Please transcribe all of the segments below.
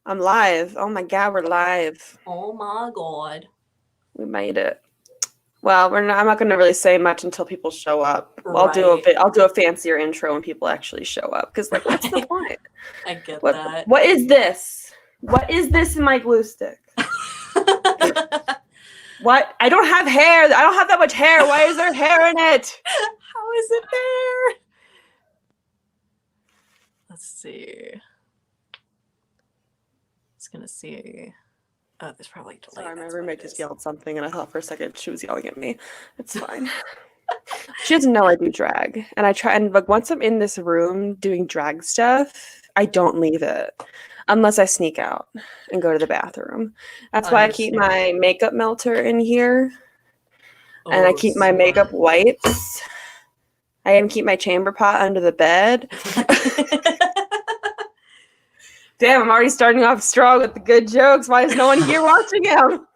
I'm live. Oh my god, we're live. Oh my god. We made it. Well, we're not, I'm not going to really say much until people show up. Right. I'll do a fancier intro when people actually show up because like what's the Right. point? I get What that. what is this? What is this in my glue stick? What? I don't have hair. I don't have that much hair. Why is there hair in it? How is it there? Let's see. Just gonna see. Oh, there's probably a delay. Sorry, my That's roommate what it just is. yelled something and I thought for a second she was yelling at me. It's fine. She doesn't know I do drag. And I try and like once I'm in this room doing drag stuff, I don't leave it unless I sneak out and go to the bathroom. That's why I keep my Understandable. makeup melter in here and I Oh, keep my makeup smart. wipes. I even keep my chamber pot under the bed. Damn, I'm already starting off strong with the good jokes. Why is no one here watching them?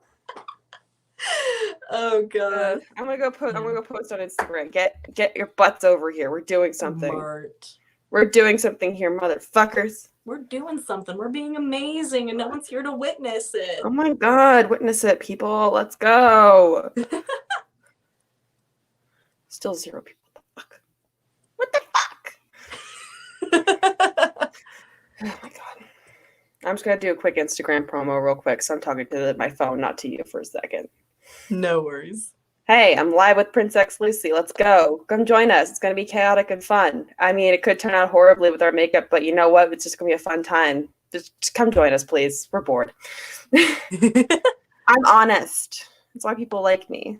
Oh god. I'm gonna go post on Instagram. Get your butts over here. We're doing something. Smart. We're doing something here, motherfuckers. We're doing something. We're being amazing, and no one's here to witness Oh it. my god, witness it, people. Let's go. Still 0 people. What the fuck? Oh my god. I'm just gonna do a quick Instagram promo real quick, so I'm talking to my phone, not to you for a second. No worries. Hey, I'm live with Prinx Luci. Let's go. Come join us. It's gonna be chaotic and fun. I mean, it could turn out horribly with our makeup, but you know what? It's just gonna be a fun time. Just come join us, please. We're bored. I'm honest. That's why people like me.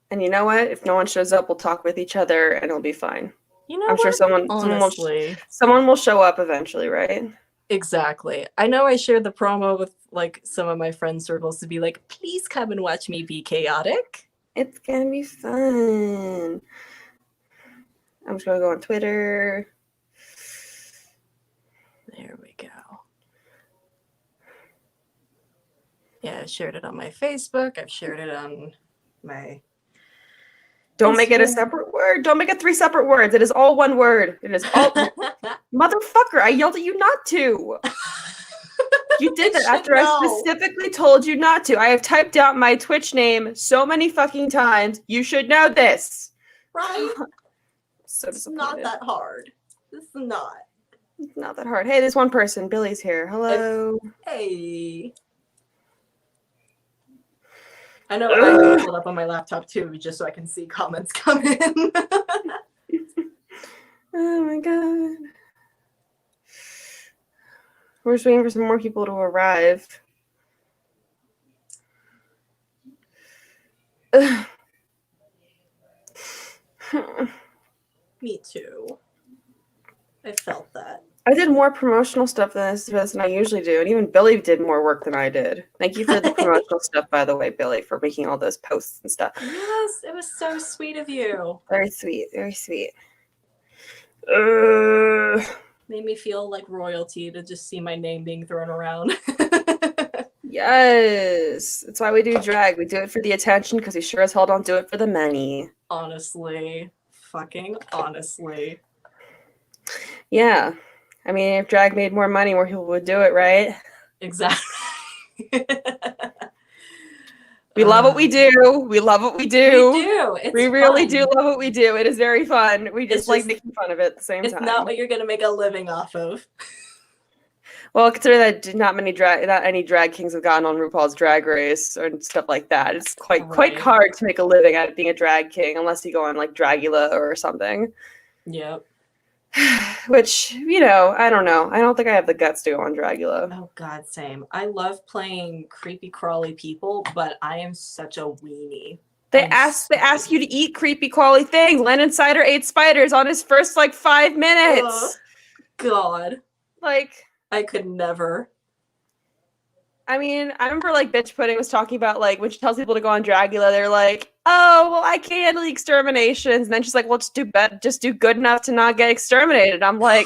And you know what? If no one shows up, we'll talk with each other and it'll be fine. You know I'm sure what? someone Honestly. will show up eventually, right? Exactly. I know I shared the promo with like some of my friend circles to be like, please come and watch me be chaotic. It's gonna be fun. I'm just gonna go on Twitter. There we go. Yeah, I shared it on my Facebook. I've shared it on my Don't make it a separate word. Don't make it 3 separate words. It is all one word. It is all motherfucker. I yelled at you not to. You did that after I specifically told you not to. I have typed out my Twitch name so many fucking times. You should know this. Right? So it's not that hard. It's not. It's not that hard. Hey, there's one person. Billy's here. Hello. Hey. I know I have it pulled up on my laptop too, just so I can see comments come in. Oh my god. We're just waiting for some more people to arrive. Me too. I felt that. I did more promotional stuff than I usually do, and even Billy did more work than I did. Thank you for the promotional stuff, by the way, Billy, for making all those posts and stuff. Yes, it was so sweet of you. Very sweet, very sweet. Made me feel like royalty to just see my name being thrown around. Yes, that's why we do drag. We do it for the attention because we sure as hell don't do it for the money. Honestly, fucking honestly. Yeah. I mean, if drag made more money, more people would do it, right? Exactly. We love what we do. We love what we do. We do. We really do love what we do. It is very fun. We just like making fun of it at the same time. It's not what you're going to make a living off of. Well, consider that not any drag kings have gotten on RuPaul's Drag Race or stuff like that. It's quite hard to make a living at being a drag king unless you go on like Dragula or something. Yep. Which, you know, I don't know. I don't think I have the guts to go on Dragula. Oh, God, same. I love playing creepy crawly people, but I am such a weenie. They ask you to eat creepy crawly things. Lennon Cider ate spiders on his first, 5 minutes. God. I could never. I mean, I remember Bitch Pudding was talking about when she tells people to go on Dragula, they're like, "Oh, well, I can't handle the exterminations," and then she's like, "Well, just do good enough to not get exterminated." I'm like,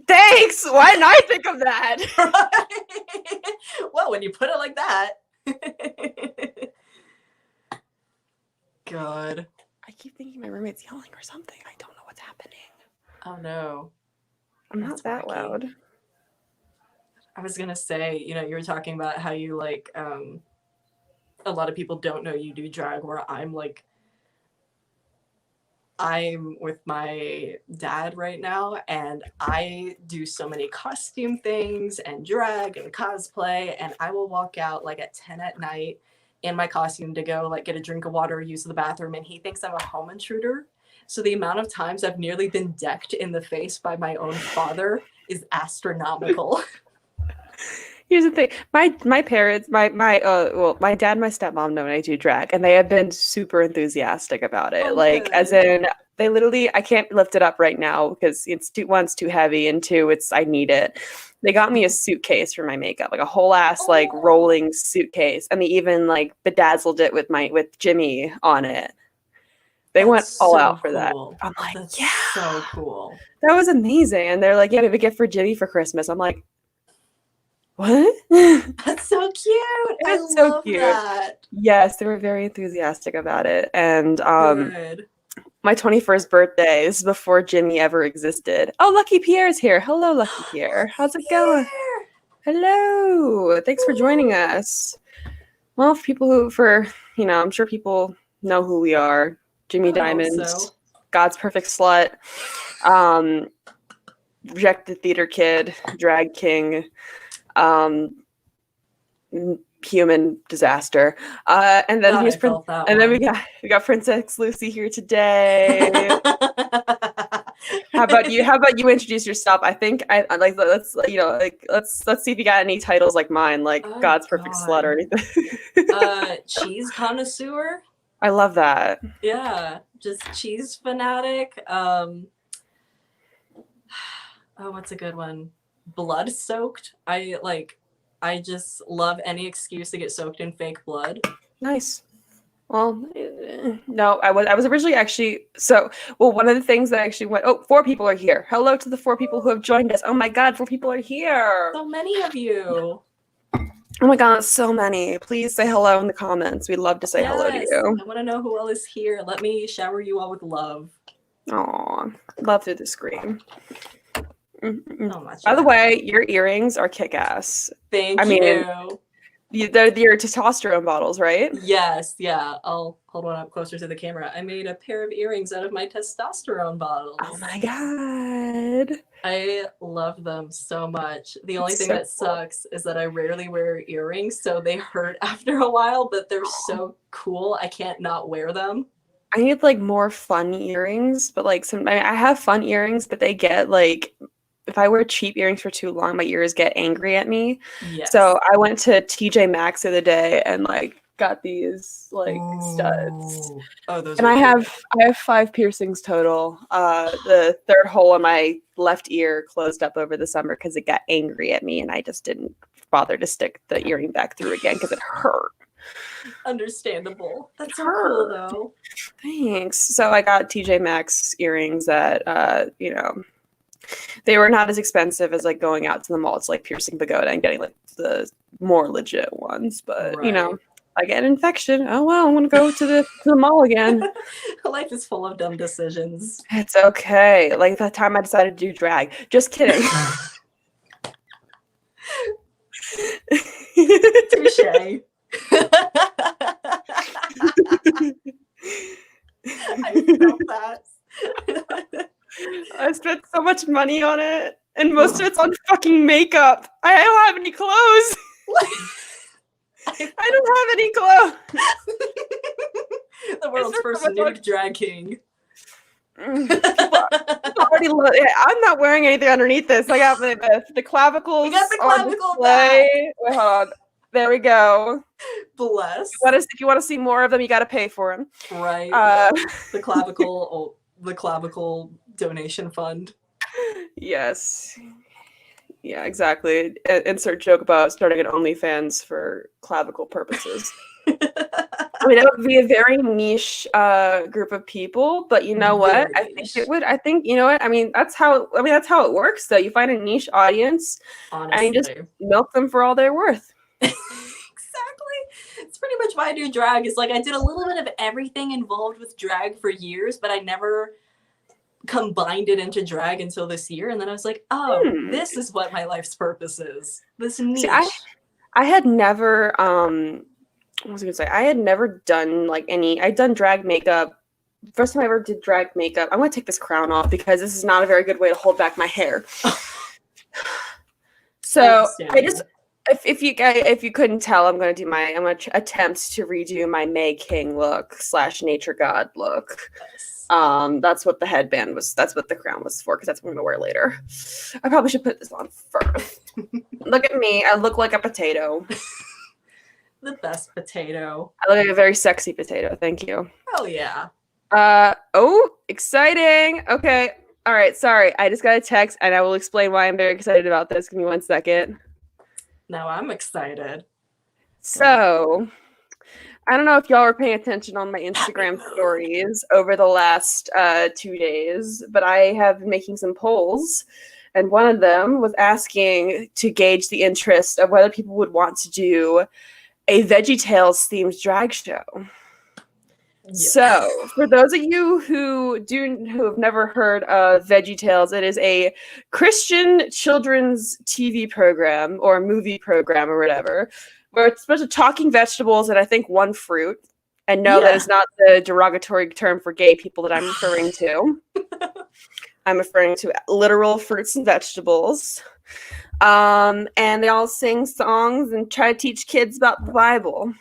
thanks. Why didn't I think of that? Well, when you put it like that, God. I keep thinking my roommate's yelling or something. I don't know what's happening. Oh no. I'm That's not that wacky. loud. I was gonna say, you were talking about how you like a lot of people don't know you do drag, where I'm with my dad right now, and I do so many costume things and drag and cosplay, and I will walk out like at 10 at night in my costume to go like get a drink of water or use the bathroom, and he thinks I'm a home intruder. So the amount of times I've nearly been decked in the face by my own father is astronomical. Here's the thing. My parents, my dad and my stepmom know I do drag, and they have been super enthusiastic about it. Oh, like, good. as in, they literally, I can't lift it up right now because it's too heavy, and two, I need it. They got me a suitcase for my makeup, like a whole ass like rolling suitcase, and they even like bedazzled it with Jimmy on it. They went all out for that. I'm like, That's yeah, so cool. that was amazing. And they're like, yeah, we have a gift for Jimmy for Christmas. I'm like, what? That's so cute. I love that. Yes, they were very enthusiastic about it. And Good. my 21st birthday, this is before Jimmy ever existed. Oh, Lucky Pierre's here. Hello, Lucky Pierre. How's it going? Hello. Thanks for joining us. Well, I'm sure people know who we are. Jimmy Diamond, God's Perfect Slut, Rejected Theater Kid, Drag King, human disaster, and then we got Princess Luci here today. How about you introduce yourself? I think I like let's see if you got any titles like mine, like God's Perfect Slut or anything. Cheese connoisseur. I love that. Yeah, just cheese fanatic. What's a good one? Blood soaked. I just love any excuse to get soaked in fake blood. Nice. Well, no, I was originally one of the things that I actually went, 4 people are here. Hello to the 4 people who have joined us. Oh my God, 4 people are here. So many of you. Oh my God, so many. Please say hello in the comments. We'd love to say hello to you. I want to know who all is here. Let me shower you all with love. Aw, love through the screen. Mm-hmm. By the way, your earrings are kick-ass. Thank you. They're your testosterone bottles, right? Yes, yeah. I'll hold one up closer to the camera. I made a pair of earrings out of my testosterone bottles. Oh my God. I love them so much. The only thing that sucks is that I rarely wear earrings, so they hurt after a while, but they're so cool. I can't not wear them. I need like more fun earrings, but like I have fun earrings, but they get like, if I wear cheap earrings for too long, my ears get angry at me. Yes. So I went to TJ Maxx the other day and like got these like studs. Oh, those. And I have 5 piercings total. The third hole in my left ear closed up over the summer because it got angry at me, and I just didn't bother to stick the earring back through again because it hurt. Understandable. That's so cool though. Thanks. So I got TJ Maxx earrings that they were not as expensive as like going out to the mall to like piercing pagoda and getting like the more legit ones, but I get an infection. Oh well, I'm gonna go to the mall again. Life is full of dumb decisions. It's okay. Like that time I decided to do drag. Just kidding. Touche. I felt that. I spent so much money on it, and most of it's on fucking makeup. I don't have any clothes. I don't have any clothes. The world's first nude drag king. I'm not wearing anything underneath this. I got the clavicles. We got the clavicle back. Wait, hold on. There we go. Bless. If you want to see more of them, you got to pay for them. Right. The clavicle donation fund. Yes. Yeah, exactly. Insert joke about starting an OnlyFans for clavicle purposes. I mean, it would be a very niche group of people, but you know what? I think it would. I think, you know what? I mean, that's how it works, though. You find a niche audience, honestly, and you just milk them for all they're worth. Exactly. It's pretty much why I do drag. Is like I did a little bit of everything involved with drag for years, but I never combined it into drag until this year. And then I was like, oh, this is what my life's purpose is. This niche. See, I had never, what was I gonna say? I had never done like I'd done drag makeup. First time I ever did drag makeup. I'm gonna take this crown off because this is not a very good way to hold back my hair. So I just, if you couldn't tell, I'm gonna attempt to redo my May King look / nature god look. That's what the headband was. That's what the crown was for, because that's what I'm gonna wear later. I probably should put this on first. Look at me. I look like a potato. The best potato. I look like a very sexy potato. Thank you. Hell yeah. Oh, exciting. Okay. All right. Sorry. I just got a text and I will explain why I'm very excited about this. Give me 1 second. Now I'm excited. So, I don't know if y'all were paying attention on my Instagram stories over the last 2 days, but I have been making some polls. And one of them was asking to gauge the interest of whether people would want to do a VeggieTales themed drag show. Yes. So, for those of you who have never heard of VeggieTales, it is a Christian children's TV program or movie program or whatever, where it's a bunch of talking vegetables and I think one fruit. And no, that is not the derogatory term for gay people that I'm referring to. I'm referring to literal fruits and vegetables. And they all sing songs and try to teach kids about the Bible.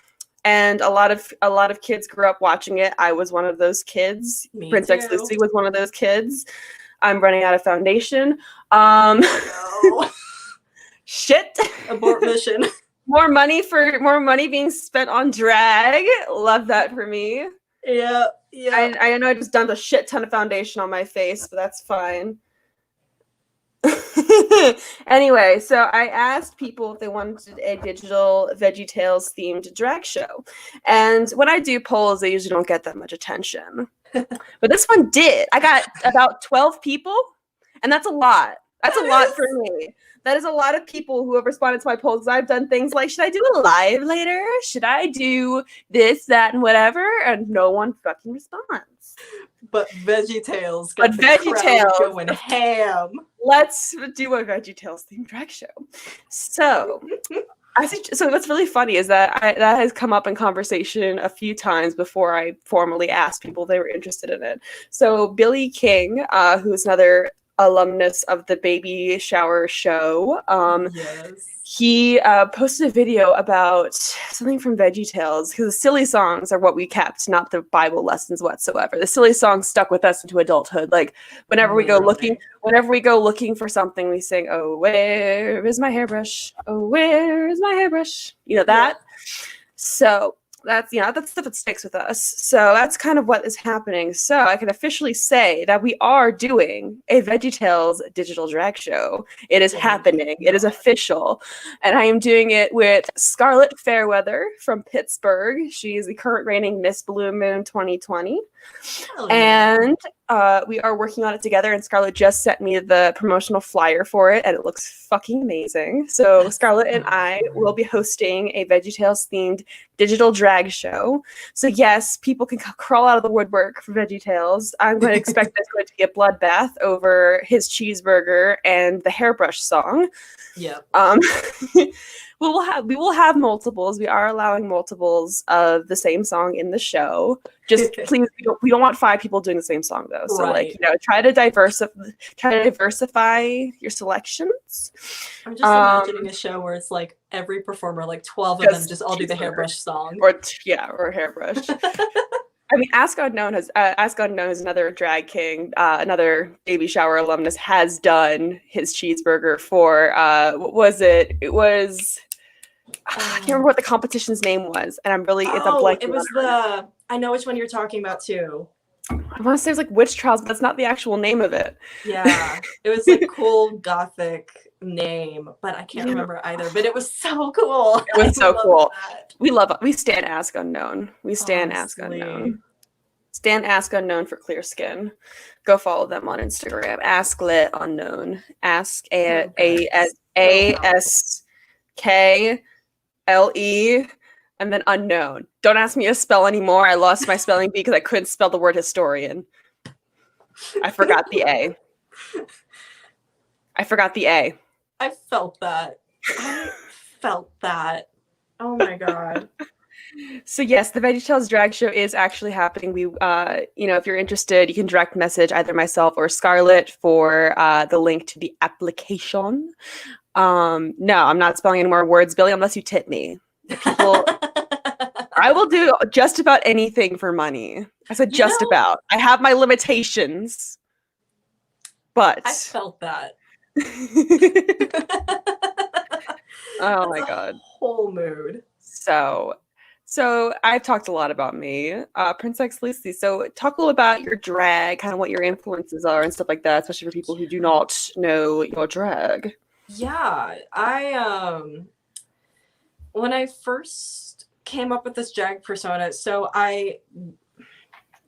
And a lot of kids grew up watching it. I was one of those kids. Prinx Luci was one of those kids. I'm running out of foundation. No. Shit. Abort mission. More money being spent on drag. Love that for me. Yeah. I know I just dumped a shit ton of foundation on my face, but that's fine. Anyway, so I asked people if they wanted a digital VeggieTales themed drag show. And when I do polls, they usually don't get that much attention. But this one did. I got about 12 people, and that's a lot. That's a lot for me. That is a lot of people who have responded to my polls. I've done things like, should I do a live later? Should I do this, that, and whatever? And no one fucking responds. But VeggieTales got the crowd going ham. Let's do a VeggieTales themed drag show. So what's really funny is that that has come up in conversation a few times before I formally asked people if they were interested in it. So Billy King, who's another alumnus of the baby shower show, he posted a video about something from VeggieTales, because the silly songs are what we kept, not the Bible lessons whatsoever. The silly songs stuck with us into adulthood. Like whenever we go looking for something, we sing, "Oh, where is my hairbrush? Oh, where is my hairbrush?" You know that. So that's stuff that sticks with us. So that's kind of what is happening. So I can officially say that we are doing a VeggieTales digital drag show. It is happening. It is official. And I am doing it with Scarlett Fairweather from Pittsburgh. She is the current reigning Miss Blue Moon 2020. And we are working on it together, and Scarlett just sent me the promotional flyer for it, and it looks fucking amazing. So Scarlett and I will be hosting a VeggieTales themed digital drag show. So yes, people can crawl out of the woodwork for VeggieTales. I'm going to expect there's going to be a bloodbath over his cheeseburger and the hairbrush song. Yeah. We will have multiples. We are allowing multiples of the same song in the show. Just please, we don't want 5 people doing the same song though. So try to diversify your selections. I'm just imagining a show where it's like every performer, like 12 of them, just all do the hairbrush song. Or hairbrush. I mean, Ask Unknown is another drag king, another baby shower alumnus, has done his cheeseburger for what was it? It was I can't remember what the competition's name was, and I'm really it's a blank. It was I know which one you're talking about too. I want to say it was like Witch Trials, but that's not the actual name of it. Yeah, it was like cool gothic name, but I can't remember either. But it was so cool. It was so cool. We stand Ask Unknown. We stand Ask Unknown. Stand Ask Unknown for clear skin. Go follow them on Instagram. Ask Lit Unknown. Ask ASKLE and then unknown. Don't ask me to spell anymore. I lost my spelling bee because I couldn't spell the word historian. I forgot the A. I forgot the A. I felt that. I felt that. Oh my god. So yes, the VeggieTales drag show is actually happening. We, if you're interested, you can direct message either myself or Scarlett for the link to the application. No, I'm not spelling any more words, Billy, unless you tip me. People, I will do just about anything for money. I said just about. I have my limitations, but I felt that. Oh my god, whole mood. So I've talked a lot about me, Prinx Luci. So talk a little about your drag, kind of what your influences are and stuff like that, especially for people who do not know your drag. Yeah, when I first came up with this drag persona,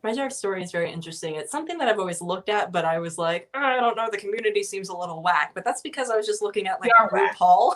my drag story is very interesting. It's something that I've always looked at, but I was like, I don't know, the community seems a little whack. But that's because I was just looking at like RuPaul.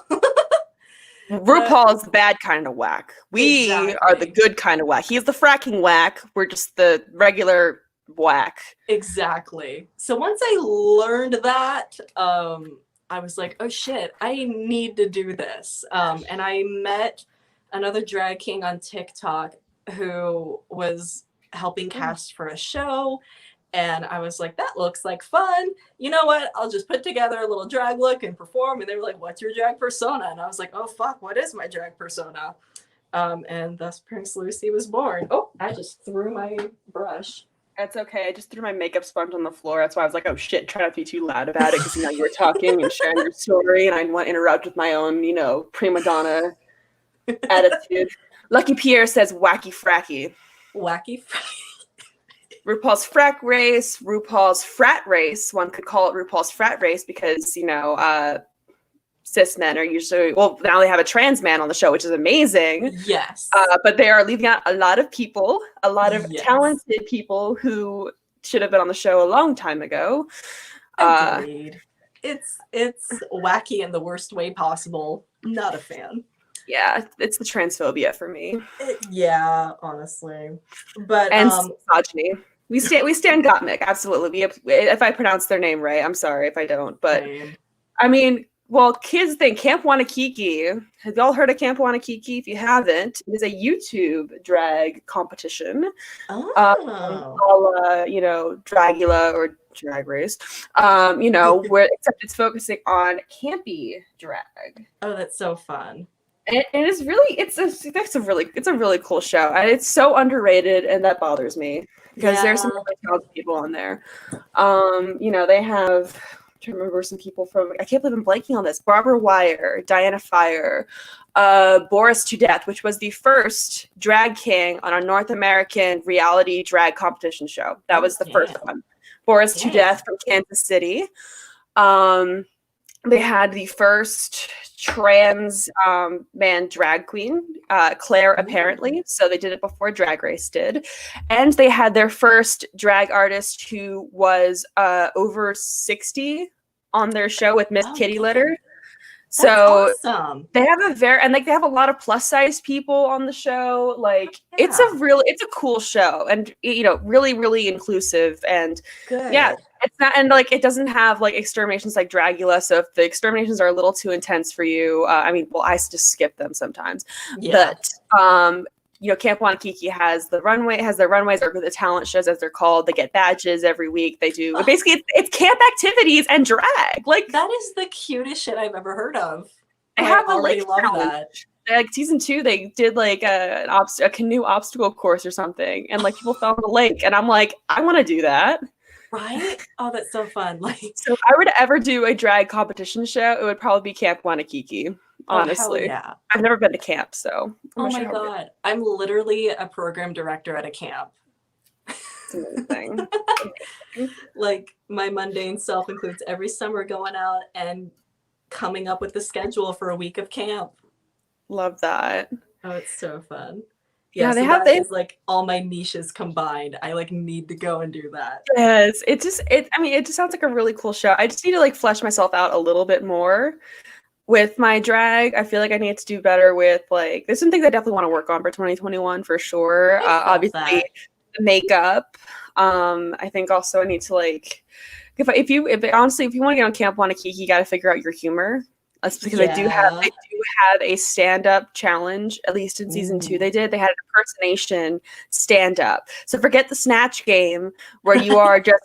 RuPaul's the bad kind of whack. We are the good kind of whack. He's the fracking whack. We're just the regular whack. Exactly. So once I learned that, I was like, oh shit, I need to do this. And I met another drag king on TikTok who was helping cast for a show. And I was like, that looks like fun. You know what? I'll just put together a little drag look and perform. And they were like, what's your drag persona? And I was like, oh, fuck, what is my drag persona? And thus Prinx Luci was born. Oh, I just threw my brush. That's okay. I just threw my makeup sponge on the floor. That's why I was like, oh shit, try not to be too loud about it because you were talking and sharing your story and I didn't want to interrupt with my own, prima donna attitude. Lucky Pierre says wacky fracky. Wacky fracky. RuPaul's frack race, RuPaul's frat race. One could call it RuPaul's frat race because, cis men are usually, well, now they have a trans man on the show, which is amazing. Yes. But they are leaving out a lot of people, a lot of talented people who should have been on the show a long time ago. Agreed. It's wacky in the worst way possible. Not a fan. Yeah, it's the transphobia for me. Yeah, honestly. But and misogyny. We stand Gottmik, absolutely. If I pronounce their name right, I'm sorry if I don't. But I mean, well, kids think Camp Wanakiki. Have y'all heard of Camp Wanakiki? If you haven't, it is a YouTube drag competition. Dragula or Drag Race. Where except it's focusing on campy drag. Oh, that's so fun. And it is really it's a really cool show. And it's so underrated, and that bothers me because there's some really talented people on there. They have, I'm trying to remember some people from, I can't believe I'm blanking on this. Barbara Wire, Diana Fire, Boris to Death, which was the first drag king on a North American reality drag competition show. That was the first one. Boris to Death from Kansas City. They had the first trans man drag queen, Claire, apparently. So they did it before Drag Race did. And they had their first drag artist who was over 60 on their show with Miss Kitty Litter. So awesome. They have they have a lot of plus size people on the show. Like it's a cool show, and really, really inclusive, and it's not, and like it doesn't have like exterminations like Dragula. So if the exterminations are a little too intense for you, I just skip them sometimes. Yeah. But Camp Wanakiki has their runways, or the talent shows as they're called. They get badges every week. They do basically it's camp activities and drag. Like that is the cutest shit I've ever heard of. I have a lake love that. Like season 2, they did like a canoe obstacle course or something, and like people fell in the lake, and I'm like, I want to do that. Right? Oh, that's so fun. Like, so if I were to ever do a drag competition show, it would probably be Camp Wanakiki. Honestly, I've never been to camp, so oh my god, I'm literally a program director at a camp. It's amazing. Like my mundane self includes every summer going out and coming up with the schedule for a week of camp. Love that. Oh, it's so fun. Yeah, so they have like all my niches combined. I like need to go and do that. Yes, it just sounds like a really cool show. I just need to like flesh myself out a little bit more. with my drag, I feel like I need to do better with like. There's some things I definitely want to work on for 2021 for sure. I felt Obviously, that. the makeup. I think also I need to like. If honestly, if you want to get on Camp Wanakiki, you got to figure out your humor. That's because Yeah. they do have a stand up challenge. At least in season 2, Ooh. they had an impersonation stand up. So forget the snatch game where you are just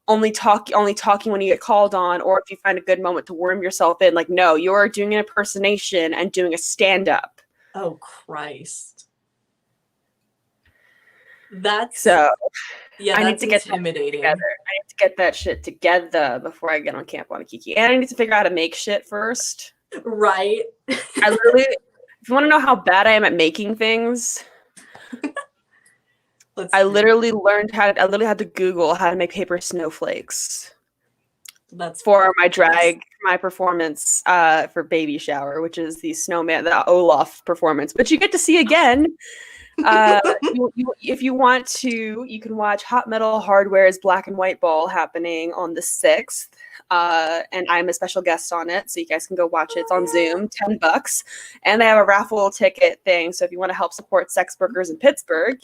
only talking when you get called on, or if you find a good moment to worm yourself in. Like no, you are doing an impersonation and doing a stand up. Oh Christ. That's So yeah, I need that's to get that shit together. intimidating. I need to get that shit together before I get on Camp Wanakiki, and I need to figure out how to make shit first. Right. I literally, if you want to know how bad I am at making things, I literally had to Google how to make paper snowflakes That's for my performance for Baby Shower, which is the the Olaf performance, which you get to see again. If you want to, you can watch Hot Metal Hardware's Black and White Ball happening on the 6th. And I'm a special guest on it, so you guys can go watch it. It's on Zoom, $10, and they have a raffle ticket thing. So if you want to help support sex workers in Pittsburgh,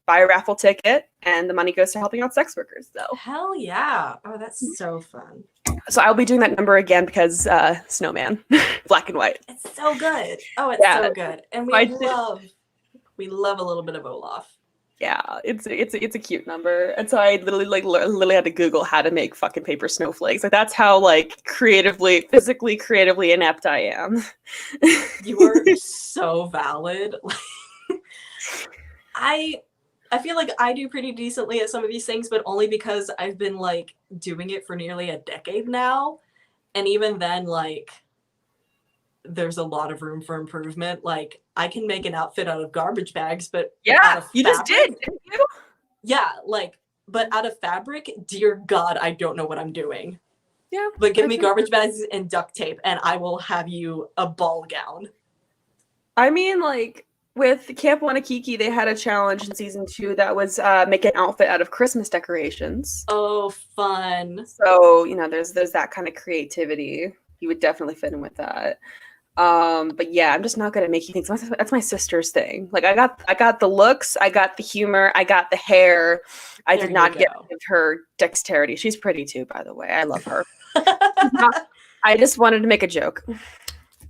buy a raffle ticket, and the money goes to helping out sex workers. So hell yeah! Oh, that's so fun. So I'll be doing that number again because Snowman, Black and White. It's so good. Oh, it's so good, and we love a little bit of Olaf. Yeah, it's a cute number, and so I literally had to Google how to make fucking paper snowflakes. Like that's how like physically creatively inept I am. You are so valid. I feel like I do pretty decently at some of these things, but only because I've been like doing it for nearly a decade now, and even then, like, there's a lot of room for improvement. Like, I can make an outfit out of garbage bags, but yeah, you just did, didn't you? Yeah, like, but out of fabric, dear God, I don't know what I'm doing. Yeah. But give me garbage bags and duct tape, and I will have you a ball gown. I mean, like, with Camp Wanakiki, they had a challenge in season 2 that was make an outfit out of Christmas decorations. Oh, fun. So, there's that kind of creativity. You would definitely fit in with that. But yeah, I'm just not good at making things. That's my sister's thing. Like I got the looks, I got the humor, I got the hair. I did not get her dexterity. She's pretty too, by the way. I love her. I just wanted to make a joke.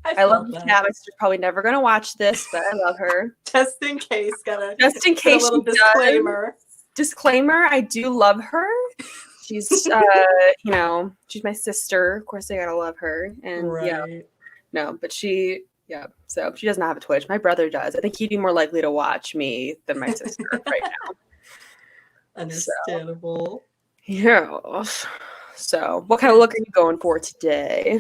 I love that. My sister's probably never gonna watch this, but I love her. Just in case, just in case. A little disclaimer. Disclaimer: I do love her. She's, she's my sister. Of course, I gotta love her. And yeah. No, but so she doesn't have a Twitch. My brother does. I think he'd be more likely to watch me than my sister right now. Understandable. Yeah. So, what kind of look are you going for today?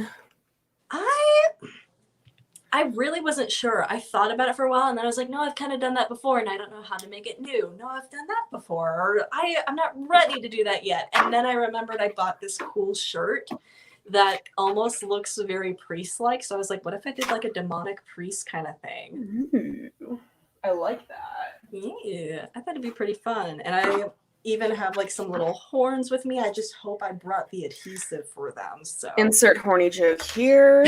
I really wasn't sure. I thought about it for a while, and then I was like, no, I've kind of done that before, and I don't know how to make it new. No, I've done that before, or I'm not ready to do that yet. And then I remembered I bought this cool shirt that almost looks very priest-like. So I was like, what if I did like a demonic priest kind of thing? Ooh, I like that. Yeah, I thought it'd be pretty fun. And I even have like some little horns with me. I just hope I brought the adhesive for them. So insert horny joke here.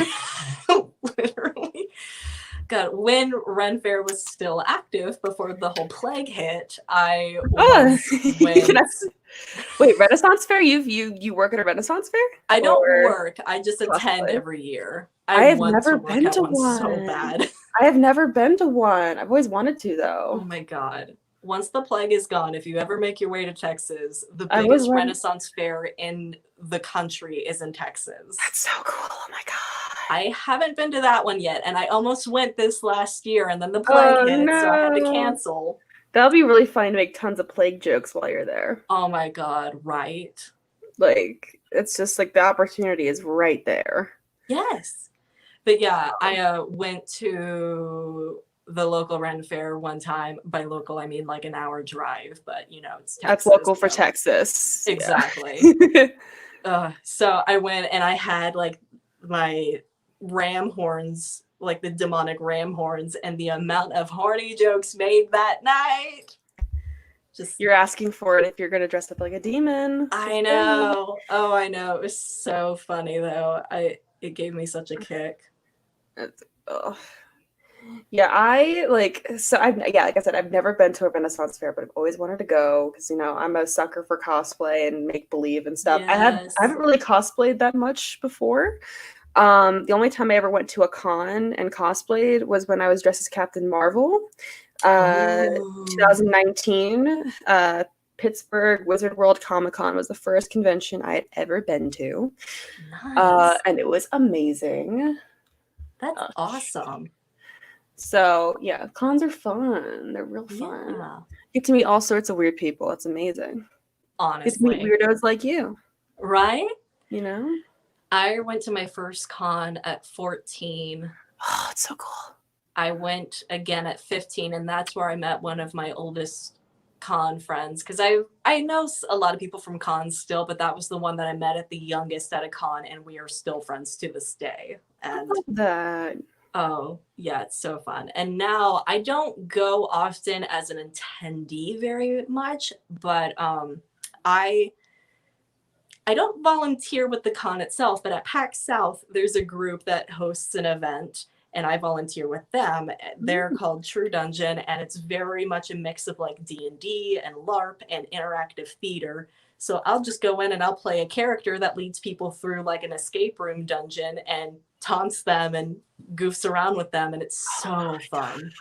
Literally. God, when Ren Fair was still active before the whole plague hit, I Wait, Renaissance Fair? You work at a Renaissance Fair? I don't work. I just attend every year. I have never been to one. So bad. I have never been to one. I've always wanted to, though. Oh my God. Once the plague is gone, if you ever make your way to Texas, the biggest Renaissance Fair in the country is in Texas. That's so cool. Oh my God. I haven't been to that one yet, and I almost went this last year, and then the plague hit, so I had to cancel. That'll be really fun to make tons of plague jokes while you're there. Oh my God, right? Like, it's just like the opportunity is right there. Yes. But yeah, I went to the local Ren Fair one time. By local, I mean like an hour drive, but it's Texas. That's local for Texas. Exactly. Yeah. So I went and I had like my ram horns, like the demonic ram horns, and the amount of horny jokes made that night. You're asking for it if you're going to dress up like a demon. I know. Oh, I know. It was so funny though. It gave me such a kick. Ugh. Yeah, like like I said, I've never been to a Renaissance fair, but I've always wanted to go because I'm a sucker for cosplay and make believe and stuff. I Yes. haven't really cosplayed that much before. The only time I ever went to a con and cosplayed was when I was dressed as Captain Marvel. Oh, 2019, Pittsburgh Wizard World Comic Con was the first convention I had ever been to, nice. and it was amazing. That's Uh, awesome. so yeah, cons are fun. They're real fun. Yeah. Get to meet all sorts of weird people. It's amazing. Get to meet Honestly. weirdos like you. Right? You know? I went to my first con at 14. Oh, it's so cool. I went again at 15, and that's where I met one of my oldest con friends, because I know a lot of people from cons still, but that was the one that I met at the youngest at a con, and we are still friends to this day. I And love that. oh yeah, it's so fun. And now I don't go often as an attendee very much, but I I don't volunteer with the con itself, but at PAX South, there's a group that hosts an event, and I volunteer with them. They're called True Dungeon, and it's very much a mix of like D&D and LARP and interactive theater. So I'll just go in and I'll play a character that leads people through like an escape room dungeon and taunts them and goofs around with them, and it's so fun. God.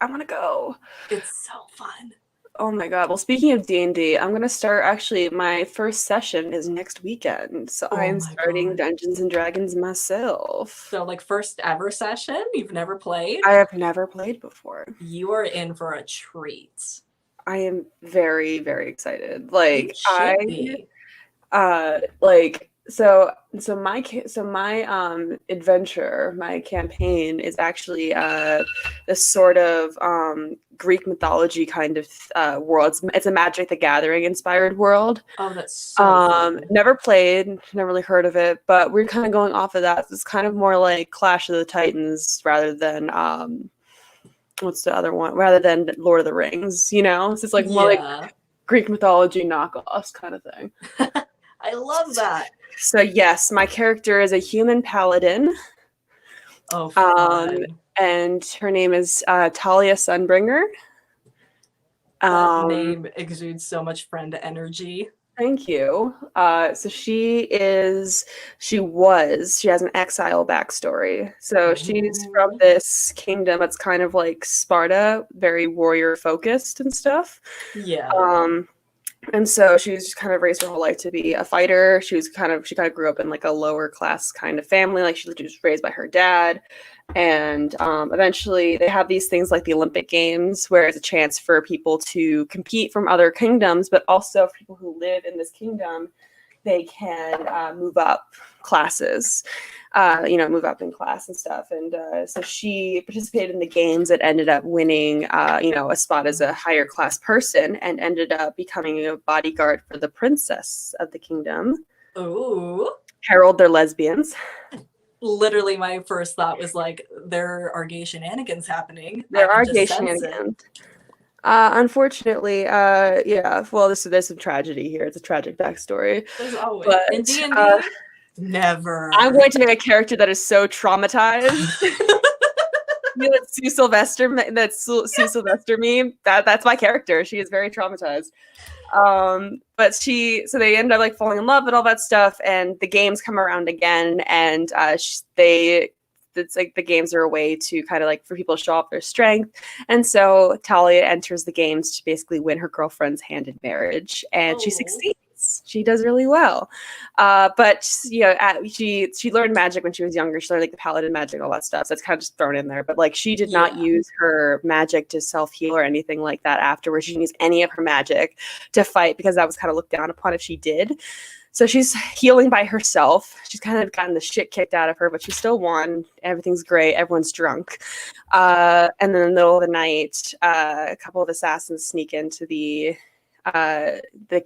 I want to go. It's so fun. Oh my God. Well, speaking of D&D, I'm going to start actually my first session is next weekend. So I am starting God. Dungeons and Dragons myself. So like first ever session, you've never played? I have never played before. You are in for a treat. I am very, very excited. You Like should be. like so my adventure, my campaign is actually this sort of Greek mythology kind of world. It's a Magic the Gathering inspired world. Oh, that's so cool. Never played, never really heard of it, but we're kind of going off of that. It's kind of more like Clash of the Titans rather than what's the other one? Rather than Lord of the Rings, So it's like more like Greek mythology knockoffs kind of thing. I love that. So yes, my character is a human paladin. Oh, fun. And her name is Talia Sunbringer. That name exudes so much friend energy. Thank you. So she has an exile backstory. So she's from this kingdom that's kind of like Sparta, very warrior focused and stuff. Yeah. And so she's just kind of raised her whole life to be a fighter. She kind of grew up in like a lower class kind of family. Like she was raised by her dad. And eventually they have these things like the Olympic Games, where it's a chance for people to compete from other kingdoms, but also for people who live in this kingdom, they can move up classes, move up in class and stuff. And so she participated in the games and ended up winning, a spot as a higher class person, and ended up becoming a bodyguard for the princess of the kingdom. Ooh. Harold, they're lesbians. Literally, my first thought was like, there are gay shenanigans happening. There are gay shenanigans. Unfortunately, yeah. Well, there's some tragedy here. It's a tragic backstory. There's always. But, in D&D, never. I'm going to make a character that is so traumatized. That Sue Sylvester meme. That's my character. She is very traumatized. But so they end up like falling in love and all that stuff, and the games come around again, and it's like the games are a way to kind of like for people to show off their strength. And so Talia enters the games to basically win her girlfriend's hand in marriage, and she succeeds. She does really well. But she learned magic when she was younger. She learned like the paladin magic, all that stuff. So it's kind of just thrown in there. But like she did not use her magic to self-heal or anything like that afterwards. She didn't use any of her magic to fight because that was kind of looked down upon if she did. So she's healing by herself. She's kind of gotten the shit kicked out of her, but she still won. Everything's great. Everyone's drunk. And then in the middle of the night, a couple of assassins sneak into the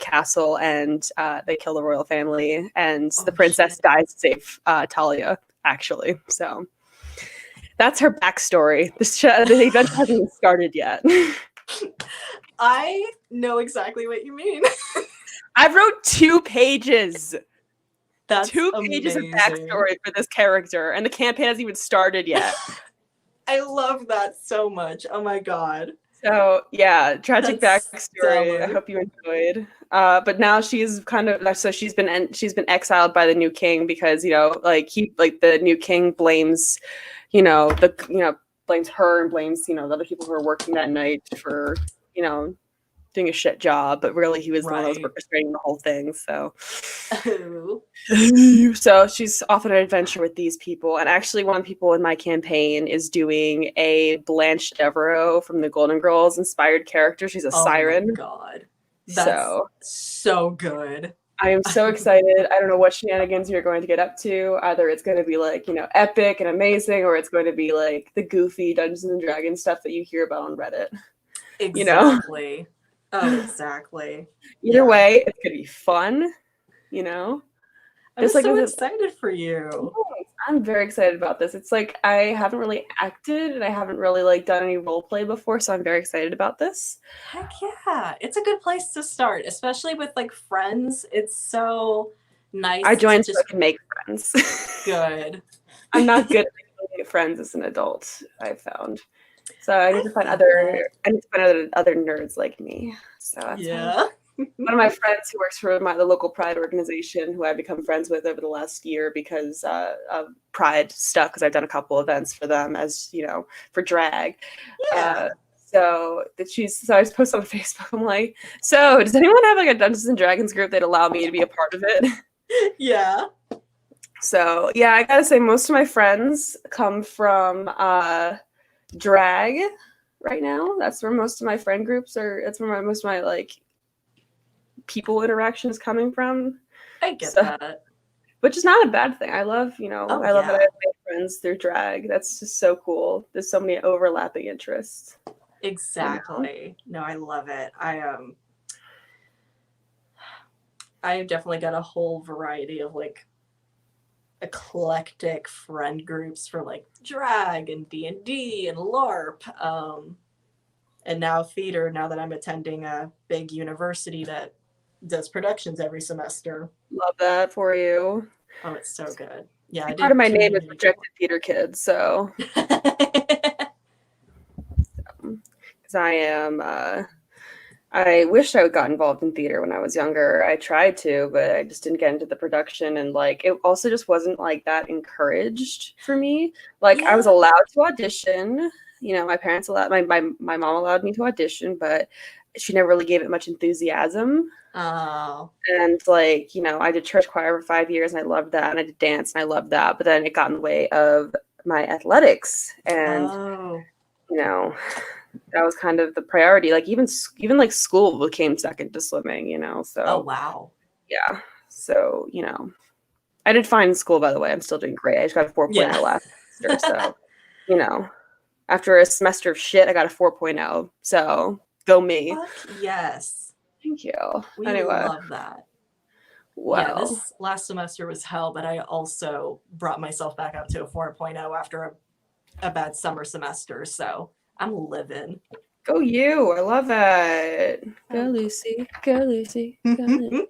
castle, and they kill the royal family, and the princess dies to save Talia, actually. So that's her backstory. The event hasn't even started yet. I know exactly what you mean. I wrote 2 pages. That's 2 pages of amazing. backstory for this character, and the campaign hasn't even started yet. I love that so much. Oh my god. So yeah, tragic That's backstory. stellar. I hope you enjoyed. But now she's kind of so she's been exiled by the new king because the new king blames, blames her and blames the other people who are working that night for doing a shit job, but really he was the one that was Right. orchestrating the whole thing. So Oh. so she's off on an adventure with these people, and actually one of the people in my campaign is doing a Blanche Devereaux from the Golden Girls inspired character. She's a siren. Oh my god. That's so good. I am so excited. I don't know what shenanigans you're going to get up to. Either it's going to be like, epic and amazing, or it's going to be like the goofy Dungeons and Dragons stuff that you hear about on Reddit. Exactly. Oh, exactly. Either way, it's going to be fun, I'm so excited for you. I'm very excited about this. It's like I haven't really acted and I haven't really done any role play before, so I'm very excited about this. Heck yeah. It's a good place to start, especially with friends. It's so nice. I joined so I can make friends. Good. I'm not good at making friends as an adult, I've found. So I need to find other nerds like me. So that's one of my friends who works for the local Pride organization, who I've become friends with over the last year because of Pride stuff, because I've done a couple events for them as for drag. Yeah. So I just posted on Facebook. I'm like, so does anyone have a Dungeons and Dragons group that'd allow me to be a part of it? Yeah. So yeah, I gotta say most of my friends come from drag right now. That's where most of my friend groups are. That's where most of my people interaction is coming from. I get that. Which is not a bad thing. I love, I love that I have made friends through drag. That's just so cool. There's so many overlapping interests. Exactly. No, I love it. I've definitely got a whole variety of eclectic friend groups for drag and D&D and LARP. And now theater, now that I'm attending a big university that does productions every semester. Love that for you. Oh, it's so good. Yeah, part of my name is Rejected Theater Kid, so because I am I wish I got involved in theater when I was younger. I tried to, but I just didn't get into the production, and it also just wasn't that encouraged for me. I was allowed to audition. My parents allowed my mom allowed me to audition, but she never really gave it much enthusiasm. Oh. And I did church choir for 5 years and I loved that, and I did dance and I loved that, but then it got in the way of my athletics, and that was kind of the priority. Even school became second to swimming, so. Oh wow. Yeah. So, I did fine in school, by the way. I'm still doing great. I just got a 4.0 last semester. So, after a semester of shit, I got a 4.0. So go me. Fuck yes. Thank you. We anyway. love that. Wow. Yeah, this last semester was hell, but I also brought myself back up to a 4.0 after a bad summer semester. So I'm living. Go you. I love that. Go Lucy. Go Lucy. Go Lucy.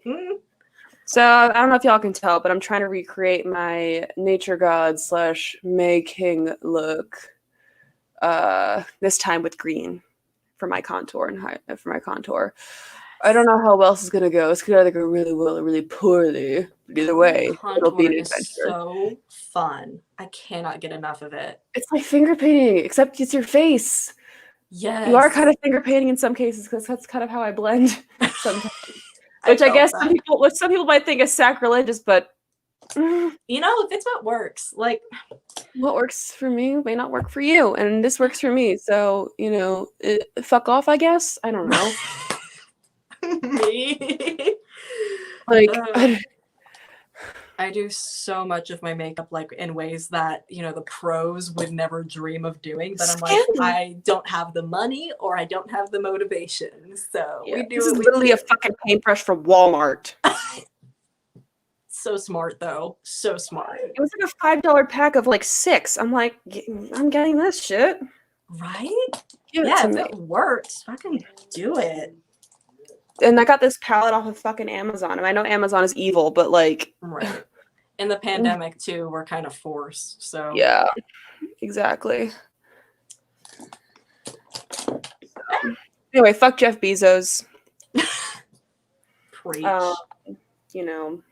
So I don't know if y'all can tell, but I'm trying to recreate my nature god / May King look. This time with green for my contour and for my contour. I don't know how else is gonna go. It's gonna either go really well or really poorly. But either way, it'll be an adventure. So fun. I cannot get enough of it. It's like finger painting, except it's your face. Yes. You are kind of finger painting in some cases, because that's kind of how I blend sometimes. Which I guess some people might think is sacrilegious, but if it's what works, what works for me may not work for you, and this works for me. So fuck off, I guess. I don't know. Me. I do so much of my makeup in ways that the pros would never dream of doing, but I'm I don't have the money or I don't have the motivation, so we do. This is literally a fucking paintbrush from Walmart. So smart though, so smart. It was like a $5 pack of 6. I'm like, I'm getting this shit, right? Yeah, if it works, fucking do it. And I got this palette off of fucking Amazon, and I know Amazon is evil, but right. In the pandemic too, we're kind of forced. So Yeah, exactly. Anyway, fuck Jeff Bezos. Preach. You know,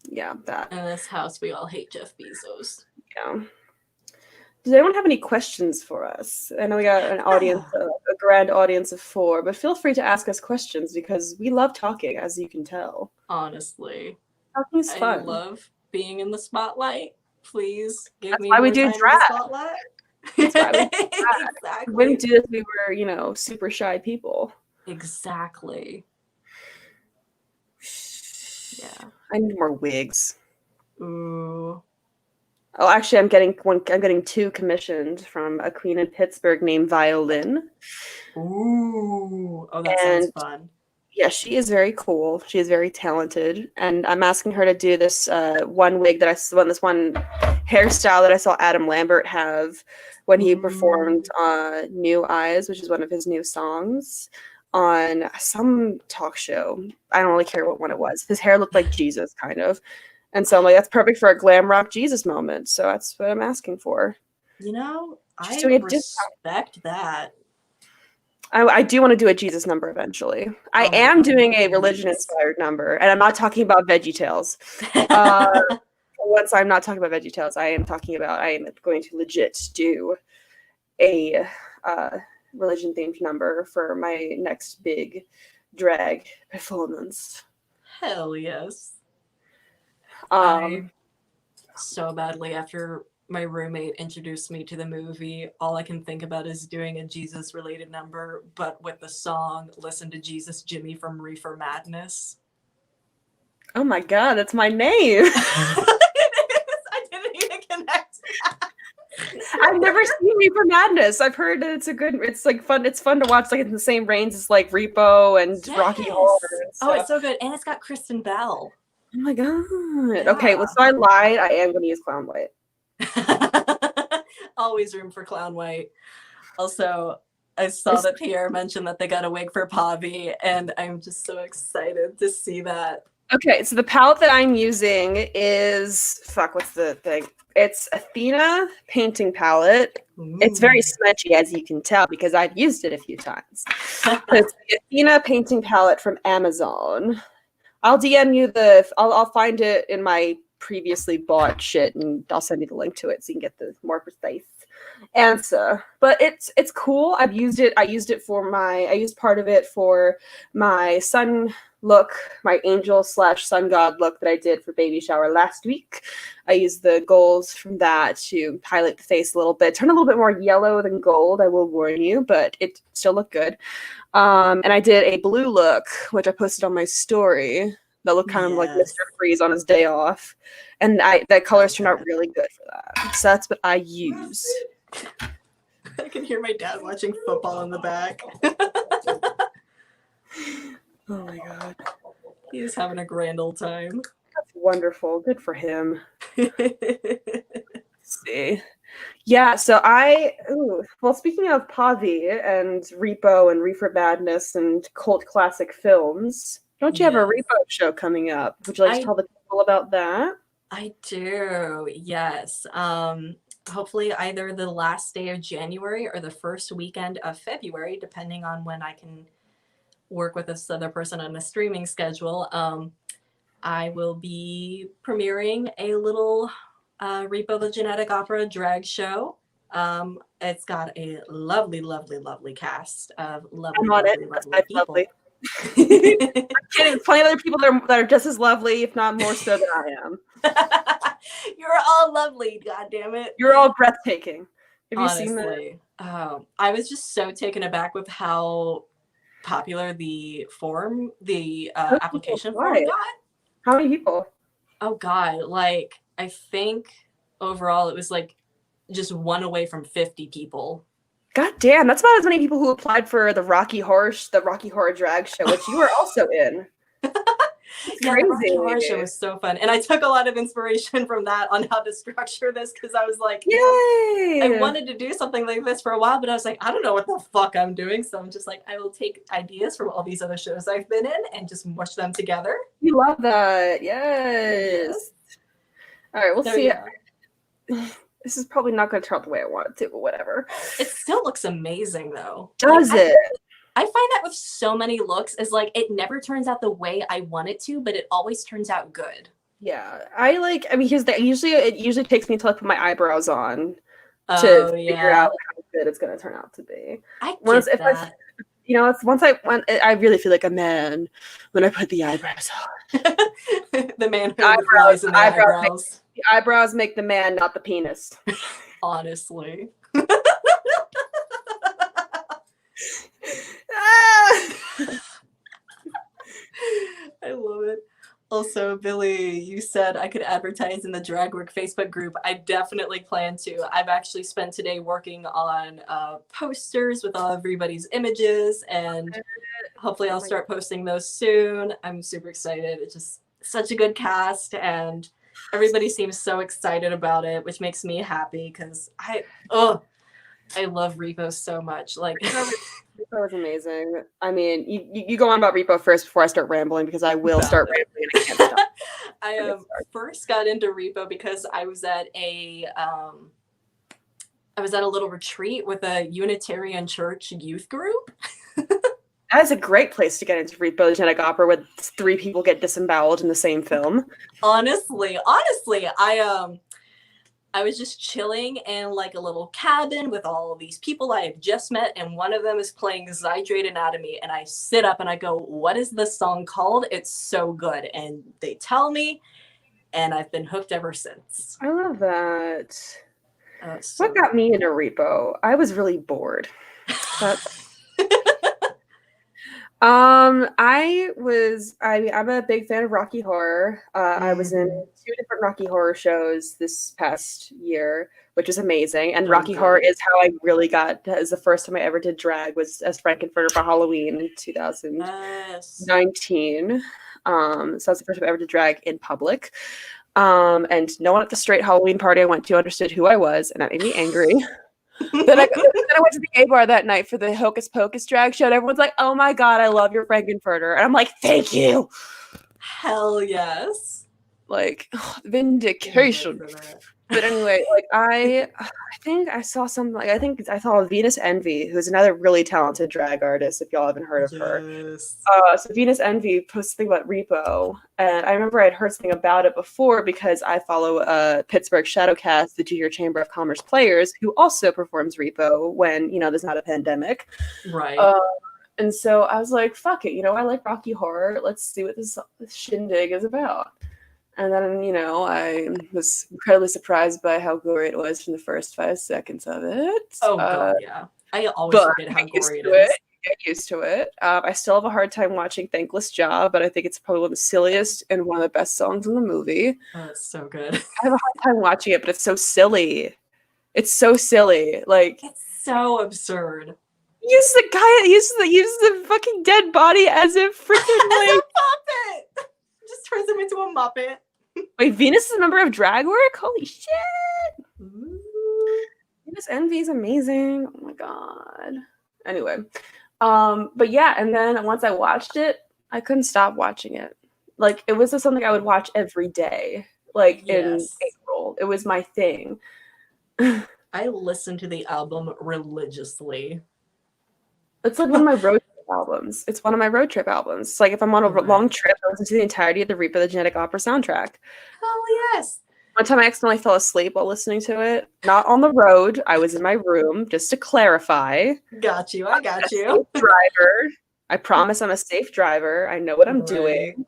yeah, that. In this house, we all hate Jeff Bezos. Yeah. Does anyone have any questions for us? I know we got an audience, a grand audience of 4, but feel free to ask us questions because we love talking, as you can tell. Honestly, Talking is fun. I love being in the spotlight. Please give That's me why we more do time in the drag. That's why we do drag. Exactly. We wouldn't do this if we were, super shy people. Exactly. Yeah. I need more wigs. Ooh. Oh, actually, I'm getting 2 commissioned from a queen in Pittsburgh named Violin. Ooh. Oh, that sounds fun. Yeah, she is very cool. She is very talented, and I'm asking her to do this one wig that this one hairstyle that I saw Adam Lambert have when he performed "New Eyes," which is one of his new songs, on some talk show. I don't really care what one it was. His hair looked like Jesus, kind of, and so I'm like, that's perfect for a glam rock Jesus moment. So that's what I'm asking for. I respect that. I do want to do a Jesus number eventually. I am doing a religion-inspired number, and I'm not talking about VeggieTales. Once I'm not talking about VeggieTales, I am going to legit do a religion-themed number for my next big drag performance. Hell yes. I so badly, after my roommate introduced me to the movie, all I can think about is doing a Jesus related number, but with the song Listen to Jesus Jimmy from Reefer Madness. Oh my god, that's my name. I didn't even connect. I've never seen Reefer Madness. I've heard that it's like fun. It's fun to watch, like in the same range as like Repo and Rocky Horror. And stuff. Oh, it's so good. And it's got Kristen Bell. Oh my god. Yeah. Okay, well, so I lied. I am going to use Clown White. Always room for Clown White. Also, I saw that Pierre mentioned that they got a wig for Pavi, and I'm just so excited to see that. Okay, so the palette that I'm using is what's the thing? It's Athena painting palette. Ooh. It's very smudgy, as you can tell, because I've used it a few times. So it's the Athena painting palette from Amazon. I'll DM you I'll find it in my previously bought shit, and I'll send you the link to it so you can get the more precise answer. But it's cool. I used part of it for my sun look, my angel / sun god look that I did for baby shower last week. I used the gold from that to highlight the face a little bit, turn a little bit more yellow than gold, I will warn you, but it still looked good. And I did a blue look, which I posted on my story, that looked kind of like Mr. Freeze on his day off. And the colors turned out really good for that. So that's what I use. I can hear my dad watching football in the back. Oh my god. He's having a grand old time. That's wonderful. Good for him. Let's see. Yeah, so speaking of Pavi and Repo and Reefer Madness and cult classic films, don't you have a Repo show coming up? Would you like to tell the people about that? I do, yes. Hopefully either the last day of January or the first weekend of February, depending on when I can work with this other person on a streaming schedule. I will be premiering a little Repo the Genetic Opera drag show. It's got a lovely, lovely, lovely cast of lovely people. I'm kidding. Plenty of other people that are just as lovely, if not more so than I am. You're all lovely, god damn it. You're all breathtaking. Have you Honestly, seen that? I was just so taken aback with how popular the application form got. How many people? Oh god, like I think overall it was like just one away from 50 people. God damn, that's about as many people who applied for the Rocky Horror drag show, which you were also in. Yeah, the Rocky Horror show was so fun. And I took a lot of inspiration from that on how to structure this, because I was like, yay! I wanted to do something like this for a while, but I was like, I don't know what the fuck I'm doing. So I'm just like, I will take ideas from all these other shows I've been in and just mush them together. You love that. Yes. All right, we'll So, see. yeah. This is probably not going to turn out the way I want it to, but whatever. It still looks amazing, though. Does it? I find that with so many looks is like it never turns out the way I want it to, but it always turns out good. Yeah, I mean, it usually takes me until I put my eyebrows on to Oh, figure yeah. out how good it's going to turn out to be. I get that. I really feel like a man when I put the eyebrows on. The man who lies in the eyebrows. The eyebrows make the man, not the penis. Honestly. I love it. Also, Billy, you said I could advertise in the Drag Work Facebook group. I definitely plan to. I've actually spent today working on posters with all everybody's images, and hopefully I'll start posting those soon. I'm super excited. It's just such a good cast, and everybody seems so excited about it, which makes me happy because I love Repo so much. Like Repo is amazing. I mean, you go on about Repo first before I start rambling because I will start rambling and I can't stop. I first got into Repo because I was at a little retreat with a Unitarian Church youth group. That is a great place to get into Repo the Genetic Opera where 3 people get disemboweled in the same film. Honestly, I was just chilling in like a little cabin with all these people I have just met, and one of them is playing Zydrate Anatomy, and I sit up and I go, what is this song called? It's so good. And they tell me, and I've been hooked ever since. I love that. What got me into Repo? I was really bored. I'm a big fan of Rocky Horror. I was in 2 different Rocky Horror shows this past year, which is amazing. And Rocky Horror is how I really got. That was the first time I ever did drag was as Frankenfurter for Halloween in 2019. So that's the first time I ever did drag in public. And no one at the straight Halloween party I went to understood who I was, and that made me angry. Then I went to the gay bar that night for the Hocus Pocus drag show, and everyone's like, oh my god, I love your Frankenfurter. And I'm like, thank you. Hell yes. Like, vindication. But anyway, like I think I saw something like I saw Venus Envy, who's another really talented drag artist, if y'all haven't heard of her. So Venus Envy posted something about Repo, and I remember I'd heard something about it before because I follow Pittsburgh Shadowcast, the Junior Chamber of Commerce Players, who also performs Repo when, there's not a pandemic. Right. And so I was like, fuck it, I like Rocky Horror. Let's see what this shindig is about. And then, I was incredibly surprised by how gory it was from the first 5 seconds of it. Oh, God, yeah. I always forget how gory it is. Get used to it. I still have a hard time watching Thankless Job, but I think it's probably one of the silliest and one of the best songs in the movie. Oh, it's so good. I have a hard time watching it, but it's so silly. It's so silly. Like, it's so absurd. Uses the fucking dead body as a freaking like puppet. Just turns him into a Muppet. Wait, Venus is a member of drag work? Holy shit! Ooh. Venus Envy is amazing. Oh my god. Anyway, but yeah, and then once I watched it, I couldn't stop watching it. Like it was just something I would watch every day. Like in April, it was my thing. I listened to the album religiously. It's like one of my road trip albums. It's one of my road trip albums. It's like if I'm on a long trip, I listen to the entirety of the Reaper the Genetic Opera soundtrack. Oh yes. One time I accidentally fell asleep while listening to it. Not on the road. I was in my room, just to clarify. Got you. I got you. Driver. I promise I'm a safe driver. I know what I'm doing.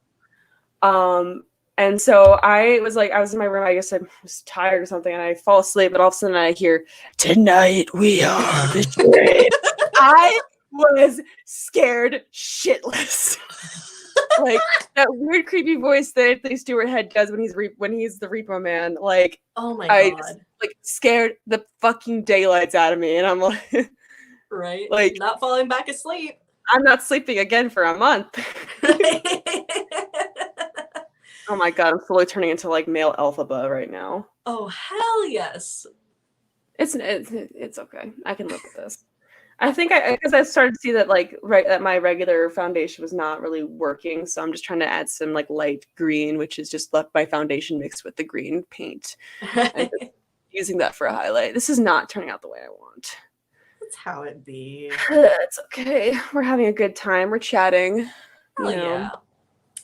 And so I was in my room. I guess I was tired or something, and I fall asleep, and all of a sudden I hear, "Tonight we are betrayed." I was scared shitless. Like that weird creepy voice that Anthony Stewart Head does when he's the Repo Man. Like, oh my god, just, like scared the fucking daylights out of me, and I'm like, right, like not falling back asleep. I'm not sleeping again for a month. Oh my god, I'm slowly turning into like male Elphaba right now. Oh hell yes. It's okay. I can live with this. I think because I started to see that that my regular foundation was not really working, so I'm just trying to add some like light green, which is just left my foundation mixed with the green paint, and just using that for a highlight. This is not turning out the way I want. That's how it be. It's okay. We're having a good time. We're chatting. Hell yeah.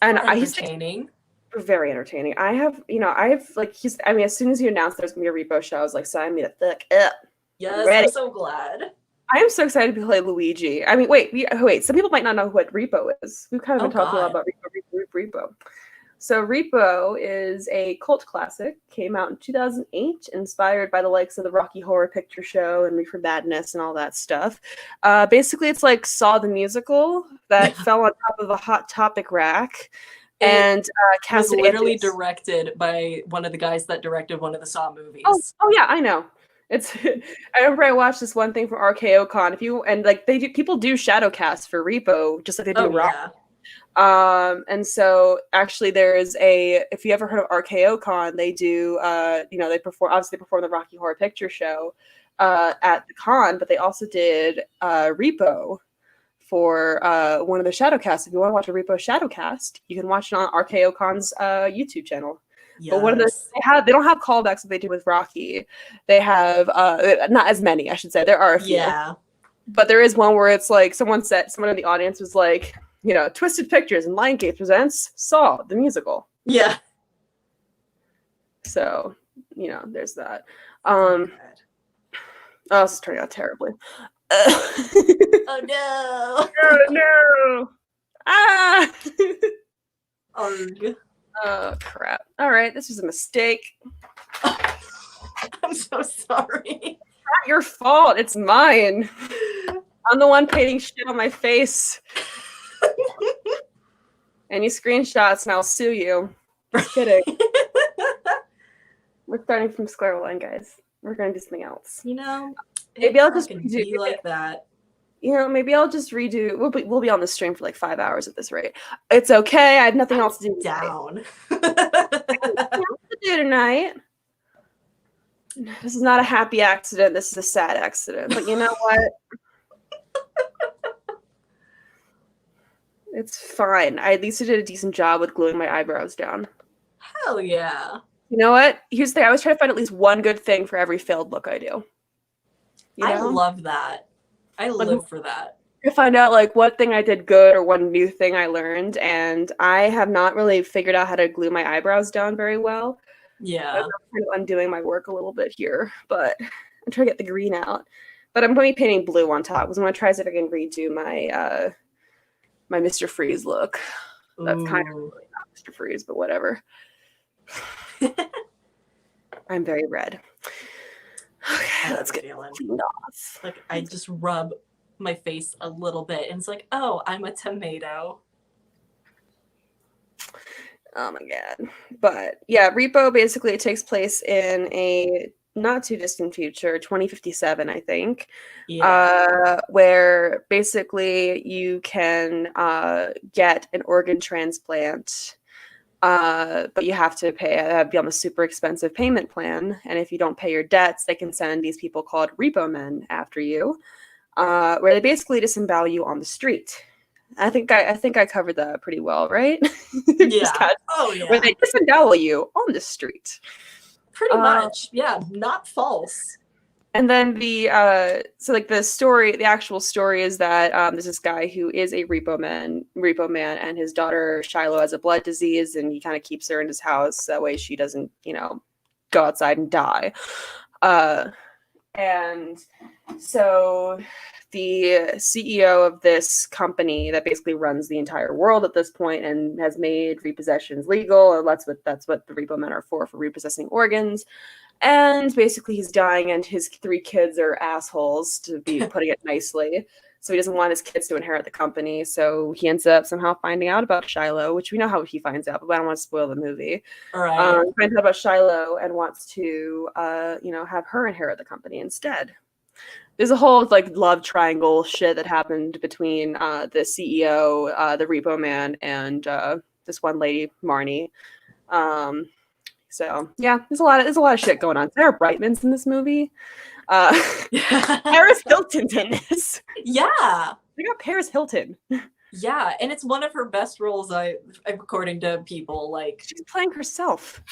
And We're entertaining. Very entertaining. I have like as soon as he announced there's gonna be a repo show, I was like, sign me the fuck up. Yes, Ready. I'm so glad. I am so excited to play Luigi. I mean, wait. Some people might not know what Repo is. We've kind of been talking a lot about Repo. So Repo is a cult classic. Came out in 2008, inspired by the likes of the Rocky Horror Picture Show and Reefer Madness and all that stuff. Basically, it's like Saw the musical that fell on top of a Hot Topic rack. And was literally directed by one of the guys that directed one of the Saw movies. Oh yeah, I know. I remember I watched this one thing from RKO Con. People do shadowcast for Repo just like they do Rock. Yeah. And so actually if you ever heard of RKO Con, they do they perform the Rocky Horror Picture Show at the con, but they also did Repo for one of the shadowcasts. If you want to watch a Repo shadowcast, you can watch it on RKO Con's YouTube channel. Yes. But they don't have callbacks that they do with Rocky. They have not as many, I should say. There are a few. Yeah. But there is one where it's like someone in the audience was like, Twisted Pictures and Lionsgate presents Saw the musical. Yeah. So, there's that. Oh, this is turning out terribly. Oh no. Oh no. Ah. Oh crap. All right, this was a mistake. I'm so sorry. Not your fault. It's mine. I'm the one painting shit on my face. Any screenshots and I'll sue you. Just kidding. We're starting from square one, guys. We're gonna do something else. Maybe I'll just be like that. Maybe I'll just redo. We'll be on the stream for like 5 hours at this rate. It's okay. I have nothing else to do. Down. to do tonight. This is not a happy accident. This is a sad accident. But you know what? It's fine. I at least did a decent job with gluing my eyebrows down. Hell yeah. You know what? Here's the thing. I always try to find at least one good thing for every failed look I do. I love that. I live for that. I find out like what thing I did good or one new thing I learned, and I have not really figured out how to glue my eyebrows down very well. Yeah. I'm kind of undoing my work a little bit here, but I'm trying to get the green out. But I'm going to be painting blue on top because I'm going to try see if I can redo my my Mr. Freeze look. That's kind of really not Mr. Freeze, but whatever. I'm very red. Okay, let's get cleaned off. Like I just rub my face a little bit and it's like, oh, I'm a tomato. Oh my god. But yeah, Repo basically it takes place in a not too distant future, 2057, I think. Yeah. Where basically you can get an organ transplant. But you have to be on the super expensive payment plan, and if you don't pay your debts, they can send these people called repo men after you, where they basically disembowel you on the street. I think I covered that pretty well, right? Yeah. Oh yeah. Where they disembowel you on the street. Pretty much, yeah, not false. And then the actual story is that there's this guy who is a repo man, and his daughter Shiloh has a blood disease, and he kind of keeps her in his house that way she doesn't, go outside and die. And so the CEO of this company that basically runs the entire world at this point and has made repossessions legal, and that's what the repo men are for repossessing organs. And basically he's dying and his 3 kids are assholes, to be putting it nicely. So he doesn't want his kids to inherit the company. So he ends up somehow finding out about Shiloh, which we know how he finds out, but I don't want to spoil the movie. All right. He finds out about Shiloh and wants to, have her inherit the company instead. There's a whole love triangle shit that happened between the CEO, the repo man, and this one lady, Marnie. So yeah, there's a lot of shit going on. Sarah Brightman's in this movie. Paris Hilton's in this. Yeah. We got Paris Hilton. Yeah, and it's one of her best roles, according to people. Like, she's playing herself.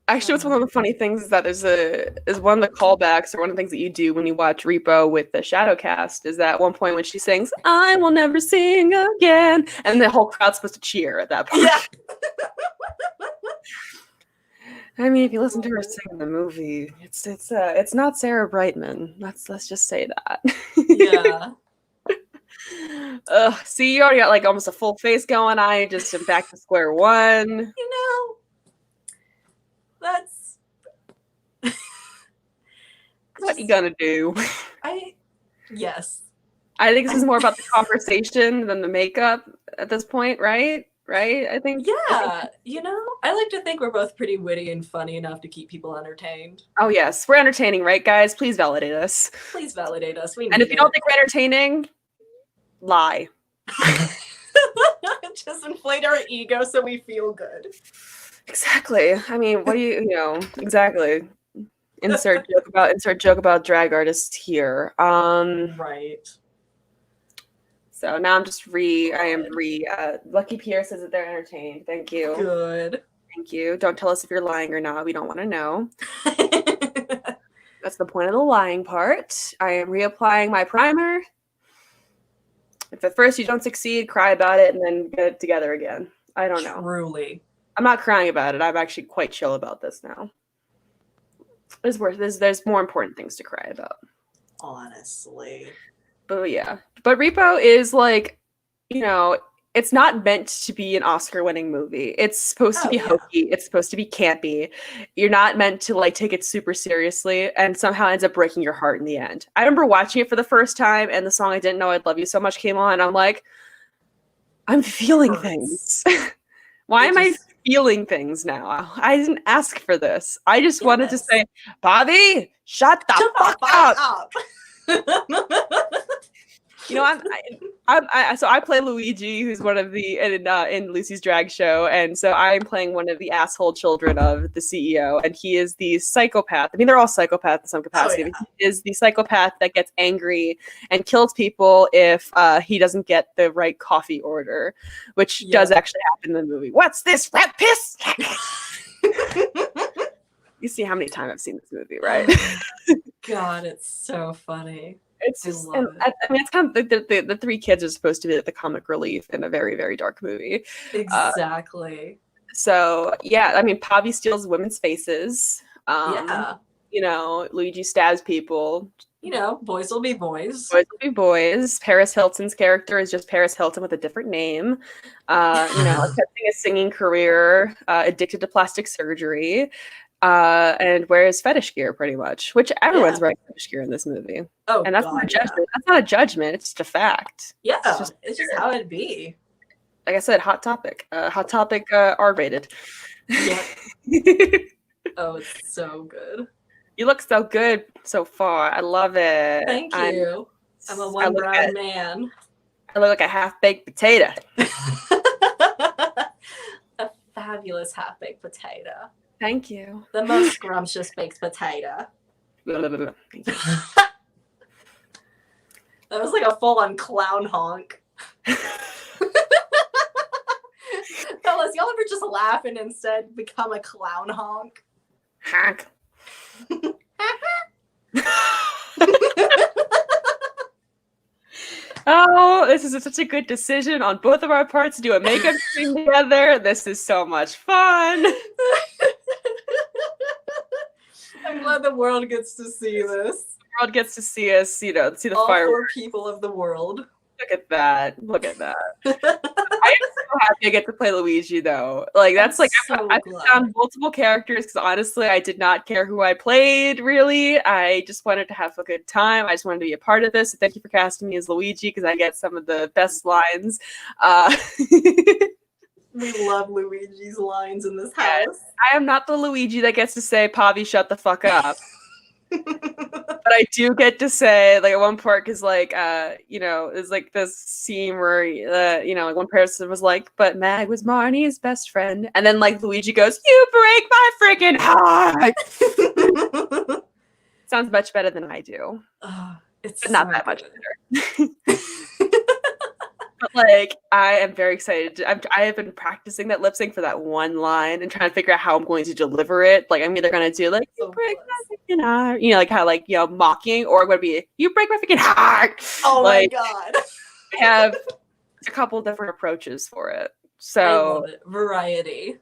Actually, what's one of the funny things is that is one of the callbacks or one of the things that you do when you watch Repo with the Shadowcast is that at one point when she sings "I will never sing again" and the whole crowd's supposed to cheer at that point. Yeah. I mean, if you listen to her sing in the movie, it's not Sarah Brightman. Let's just say that. Yeah. See, you already got like almost a full face going. I just am back to square one. You know, that's what you gonna do. Yes. I think this is more about the conversation than the makeup at this point, right? Right? I think. Yeah. You know, I like to think we're both pretty witty and funny enough to keep people entertained. Oh yes, we're entertaining, right, guys? Please validate us. Please validate us. And if you don't think we're entertaining, lie. Just inflate our ego so we feel good. Exactly. I mean, what do you know? Exactly. Insert joke about drag artists here. Right. So now Lucky Pierre says that they're entertained. Thank you. Good. Thank you. Don't tell us if you're lying or not. We don't want to know. That's the point of the lying part. I am reapplying my primer. If at first you don't succeed, cry about it and then get it together again. I don't know. Truly. I'm not crying about it. I'm actually quite chill about this now. There's more important things to cry about. Honestly. But yeah. But Repo is like, you know, it's not meant to be an Oscar-winning movie. It's supposed to be hokey. It's supposed to be campy. You're not meant to like take it super seriously, and somehow ends up breaking your heart in the end. I remember watching it for the first time, and the song "I Didn't Know I'd Love You So Much" came on, and I'm like, I'm feeling things. Why am I feeling things now? I didn't ask for this. I just wanted to say, Bobby, shut the fuck up. You know, so I play Luigi, who's one of the in Lucy's drag show, and so I'm playing one of the asshole children of the CEO, and he is the psychopath. I mean, they're all psychopaths in some capacity. Oh, yeah. He is the psychopath that gets angry and kills people if he doesn't get the right coffee order, which does actually happen in the movie. What's this, rat piss? You see how many times I've seen this movie, right? God, it's so funny. It's just, I mean, it's kind of the three kids are supposed to be the comic relief in a very, very dark movie. Exactly. So yeah, I mean, Pavi steals women's faces. You know, Luigi stabs people. You know, boys will be boys. Boys will be boys. Paris Hilton's character is just Paris Hilton with a different name. You know, accepting a singing career, addicted to plastic surgery. And wears fetish gear pretty much, which everyone's wearing fetish gear in this movie. Oh, and that's not a judgment. That's not a judgment. It's just a fact. Yeah, it's just how it'd be. Like I said, hot topic. R-rated. Yeah. Oh, it's so good. You look so good so far. I love it. Thank you. I'm a one brown man. I look like a half-baked potato. A fabulous half-baked potato. Thank you. The most scrumptious baked potato. That was like a full-on clown honk. Fellas, y'all ever just laugh and instead become a clown honk? Honk. Oh, this is such a good decision on both of our parts to do a makeup scene together. This is so much fun. I'm glad the world gets to see this. The world gets to see us, you know, see the all fireworks. 4 people of the world. Look at that. Look at that. I am so happy I get to play Luigi, though. Like, that's like, I found multiple characters because honestly, I did not care who I played, really. I just wanted to have a good time. I just wanted to be a part of this. So thank you for casting me as Luigi because I get some of the best lines. We love Luigi's lines in this house. I am not the Luigi that gets to say, Pavi, shut the fuck up. But I do get to say, like, at one part, because, like, there's, like, this scene where, like, one person was like, but Mag was Marnie's best friend. And then, like, Luigi goes, you break my freaking heart! Sounds much better than I do. It's but not so that much good. better. But, like, I am very excited. I have been practicing that lip sync for that one line and trying to figure out how I'm going to deliver it. Like, I'm either going to do, like, you break my freaking heart, like, how, like, mocking, or I'm going to be, you break my freaking heart. Oh, like, my God. I have a couple different approaches for it. So, I love it. Variety.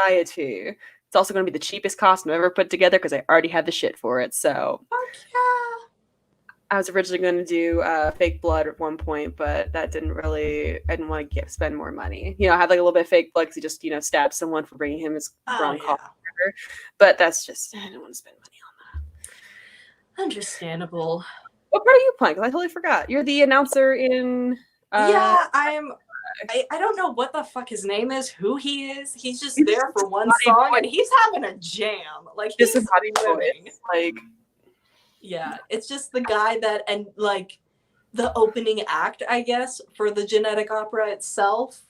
It's also going to be the cheapest costume I've ever put together because I already had the shit for it. So, fuck yeah. I was originally going to do fake blood at one point, but that didn't really. I didn't want to spend more money. I had like a little bit of fake blood because he just stabbed someone for bringing him his wrong costume. But that's just, I didn't want to spend money on that. Understandable. What part are you playing? Because I totally forgot. You're the announcer in. Yeah, I don't know what the fuck his name is, who he is. He's just there for one song, and he's having a jam. Like, he's living. Like. Yeah, it's just the guy that, and like the opening act, I guess, for the genetic opera itself.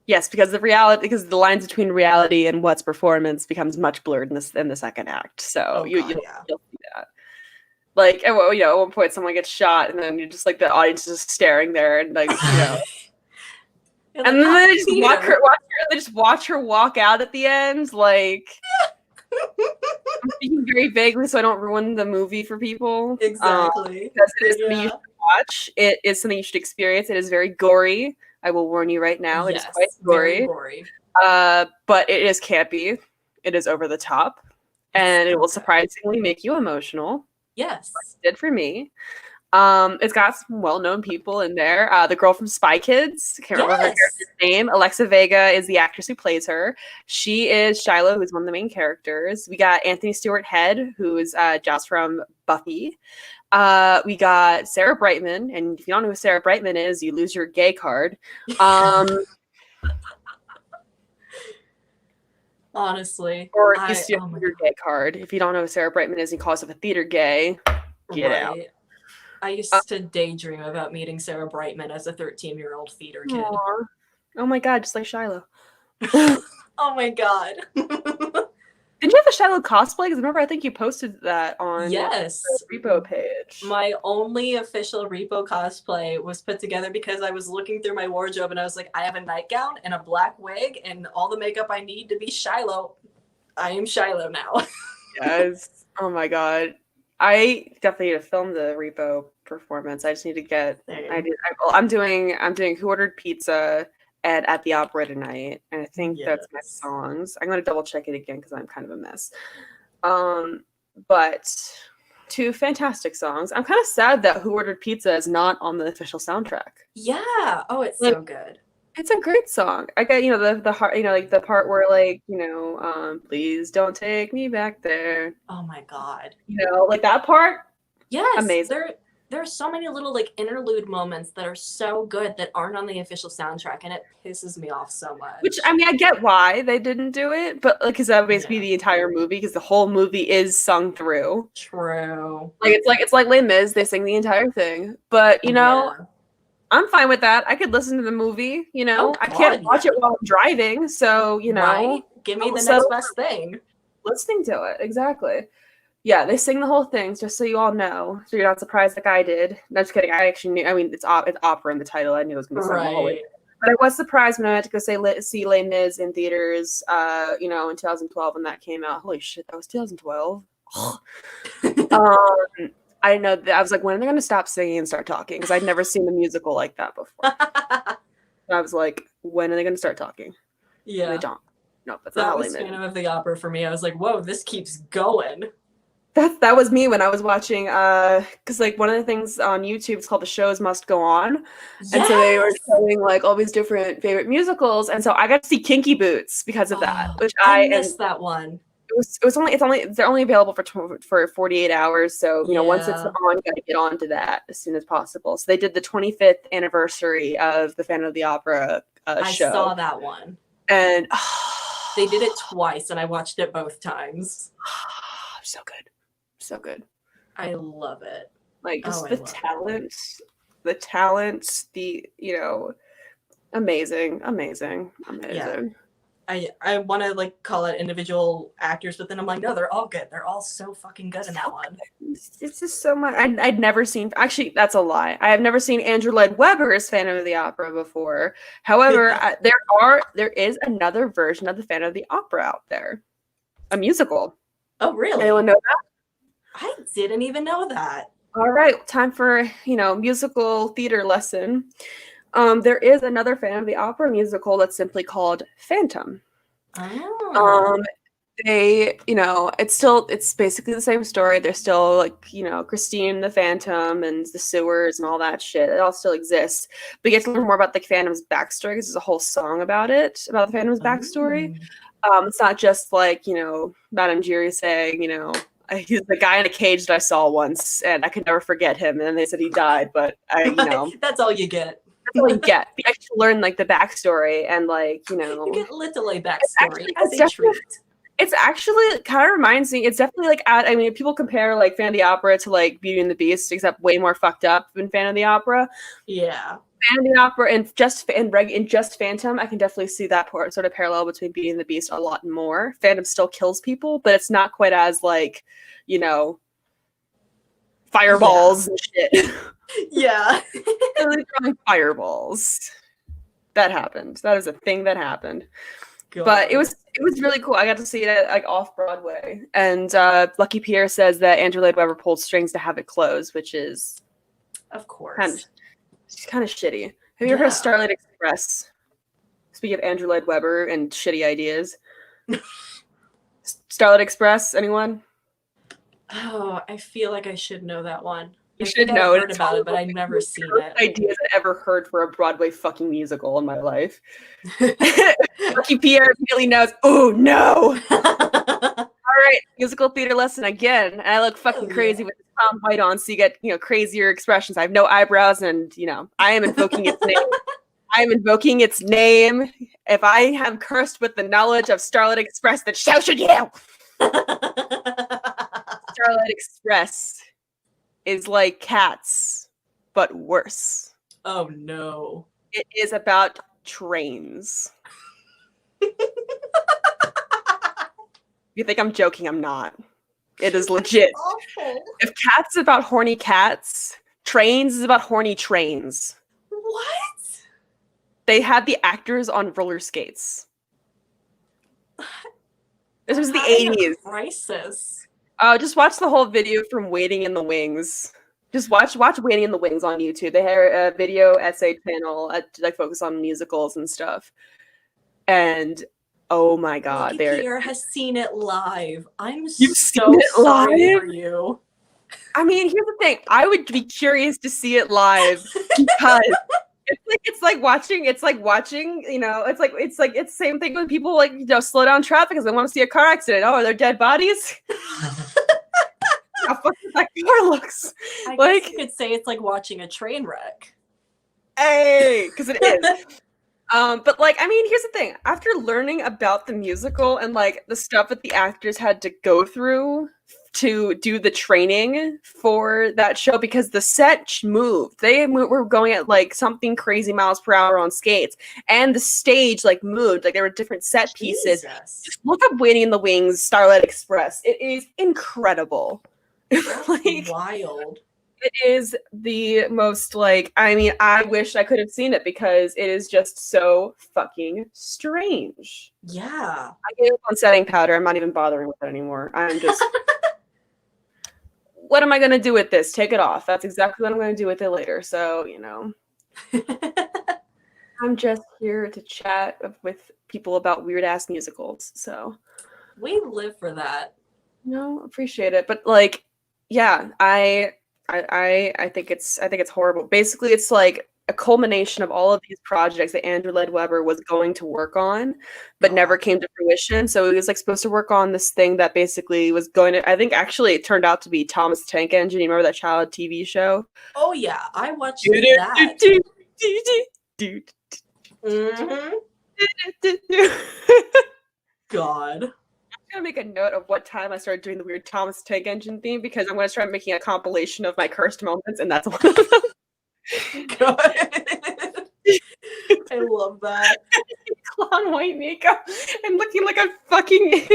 Yes, because the lines between reality and what's performance becomes much blurred in the second act. So you'll see that. Like, at one point someone gets shot, and then you're just like the audience is just staring there, and like and then they just watch her walk out at the end, like. I'm speaking very vaguely so I don't ruin the movie for people. Exactly. Because it is something you should watch. It is something you should experience. It is very gory. I will warn you right now. It is quite gory. Very gory. But it is campy. It is over the top. And it will surprisingly make you emotional. Yes. Like it did for me. It's got some well-known people in there. The girl from Spy Kids, I can't remember her character's name. Alexa Vega is the actress who plays her. She is Shiloh, who's one of the main characters. We got Anthony Stewart Head, who is Joss from Buffy. We got Sarah Brightman, and if you don't know who Sarah Brightman is, you lose your gay card. Honestly. Or you steal your gay card. If you don't know who Sarah Brightman is and calls herself a theater gay, get out. I used to daydream about meeting Sarah Brightman as a 13-year-old theater kid. Aww. Oh my god, just like Shiloh. Oh my god. Did you have a Shiloh cosplay? Because remember, I think you posted that on the Repo page. My only official Repo cosplay was put together because I was looking through my wardrobe and I was like, I have a nightgown and a black wig and all the makeup I need to be Shiloh. I am Shiloh now. Yes. Oh my god. I definitely need to film the Repo performance. I just need to get. I'm doing Who Ordered Pizza and At the Opera tonight, and I think that's my songs. I'm gonna double check it again because I'm kind of a mess. But 2 fantastic songs. I'm kind of sad that Who Ordered Pizza is not on the official soundtrack. Yeah. Oh, it's so good. It's a great song. I got the heart, like the part where like please don't take me back there. Oh my god. Like that part. Yes. Amazing. There are so many little like interlude moments that are so good that aren't on the official soundtrack, and it pisses me off so much. Which I mean, I get why they didn't do it, but like, because that would basically be the entire movie, because the whole movie is sung through. True. Like it's like Les Mis, they sing the entire thing, but I'm fine with that. I could listen to the movie, I can't watch it while I'm driving, so right? Give me the next best thing. Listening to it, exactly. Yeah, they sing the whole thing, just so you all know, so you're not surprised like I did. No, just kidding. I actually knew. I mean, it's opera in the title. I knew it was going to be sung the whole way. But I was surprised when I had to go see Les Mis in theaters, in 2012 when that came out. Holy shit, that was 2012. I didn't know that. I was like, when are they going to stop singing and start talking? Because I'd never seen a musical like that before. I was like, when are they going to start talking? Yeah. And they don't. No, that's not how was Phantom of the Opera for me. I was like, whoa, this keeps going. That was me when I was watching, because like one of the things on YouTube is called The Shows Must Go On, and so they were showing like all these different favorite musicals, and so I got to see Kinky Boots because of that, which I missed that one. They're only available for 48 hours, so once it's on, you got to get onto that as soon as possible. So they did the 25th anniversary of the Phantom of the Opera show. I saw that one, and they did it twice, and I watched it both times. So good. So good. I love it. Like just Oh, I the love it. talent, amazing. Yeah. I want to like call it individual actors, but then I'm like, no, they're all good. They're all so fucking good in that one. It's just so much. I'd never seen. Actually, that's a lie. I have never seen Andrew Lloyd Webber as Phantom of the Opera before. However, there is another version of the Phantom of the Opera out there, a musical. Oh, really? Anyone know that? I didn't even know that. All right, time for musical theater lesson. There is another Phantom of the Opera musical that's simply called Phantom. Oh. Um, it's basically the same story. There's still like, Christine the Phantom and the sewers and all that shit. It all still exists. But you get to learn more about the Phantom's backstory because there's a whole song about it, about the Phantom's backstory. It's not just like, Madame Giry saying, he's the guy in a cage that I saw once and I could never forget him. And then they said he died, but That's all you get. that's all you get. You actually learn like the backstory and like, You get literally backstory as a treat. It's actually kind of reminds me. It's definitely like I mean, people compare like Phantom of the Opera to like Beauty and the Beast, except way more fucked up than Phantom of the Opera. Yeah. Phantom of the Opera and just Phantom, I can definitely see that sort of parallel between Beauty and the Beast a lot more. Phantom still kills people, but it's not quite as like, fireballs and shit. Yeah. Really throwing fireballs. That happened. That is a thing that happened. God. But it was really cool. I got to see it like off Broadway, and Lucky Pierre says that Andrew Lloyd Webber pulled strings to have it close, which is, of course, kind of shitty. Have you ever heard of Starlight Express? Speaking of Andrew Lloyd Webber and shitty ideas, Starlight Express. Anyone? Oh, I feel like I should know that one. You should know it. I've heard about it, but I've never seen it. Ideas I ever heard for a Broadway fucking musical in my life. Lucky Pierre immediately knows. Oh no! All right, musical theater lesson again. And I look fucking crazy with this Tom White on, so you get crazier expressions. I have no eyebrows, and I am invoking its name. I am invoking its name. If I am cursed with the knowledge of Starlight Express, then so should you. Starlight Express is like Cats, but worse. Oh no. It is about trains. You think I'm joking? I'm not. It is legit. If Cats is about horny cats, Trains is about horny trains. What? They had the actors on roller skates. This was the 80s. Crisis. Just watch the whole video from Waiting in the Wings. Just watch Waiting in the Wings on YouTube. They had a video essay channel like focus on musicals and stuff. And oh my god, Pierre has seen it live. I'm so sorry for you. I mean, here's the thing. I would be curious to see it live because it's like watching, it's the same thing when people slow down traffic because they want to see a car accident. Oh, are there dead bodies? How fucking that car looks. I guess you could say it's like watching a train wreck. Hey, because it is. But I mean, here's the thing. After learning about the musical and the stuff that the actors had to go through to do the training for that show, because the set moved. They were going at something crazy miles per hour on skates, and the stage moved. There were different set pieces. Just look up Waiting in the Wings, Starlight Express. It is incredible. Wild. It is the most I wish I could have seen it because it is just so fucking strange. Yeah. I gave up on setting powder. I'm not even bothering with it anymore. I'm just what am I gonna do with this? Take it off. That's exactly what I'm gonna do with it later. So, I'm just here to chat with people about weird ass musicals. So we live for that. No, appreciate it. But yeah, I think it's horrible. Basically, it's like a culmination of all of these projects that Andrew Lloyd Webber was going to work on, but never came to fruition. So he was supposed to work on this thing that basically was going to. I think actually it turned out to be Thomas the Tank Engine. You remember that child TV show? Oh yeah, I watched that. God. gonna make a note of what time I started doing the weird Thomas Tank Engine theme because I'm gonna start making a compilation of my cursed moments, and that's one of them. Good. I love that. Clown white makeup and looking like a fucking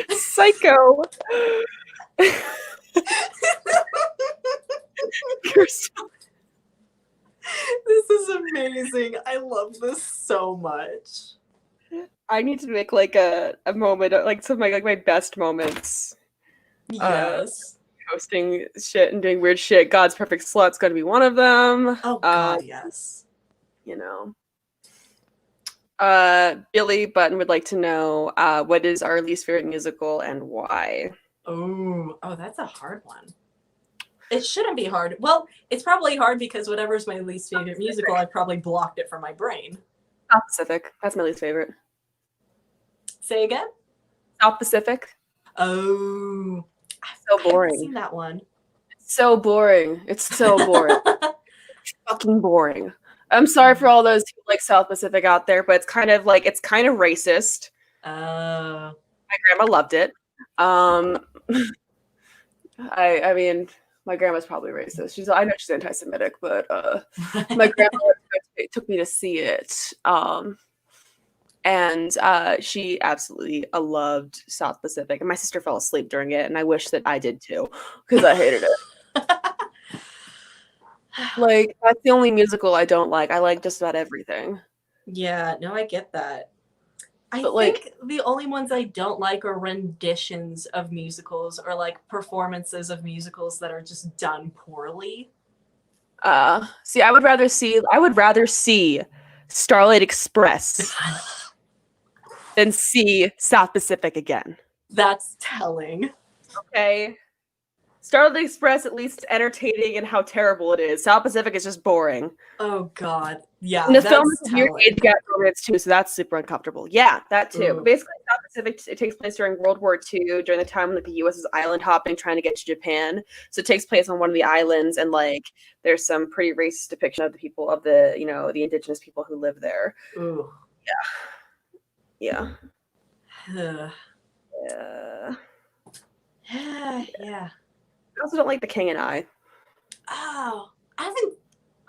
psycho. This is amazing. I love this so much. I need to make like a moment, like some of my best moments. Yes. Hosting shit and doing weird shit. God's Perfect Slut's gonna be one of them. Oh God, yes. You know. Billy Button would like to know what is our least favorite musical and why. Oh, that's a hard one. It shouldn't be hard. Well, it's probably hard because whatever's my least favorite musical, I've probably blocked it from my brain. South Pacific. That's my least favorite. Say again? South Pacific. Oh. So boring. I haven't seen that one. So boring. It's so boring. Fucking boring. I'm sorry for all those who like South Pacific out there, but it's kind of racist. My grandma loved it. I mean, my grandma's probably racist. I know she's anti-Semitic, but my grandma took me to see it. And she absolutely loved South Pacific, and my sister fell asleep during it, and I wish that I did too, because I hated it. Like, that's the only musical I don't like. I like just about everything. Yeah, no, I get that. I But, think the only ones I don't like are renditions of musicals or like performances of musicals that are just done poorly. See, I would rather see Starlight Express than see South Pacific again. That's telling. Okay. Starlight Express, at least entertaining and how terrible it is. South Pacific is just boring. Oh God, yeah. And the film is a weird age gap romance too, so that's super uncomfortable. Yeah, that too. But basically, South Pacific it takes place during World War II, during the time when the U.S. is island hopping, trying to get to Japan. So it takes place on one of the islands, and there's some pretty racist depiction of the people of the indigenous people who live there. Ooh. Yeah. Yeah. Yeah. I also don't like The King and I. Oh, I haven't.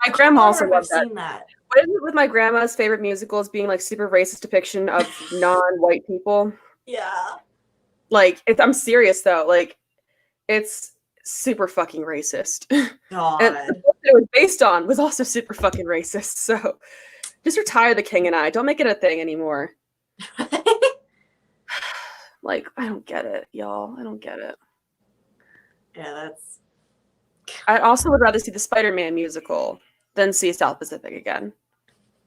My grandma also loved that. Seen that. What is it with my grandma's favorite musicals being super racist depiction of non-white people? Yeah. I'm serious though. It's super fucking racist. God. And the book that it was based on was also super fucking racist. So just retire The King and I. Don't make it a thing anymore. I don't get it, y'all. I don't get it. Yeah, that's. I also would rather see the Spider-Man musical than see South Pacific again.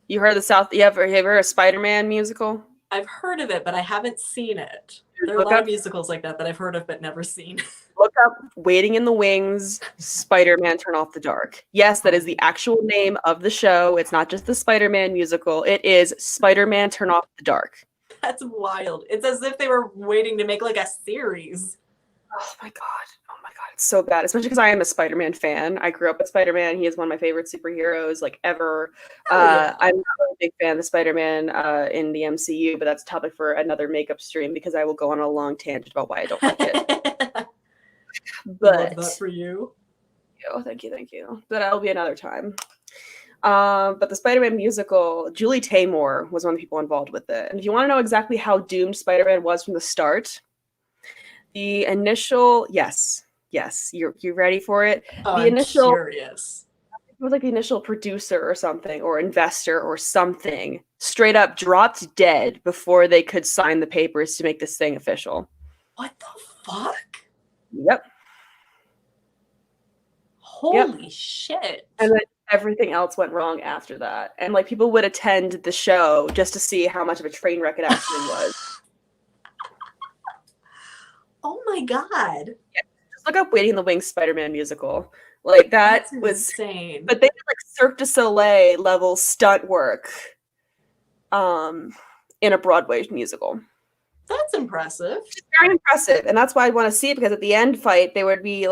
You heard you ever heard a Spider-Man musical? I've heard of it, but I haven't seen it. There are a lot of musicals like that I've heard of but never seen. Look up Waiting in the Wings, Spider-Man Turn Off the Dark. Yes, that is the actual name of the show. It's not just the Spider-Man musical. It is Spider-Man Turn Off the Dark. That's wild. It's as if they were waiting to make a series. Oh my god. It's so bad, especially because I am a Spider-Man fan. I grew up with Spider-Man. He is one of my favorite superheroes ever. Yeah. I'm not really a big fan of the Spider-Man in the MCU, but that's a topic for another makeup stream because I will go on a long tangent about why I don't like it. But love that for you. Oh, thank you. But that'll be another time. But the Spider-Man musical, Julie Taymor was one of the people involved with it. And if you want to know exactly how doomed Spider-Man was from the start, the initial Yes, you're ready for it. Oh, I'm curious. It was the initial producer or something, or investor or something, straight up dropped dead before they could sign the papers to make this thing official. What the fuck? Yep. Holy shit. And then everything else went wrong after that. And people would attend the show just to see how much of a train wreck it actually was. Oh my god. Yeah. Look up Waiting in the Wings Spider-Man musical. That was insane. But they did Cirque du Soleil level stunt work in a Broadway musical. That's impressive. It's very impressive. And that's why I want to see it, because at the end fight, they would be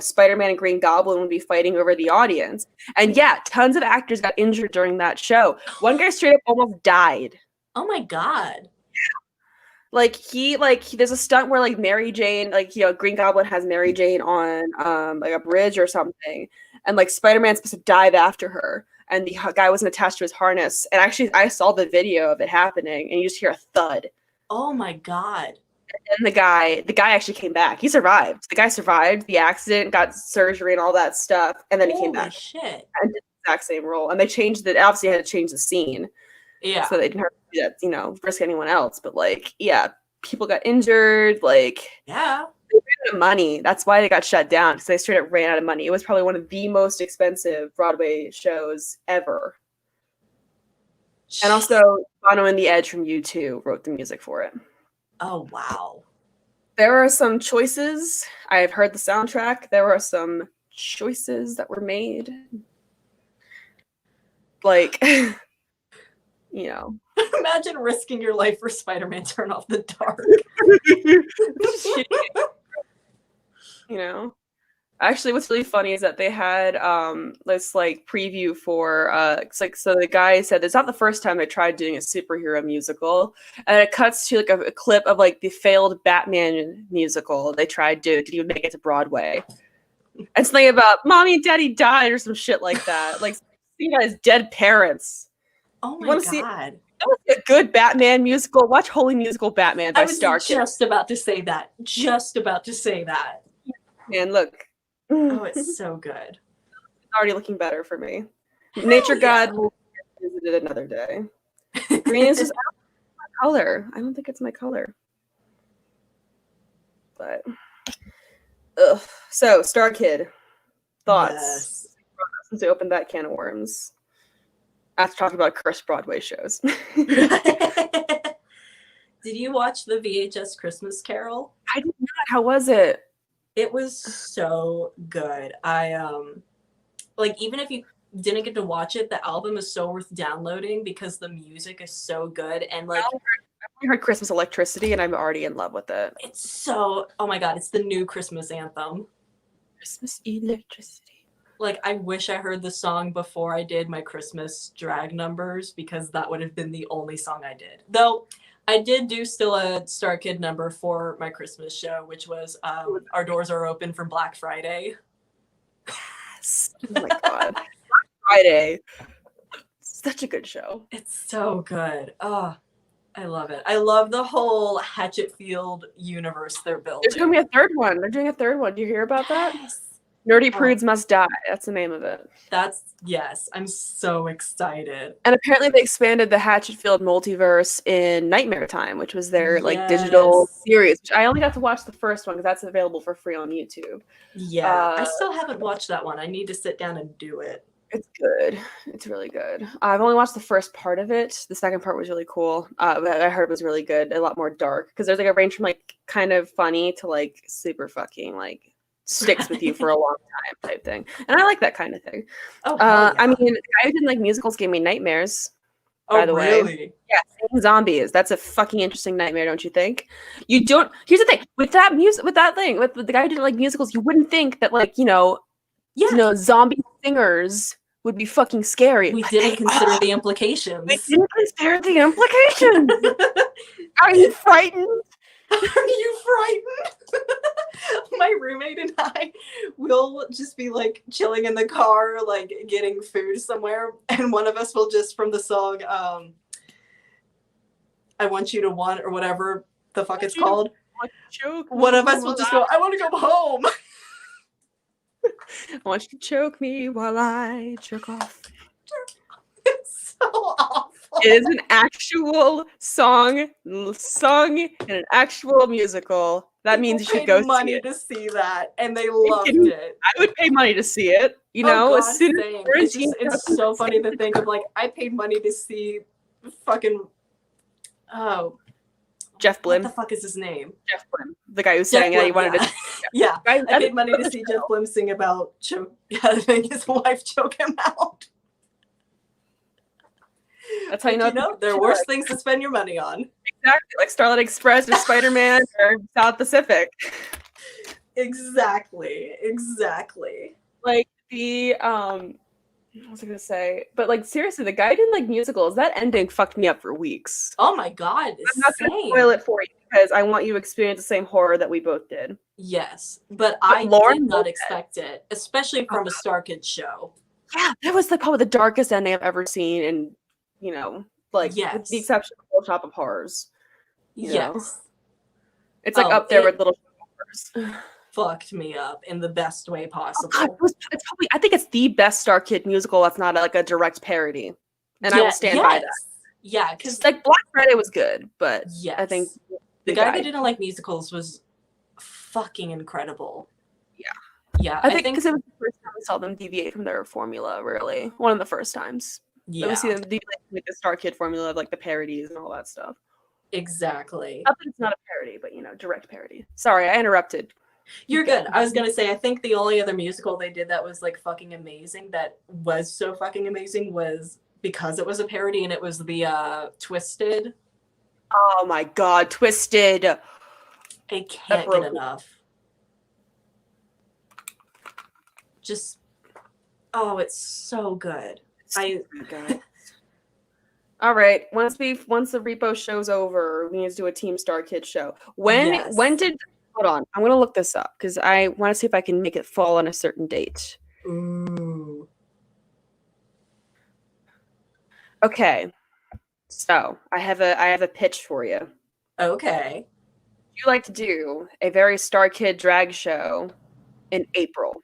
Spider-Man and Green Goblin would be fighting over the audience. And yeah, tons of actors got injured during that show. One guy straight up almost died. Oh my god. Like there's a stunt where like Mary Jane, like Green Goblin has Mary Jane on like a bridge or something, and like Spider-Man's supposed to dive after her, and the guy wasn't attached to his harness. And actually, I saw the video of it happening, and you just hear a thud. Oh my God. And the guy actually came back. He survived. The guy survived the accident, got surgery and all that stuff, and then he came Holy back shit. and did the exact same role. And they changed it. Obviously, had to change the scene. Yeah. So they didn't have to do that, risk anyone else. But like, yeah, people got injured. Like, yeah, they ran out of money. That's why they got shut down, because they straight up ran out of money. It was probably one of the most expensive Broadway shows ever. And also, Bono and the Edge from U2 wrote the music for it. Oh wow. There are some choices. I've heard the soundtrack. There are some choices that were made. Like, Imagine risking your life for Spider-Man Turn Off the Dark. Actually, what's really funny is that they had this like preview for so the guy said it's not the first time they tried doing a superhero musical, and it cuts to like a clip of like the failed Batman musical they tried to didn't even make it to Broadway. And something about mommy and daddy died or some shit like that. Like seeing his dead parents. Oh my God. That was a good Batman musical. Watch Holy Musical Batman by Star. I was just about to say that. Man, look. Oh, it's so good. It's already looking better for me. Nature God will visit it another day. Green is just my color. I don't think it's my color. But so Star Kid. Thoughts? Yes. Since we opened that can of worms. After talking about cursed Broadway shows. Did you watch the VHS Christmas Carol? I did not. How was it? It was so good. I like, even if you didn't get to watch it, the album is so worth downloading because the music is so good. And like, I've only heard Christmas Electricity and I'm already in love with it. It's so, oh my God, it's the new Christmas anthem. Christmas Electricity. Like, I wish I heard the song before I did my Christmas drag numbers, because that would have been the only song I did. Though I did do still a Star Kid number for my Christmas show, which was Our Doors Are Open for Black Friday. Yes. Oh my God. Black Friday. Such a good show. It's so good. Oh, I love it. I love the whole Hatchetfield universe they're building. They're doing a third one. Do you hear about that? Nerdy Prudes Must Die. That's the name of it. Yes. I'm so excited. And apparently they expanded the Hatchetfield multiverse in Nightmare Time, which was their like digital series. Which I only got to watch the first one because that's available for free on YouTube. Yeah, I still haven't watched that one. I need to sit down and do it. It's good. It's really good. I've only watched the first part of it. The second part was really cool. I heard it was really good. A lot more dark because there's like a range from like kind of funny to like super fucking like sticks with you for a long time type thing. And I like that kind of thing. Oh, yeah. I mean, the guy who didn't like musicals gave me nightmares. By the way. Really? Yeah, seeing zombies. That's a fucking interesting nightmare, don't you think? You don't. Here's the thing with that with the guy who didn't like musicals. You wouldn't think that like zombie singers would be fucking scary. We didn't consider the implications. We didn't consider the implications. Are you frightened? Are you frightened? My roommate and I will just be like chilling in the car, like getting food somewhere, and one of us will just, from the song I Want You to Want, or whatever the fuck it's called, one of us will just go, I want to go home. I want you to choke me while I jerk off. It's so awful. It is an actual song sung in an actual musical. That means you should go money see it. To see that, and they loved it. I would pay money to see it. As soon as it's so funny to think of, like, I paid money to see fucking Jeff Blim. What the fuck is his name? Jeff Blim, the guy who sang it. He wanted to. Yeah, I paid money to see Jeff Blim sing about having his wife choke him out. That's how you know. There are worse things to spend your money on. Exactly, like Starlight Express or Spider-Man or South Pacific. Exactly. Like the what was I gonna say? But like seriously, the guy didn't like musicals. That ending fucked me up for weeks. Oh my God, I'm not gonna spoil it for you. because I want you to experience the same horror that we both did. Yes, but I Lauren did not Lopez. expect it, especially from a Star Kids show. Yeah, that was probably the darkest ending I've ever seen, and with the exception of Little Shop of Horrors. Yes. It's like up there with Little Shop of Horrors. Fucked me up in the best way possible. Oh God, I think it's the best Star Kid musical that's not like a direct parody. And I will stand by that. Yeah, because like Black Friday was good, but I think the guy that didn't like musicals was fucking incredible. Yeah, I think because it was the first time we saw them deviate from their formula, really. One of the first times. Yeah. We see them deviate from the Star Kid formula of like the parodies and all that stuff. Exactly. Not that it's not a parody, but direct parody. Sorry, I interrupted. You're good. I was gonna say, I think the only other musical they did that was like fucking amazing, that was so fucking amazing, was because it was a parody, and it was the Twisted. Oh my God, Twisted! I can't get enough. Just, it's so good. All right. Once the repo show's over, we need to do a Team Star Kid show. When did? Hold on, I'm gonna look this up because I want to see if I can make it fall on a certain date. Ooh. Okay. So I have a pitch for you. Okay. Would you like to do a very Star Kid drag show in April?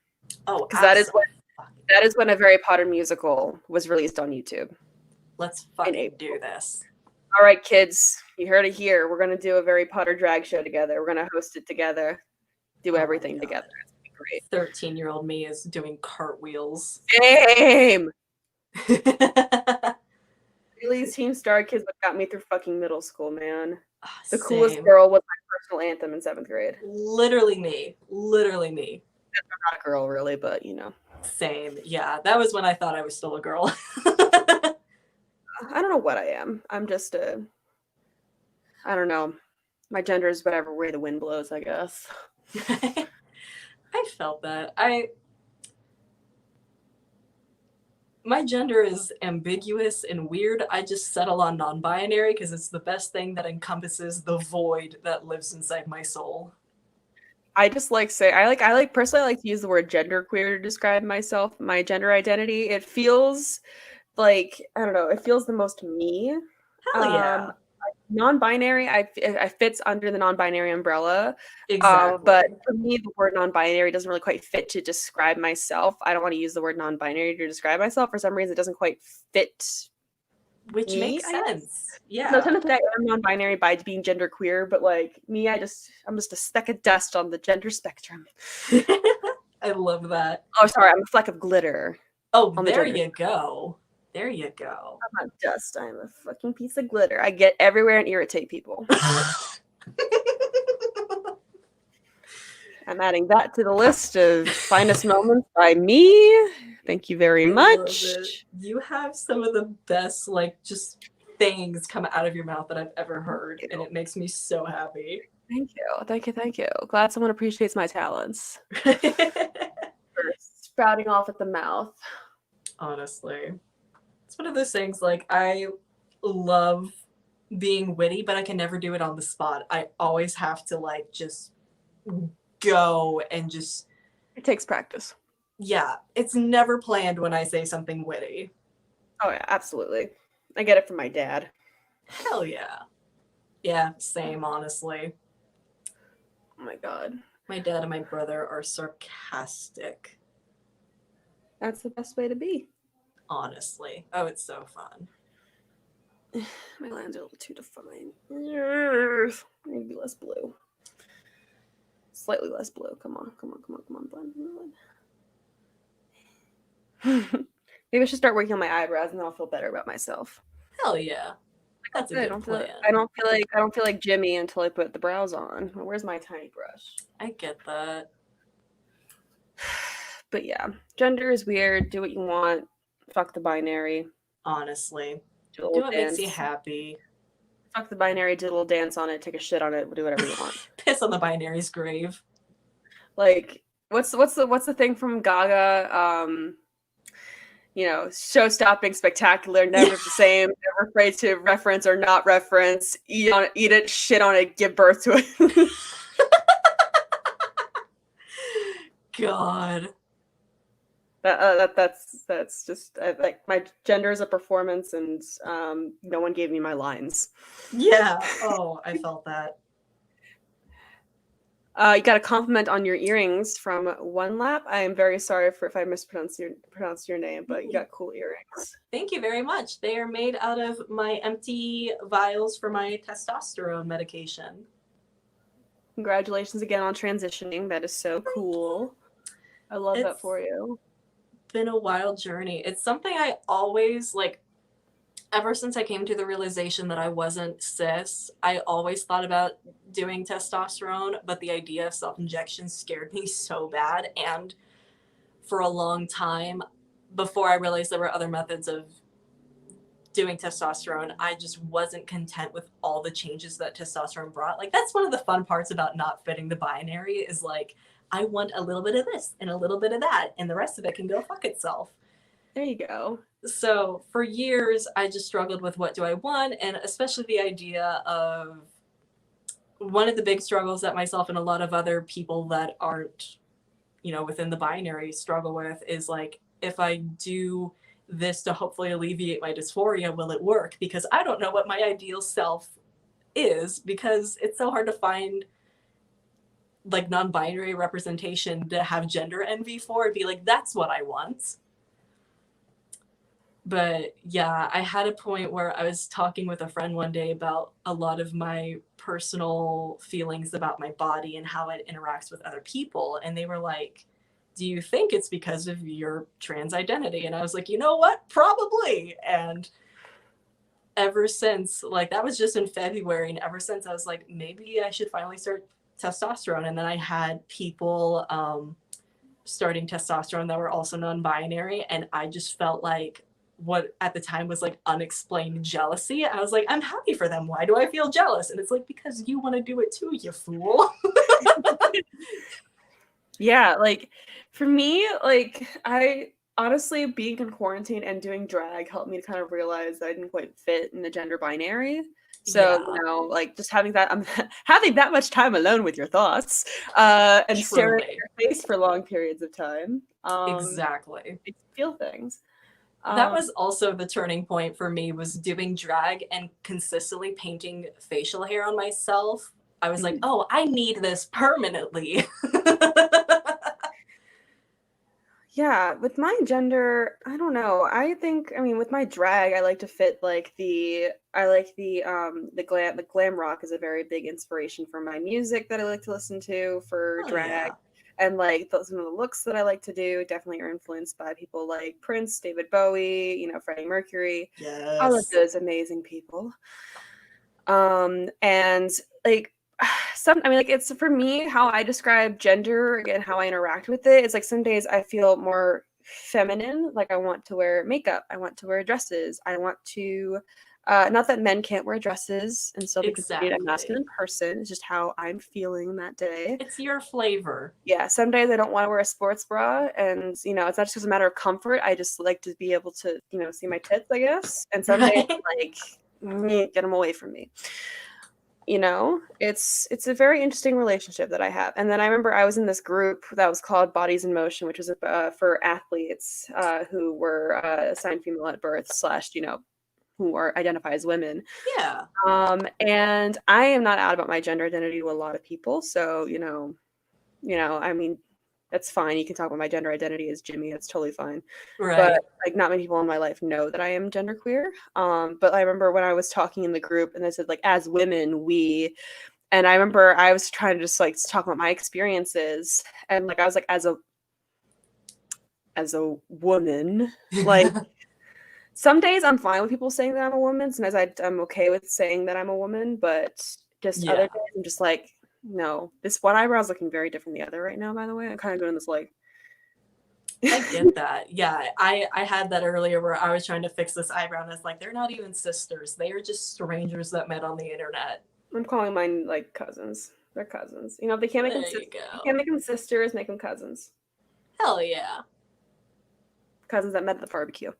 Oh, because that is when a Harry Potter musical was released on YouTube. Let's fucking do this. All right, kids, you heard it here. We're gonna do a Harry Potter drag show together. We're gonna host it together, do everything together. It's gonna be great. 13-year-old me is doing cartwheels. Same. Really, Team Star Kids what got me through fucking middle school, man. The coolest girl was my personal anthem in 7th grade. Literally me. I'm not a girl, really, but Same. Yeah, that was when I thought I was still a girl. I don't know what I am. I'm just I don't know. My gender is whatever way the wind blows, I guess. I felt that. My gender is ambiguous and weird. I just settle on non-binary because it's the best thing that encompasses the void that lives inside my soul. I just I personally like to use the word genderqueer to describe myself, my gender identity. It feels like, I don't know, it feels the most me. Hell yeah. Non-binary, I fits under the non-binary umbrella. Exactly. But for me, the word non-binary doesn't really quite fit to describe myself. I don't want to use the word non-binary to describe myself. For some reason, it doesn't quite fit. Which makes sense. Yeah. So technically, I am non-binary by being genderqueer, but like me, I'm just a speck of dust on the gender spectrum. I love that. Oh, sorry, I'm a fleck of glitter. Oh, there you go. There you go. I'm not dust. I'm a fucking piece of glitter. I get everywhere and irritate people. I'm adding that to the list of finest moments by me. Thank you very much. You have some of the best, just things come out of your mouth that I've ever heard, and it makes me so happy. Thank you. Glad someone appreciates my talents. For spouting off at the mouth. Honestly. It's one of those things, I love being witty, but I can never do it on the spot. I always have to, just go and just... It takes practice. Yeah, it's never planned when I say something witty. Oh, yeah, absolutely. I get it from my dad. Hell yeah. Yeah, same, honestly. Oh my God. My dad and my brother are sarcastic. That's the best way to be. Honestly. Oh, it's so fun. My lines are a little too defined. Maybe less blue. Slightly less blue. Come on, blend. Maybe I should start working on my eyebrows and then I'll feel better about myself. Hell yeah. That's a good plan. I don't feel like Jimmy until I put the brows on. Where's my tiny brush? I get that. But yeah, gender is weird. Do what you want. Fuck the binary. Honestly. Do what makes you happy. Fuck the binary, do a little dance on it, take a shit on it, do whatever you want. Piss on the binary's grave. Like, what's the thing from Gaga? show-stopping, spectacular, never the same, never afraid to reference or not reference, eat it, shit on it, give birth to it. God. That's just like my gender is a performance, and no one gave me my lines. Yeah. Oh, I felt that. You got a compliment on your earrings from One Lap. I am very sorry if I mispronounced your name, but you got cool earrings. Thank you very much. They are made out of my empty vials for my testosterone medication. Congratulations again on transitioning. That is so cool. I love that for you. It's been a wild journey. It's something I always ever since I came to the realization that I wasn't cis, I always thought about doing testosterone, but the idea of self-injection scared me so bad. And for a long time, before I realized there were other methods of doing testosterone, I just wasn't content with all the changes that testosterone brought. Like, that's one of the fun parts about not fitting the binary is like, I want a little bit of this and a little bit of that, and the rest of it can go fuck itself. There you go. So for years, I just struggled with what do I want, and especially the idea of one of the big struggles that myself and a lot of other people that aren't, within the binary struggle with is like, if I do this to hopefully alleviate my dysphoria, will it work? Because I don't know what my ideal self is, because it's so hard to find like non-binary representation to have gender envy for and be like, that's what I want. But yeah, I had a point where I was talking with a friend one day about a lot of my personal feelings about my body and how it interacts with other people. And they were like, do you think it's because of your trans identity? And I was like, you know what? Probably. And ever since, like, that was just in February. And ever since, I was like, maybe I should finally start testosterone. And then I had people starting testosterone that were also non-binary. And I just felt like what at the time was like unexplained jealousy. I was like, I'm happy for them. Why do I feel jealous? And it's like, because you want to do it too, you fool. Yeah, like for me, like I honestly being in quarantine and doing drag helped me to kind of realize that I didn't quite fit in the gender binary. So, like just having that having that much time alone with your thoughts, and staring at your face for long periods of time. Exactly. Makes you feel things. That was also the turning point for me, was doing drag and consistently painting facial hair on myself. I was like, oh, I need this permanently. Yeah, with my gender, I don't know. I mean, with my drag, I like to fit like the glam rock is a very big inspiration for my music that I like to listen to for drag. Yeah. And like some of the looks that I like to do definitely are influenced by people like Prince, David Bowie, Freddie Mercury, all of those amazing people. And like it's for me how I describe gender and how I interact with it. It's like some days I feel more feminine, like I want to wear makeup, I want to wear dresses, I want to not that men can't wear dresses and still be considered a masculine person. It's just how I'm feeling that day. It's your flavor. Yeah, some days I don't want to wear a sports bra, and it's not just as a matter of comfort. I just like to be able to see my tits, I guess. And some days like get them away from me. It's a very interesting relationship that I have. And then I remember I was in this group that was called Bodies in Motion, which was for athletes who were assigned female at birth / who are identify as women. Yeah. And I am not out about my gender identity to a lot of people. So, I mean, that's fine. You can talk about my gender identity as Jimmy. That's totally fine. Right. But like not many people in my life know that I am genderqueer. But I remember when I was talking in the group and they said like, as women, and I remember I was trying to just like talk about my experiences. And like, I was like, as a woman, like some days I'm fine with people saying that I'm a woman. Sometimes I'm okay with saying that I'm a woman, but just other days I'm just like, no, this one eyebrow is looking very different than the other right now, by the way. I'm kind of doing this like. I get that. Yeah, I had that earlier where I was trying to fix this eyebrow and it's like, they're not even sisters. They are just strangers that met on the internet. I'm calling mine like cousins. They're cousins. If they can't make them sisters, make them cousins. Hell yeah. cousins that met at the barbecue.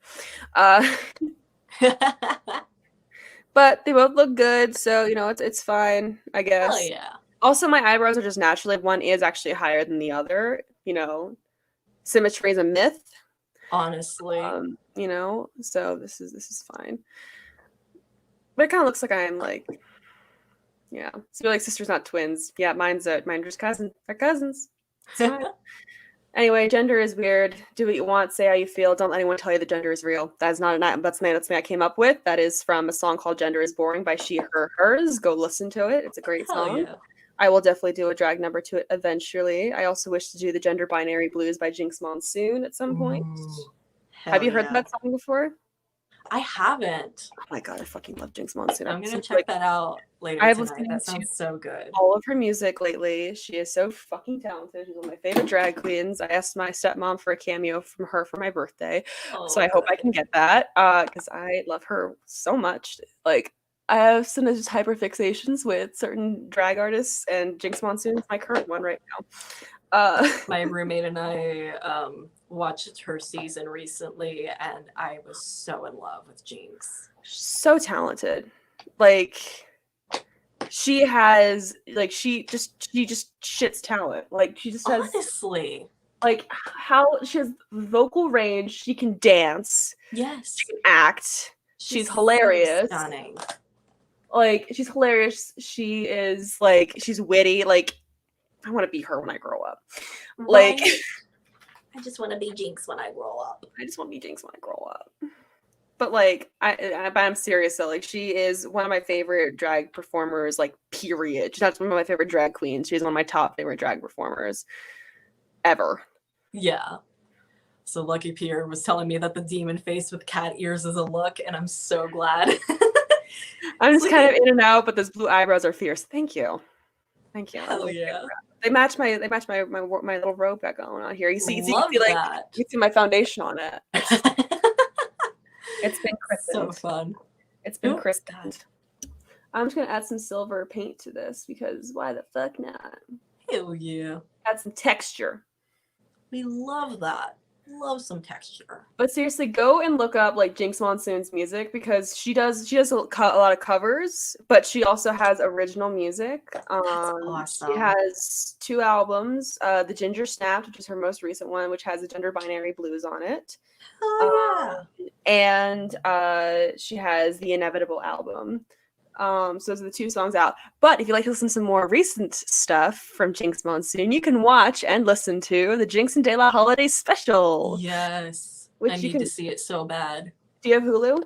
But they both look good, so it's fine, I guess. Oh yeah. Also, my eyebrows are just naturally, one is actually higher than the other. Symmetry is a myth. Honestly. So this is fine. But it kind of looks like I'm like, yeah. So like sisters, not twins. Yeah, mine's just cousin. They're cousins. It's fine. Anyway, gender is weird. Do what you want. Say how you feel. Don't let anyone tell you that gender is real. That's not that's something I came up with. That is from a song called "Gender Is Boring" by She, Her, Hers. Go listen to it. It's a great song. Yeah. I will definitely do a drag number to it eventually. I also wish to do the Gender Binary Blues by Jinx Monsoon at some point. Have you heard that song before? I haven't. Oh my god, I fucking love Jinx Monsoon. I'm gonna check that out later tonight. That sounds so good. All of her music lately. She is so fucking talented. She's one of my favorite drag queens. I asked my stepmom for a cameo from her for my birthday. So I hope I can get that. Because I love her so much. Like, I have some just hyperfixations with certain drag artists, and Jinx Monsoon is my current one right now. My roommate and I watched her season recently, and I was so in love with Jinx. So talented. Like, she has she just shits talent. Like, she just has, honestly, like, how she has vocal range. She can dance. Yes. She can act. She's hilarious. So stunning. Like, she's hilarious. She is like, she's witty. Like, I want to be her when I grow up. Like, right? I just want to be Jinx when I grow up. I just want to be Jinx when I grow up. But like, I'm serious though. Like, she is one of my favorite drag performers. Like, period. She's not one of my favorite drag queens. She's one of my top favorite drag performers ever. Yeah. So Lucky Pierre was telling me that the demon face with cat ears is a look, and I'm so glad. I'm just kind of in and out, but those blue eyebrows are fierce. Thank you. Hell yeah. They match my little robe got going on here. You see my foundation on it. It's been christened. So fun. It's been christened. I'm just gonna add some silver paint to this because why the fuck not? Hell yeah. Add some texture. We love that. Love some texture. But seriously, go and look up like Jinx Monsoon's music because she does a lot of covers, but she also has original music. That's awesome. She has 2 albums, The Ginger Snapped, which is her most recent one, which has a Gender Binary Blues on it. Oh yeah. And she has the Inevitable album. So those are the 2 songs out. But if you like to listen to some more recent stuff from Jinx Monsoon, you can watch and listen to the Jinx and De La Holiday Special. Yes. I need to see it so bad. Do you have Hulu?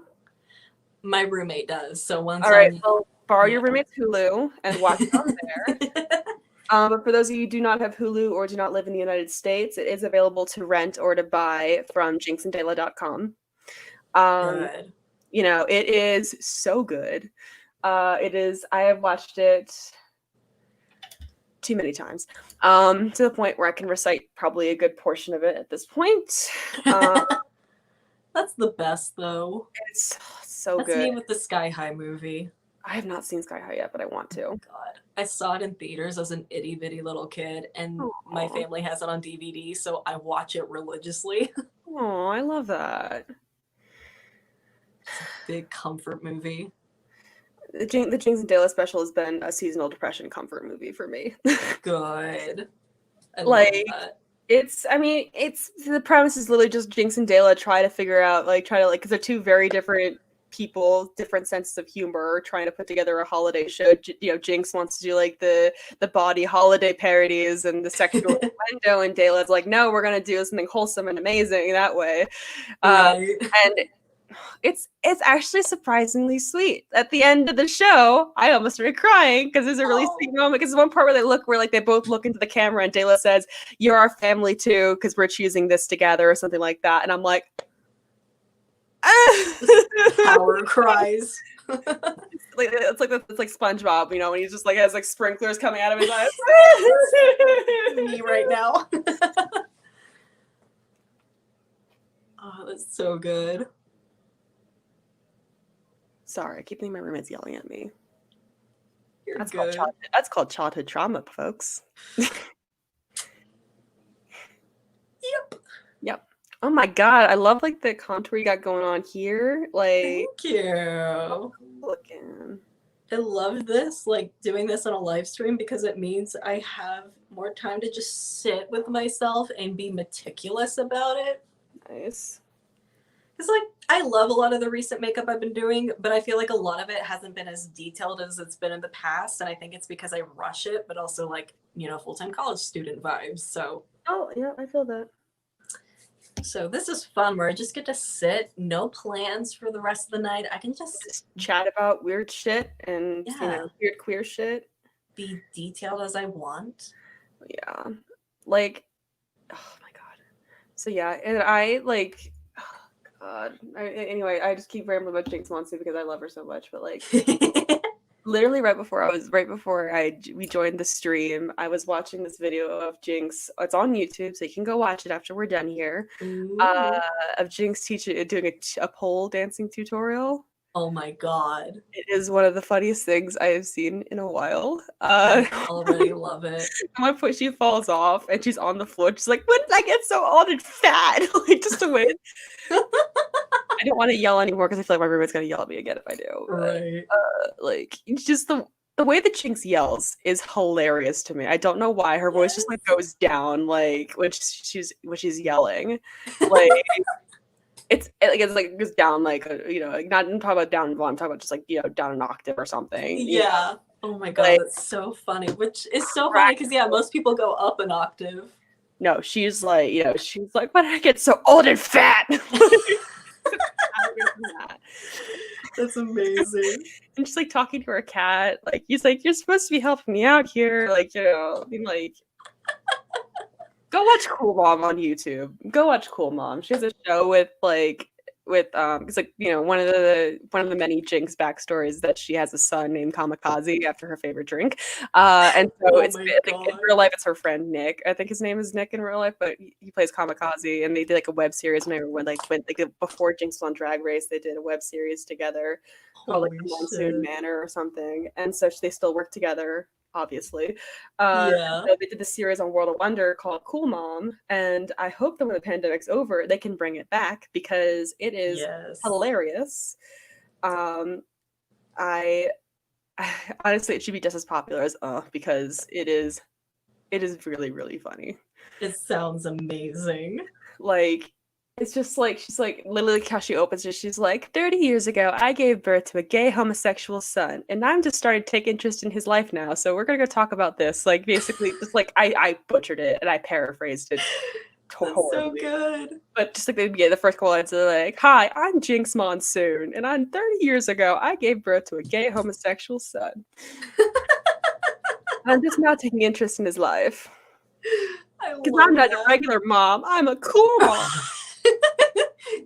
My roommate does. So once well, borrow your roommate's Hulu and watch it on there. But for those of you who do not have Hulu or do not live in the United States, it is available to rent or to buy from jinxanddela.com. Good. It is so good. It is. I have watched it too many times, to the point where I can recite probably a good portion of it at this point. That's the best, though. It's so good. That's me with the Sky High movie. I have not seen Sky High yet, but I want to. God, I saw it in theaters as an itty bitty little kid, and my family has it on DVD, so I watch it religiously. Oh, I love that. It's a big comfort movie. The Jinx and Dela special has been a seasonal depression comfort movie for me. Good. I love that. It's the premise is literally just Jinx and Dela try to figure out, because they're 2 very different people, different senses of humor, trying to put together a holiday show. Jinx wants to do like the body holiday parodies and the sexual innuendo, and Dela's like, no, we're gonna do something wholesome and amazing that way. Right. And it's actually surprisingly sweet. At the end of the show, I almost started crying because there's a really sweet moment. Because one part where they both look into the camera and Dela says, "You're our family too, because we're choosing this together," or something like that. And I'm like, power cries. It's like SpongeBob, when he's just like has like sprinklers coming out of his eyes. Me right now. Oh, that's so good. Sorry, I keep thinking my roommate's yelling at me. That's called childhood trauma, folks. Yep. Oh my god, I love like the contour you got going on here. Like, Thank you. looking. I love this, like doing this on a live stream because it means I have more time to just sit with myself and be meticulous about it. Nice. Because, like, I love a lot of the recent makeup I've been doing, but I feel like a lot of it hasn't been as detailed as it's been in the past. And I think it's because I rush it, but also, like, full time college student vibes. Oh, yeah, I feel that. So this is fun where I just get to sit, no plans for the rest of the night. I can Just chat about weird shit and, Yeah. weird queer shit. Be detailed as I want. Yeah. Like, oh my god. So yeah, and I like, oh god. Anyway, I just keep rambling about Jinx Monsoon because I love her so much. But like, literally right before we joined the stream, I was watching this video of Jinx. It's on YouTube, so you can go watch it after we're done here. Ooh. Of Jinx doing a pole dancing tutorial. Oh my god. It is one of the funniest things I have seen in a while. I already love it. At one point she falls off and she's on the floor. She's like, "When did I get so old and fat?" Like just to win. I don't want to yell anymore because I feel like my roommate's gonna yell at me again if I do. Right. Like it's just the way that Jinx yells is hilarious to me. I don't know why her voice just like goes down like when she's yelling. Like it's like it goes down like like not I'm talking about down one, I'm talking about just like down an octave or something. Yeah. Oh my god, like, that's so funny. Which is so funny because most people go up an octave. No, she's like, she's like, why did I get so old and fat? That's amazing. And she's like talking to her cat. Like he's like, you're supposed to be helping me out here. Like, I mean, like, go watch Cool Mom on YouTube. Go watch Cool Mom. She has a show with it's like one of the many Jinx backstories that she has a son named Kamikaze after her favorite drink, and so in real life it's her friend Nick. I think his name is Nick in real life, but he plays Kamikaze, and they did like a web series when before Jinx was on Drag Race, they did a web series together called like the Monsoon Manor or something, and so they still work together. Obviously. So they did the series on World of Wonder called Cool Mom, and I hope that when the pandemic's over, they can bring it back because it is hilarious. I honestly, it should be just as popular as because it is really, really funny. It sounds amazing. Like, it's just like, she's like, literally how she opens it, she's like, 30 years ago, I gave birth to a gay homosexual son, and I'm just starting to take interest in his life now, so we're gonna go talk about this. Like, basically, just like, I butchered it, and I paraphrased it horribly. So good. But just like the first couple lines are like, hi, I'm Jinx Monsoon, and 30 years ago, I gave birth to a gay homosexual son. I'm just now taking interest in his life. Because I'm not a regular mom, I'm a cool mom.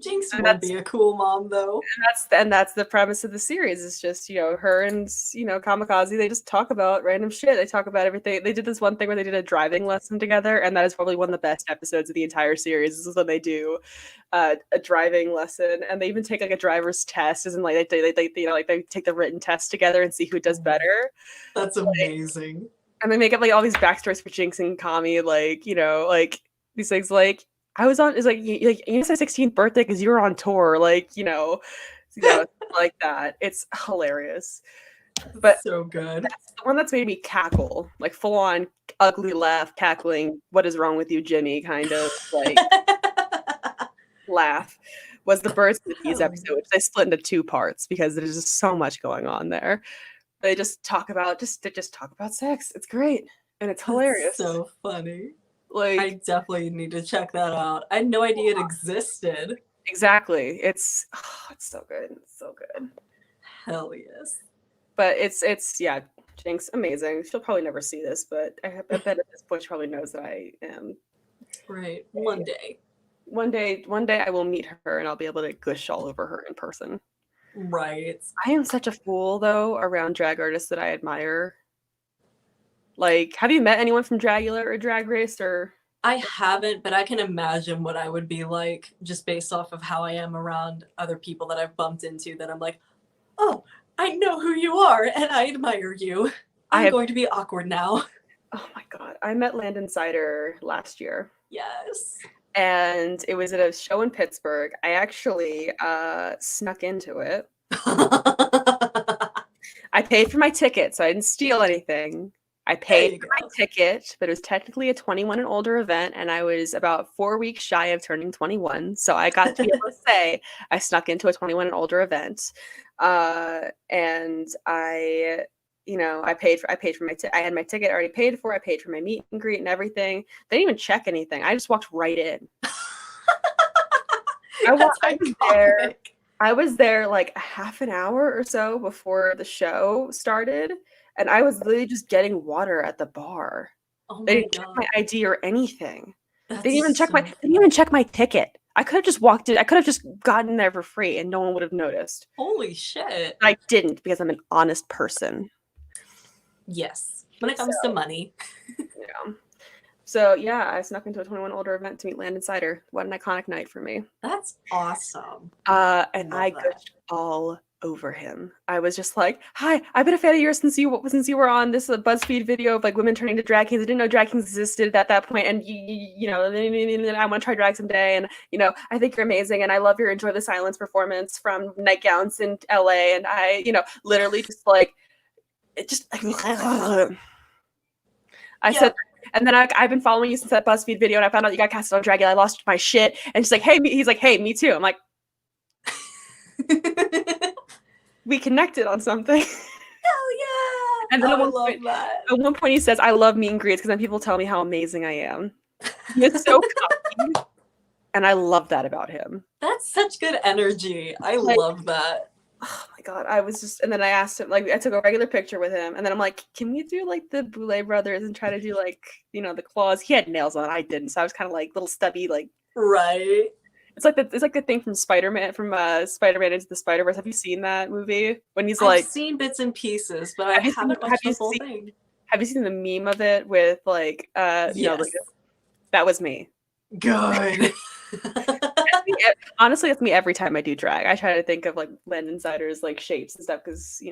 Jinx would be a cool mom though. And that's the premise of the series. It's just, her and Kamikaze, they just talk about random shit. They talk about everything. They did this one thing where they did a driving lesson together, and that is probably one of the best episodes of the entire series. This is when they do a driving lesson, and they even take like a driver's test, as in like they take the written test together and see who does better. That's amazing. And they make up like all these backstories for Jinx and Kami, like these things like, I was on, it's like you said 16th birthday because you were on tour, like like that. It's hilarious, but so good. That's the one that's made me cackle, like full on ugly laugh, cackling. What is wrong with you, Jimmy? Kind of like laugh. Was the Birds with Bees episode, which they split into 2 parts because there's just so much going on there. They just talk about talk about sex. It's great and it's hilarious. That's so funny. Like, I definitely need to check that out. I had no idea it existed. Exactly. It's so good. It's so good. Hell yes. But it's Jinx, amazing. She'll probably never see this, but I bet at this point she probably knows that I am. Right. One day. One day I will meet her and I'll be able to gush all over her in person. Right. I am such a fool though around drag artists that I admire. Like, have you met anyone from Dragula or Drag Race or? I haven't, but I can imagine what I would be like just based off of how I am around other people that I've bumped into that I'm like, oh, I know who you are and I admire you. I'm going to be awkward now. Oh my god. I met Landon Sider last year. Yes. and it was at a show in Pittsburgh. I actually snuck into it. I paid for my ticket, so I didn't steal anything. I paid for my ticket, but it was technically a 21 and older event, and I was about 4 weeks shy of turning 21. So I got to be able to say I snuck into a 21 and older event. And I paid for my I had my ticket already paid for. I paid for my meet and greet and everything. They didn't even check anything. I just walked right in. I was there like a half an hour or so before the show started, and I was literally just getting water at the bar. They didn't check my ID or anything. They didn't even check my ticket. I could have just walked in. I could have just gotten there for free, and no one would have noticed. Holy shit! I didn't because I'm an honest person. Yes, when it comes to money. Yeah. So yeah, I snuck into a 21 older event to meet Landon Cider. What an iconic night for me. That's awesome. And I gushed all over him. I was just like, "Hi, I've been a fan of yours since you were on this BuzzFeed video of like women turning to drag kings. I didn't know drag kings existed at that point, and I want to try drag someday. And I think you're amazing, and I love your Enjoy the Silence performance from Nightgowns in LA. And I, literally just like, it just, I said." And then I've been following you since that BuzzFeed video, and I found out you got casted on Dragula. I lost my shit. And he's like, hey, me too. I'm like, we connected on something. Hell yeah! And then I love that. At one point, he says, I love meet and greets because then people tell me how amazing I am. He is so cocky, and I love that about him. That's such good energy. I love that. Oh my god, I was just, and then I asked him, like, I took a regular picture with him, and then I'm like, can we do like the Boulay brothers and try to do like, the claws? He had nails on, I didn't, so I was kind of like little stubby, like. Right. It's like the thing from Spider-Man Into the Spider-Verse. Have you seen that movie? When he's like, I've seen bits and pieces, but I haven't watched the whole thing. Have you seen the meme of it with like, yes. Like, that was me. Good. Honestly, that's me every time I do drag. I try to think of like Landon Cider's like shapes and stuff because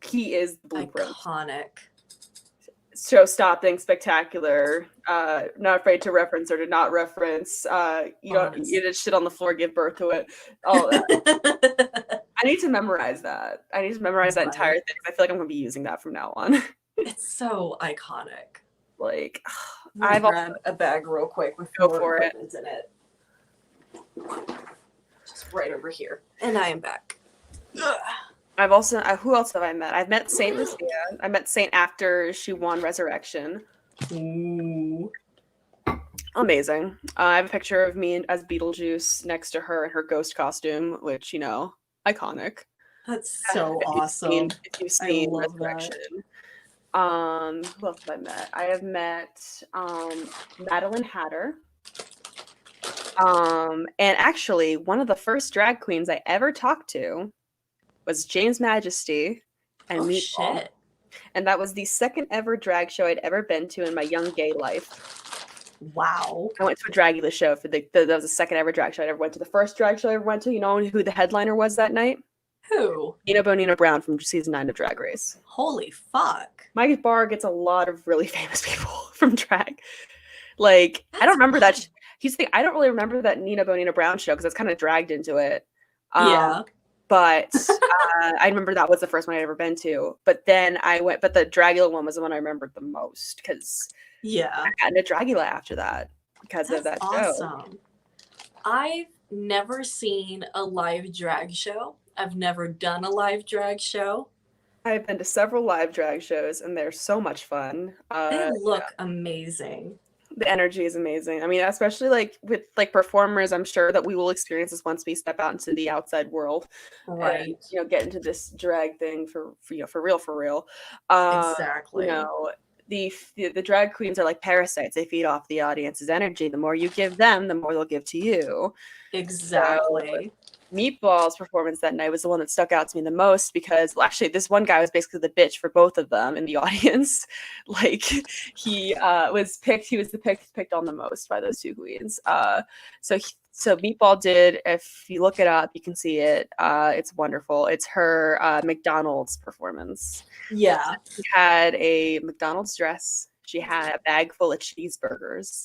he is the blueprint. Iconic. Show-stopping, spectacular. Not afraid to reference or to not reference. You don't eat it shit on the floor, give birth to it. All that. I need to memorize that. I need to memorize that entire thing. I feel like I'm gonna be using that from now on. It's so iconic. Like, I've grab a bag real quick with go for it in it. Just right over here, and I am back. I've also who else have I met? I've met Saint Lucia. I met Saint after she won Resurrection. Ooh. Amazing. I have a picture of me as Beetlejuice next to her in her ghost costume, which iconic. That's so awesome. If you've seen Resurrection. Who else have I met? I have met Madeline Hatter. And actually, one of the first drag queens I ever talked to was James Majesty and Meatball. Shit. And that was the second ever drag show I'd ever been to in my young gay life. Wow. I went to a Dragula show that was the second ever drag show I ever went to. The first drag show I ever went to, you know who the headliner was that night? Who? Nina Brown from season 9 of Drag Race. Holy fuck. My bar gets a lot of really famous people from drag. Like, I don't remember that. I don't really remember that Nina Brown show because it's kind of dragged into it. Yeah. But I remember that was the first one I'd ever been to. But then but the Dragula one was the one I remembered the most because I got into Dragula after that because of that show. I've never seen a live drag show. I've never done a live drag show. I've been to several live drag shows and they're so much fun. They look amazing. The energy is amazing. I mean, especially like with like performers, I'm sure that we will experience this once we step out into the outside world, right? And, get into this drag thing for real. Exactly. The drag queens are like parasites. They feed off the audience's energy. The more you give them, the more they'll give to you. Exactly. So, Meatball's performance that night was the one that stuck out to me the most because actually this one guy was basically the bitch for both of them in the audience. Like he was picked on the most by those two queens. So Meatball did, if you look it up, you can see it. It's wonderful. It's her McDonald's performance. Yeah. She had a McDonald's dress. She had a bag full of cheeseburgers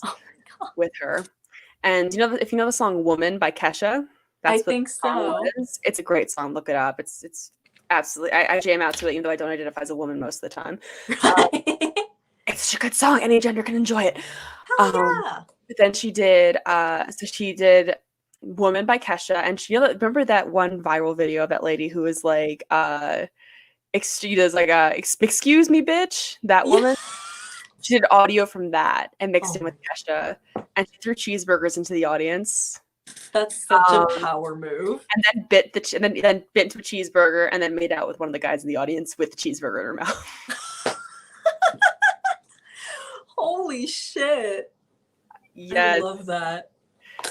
with her. And if you know the song "Woman" by Kesha, I that's what think the song so. was. It's a great song. Look it up. It's absolutely. I jam out to it, even though I don't identify as a woman most of the time. It's such a good song. Any gender can enjoy it. Hell Um, yeah. but then she did. So she did "Woman" by Kesha, and remember that one viral video of that lady who was like, she does like excuse me, bitch. That Yeah. woman. She did audio from that and mixed Oh in with my Kesha, and she threw cheeseburgers into the audience. That's such a Um, power move. and then bit then bit into a cheeseburger, and then made out with one of the guys in the audience with the cheeseburger in her mouth. Holy shit. I Yes, love that.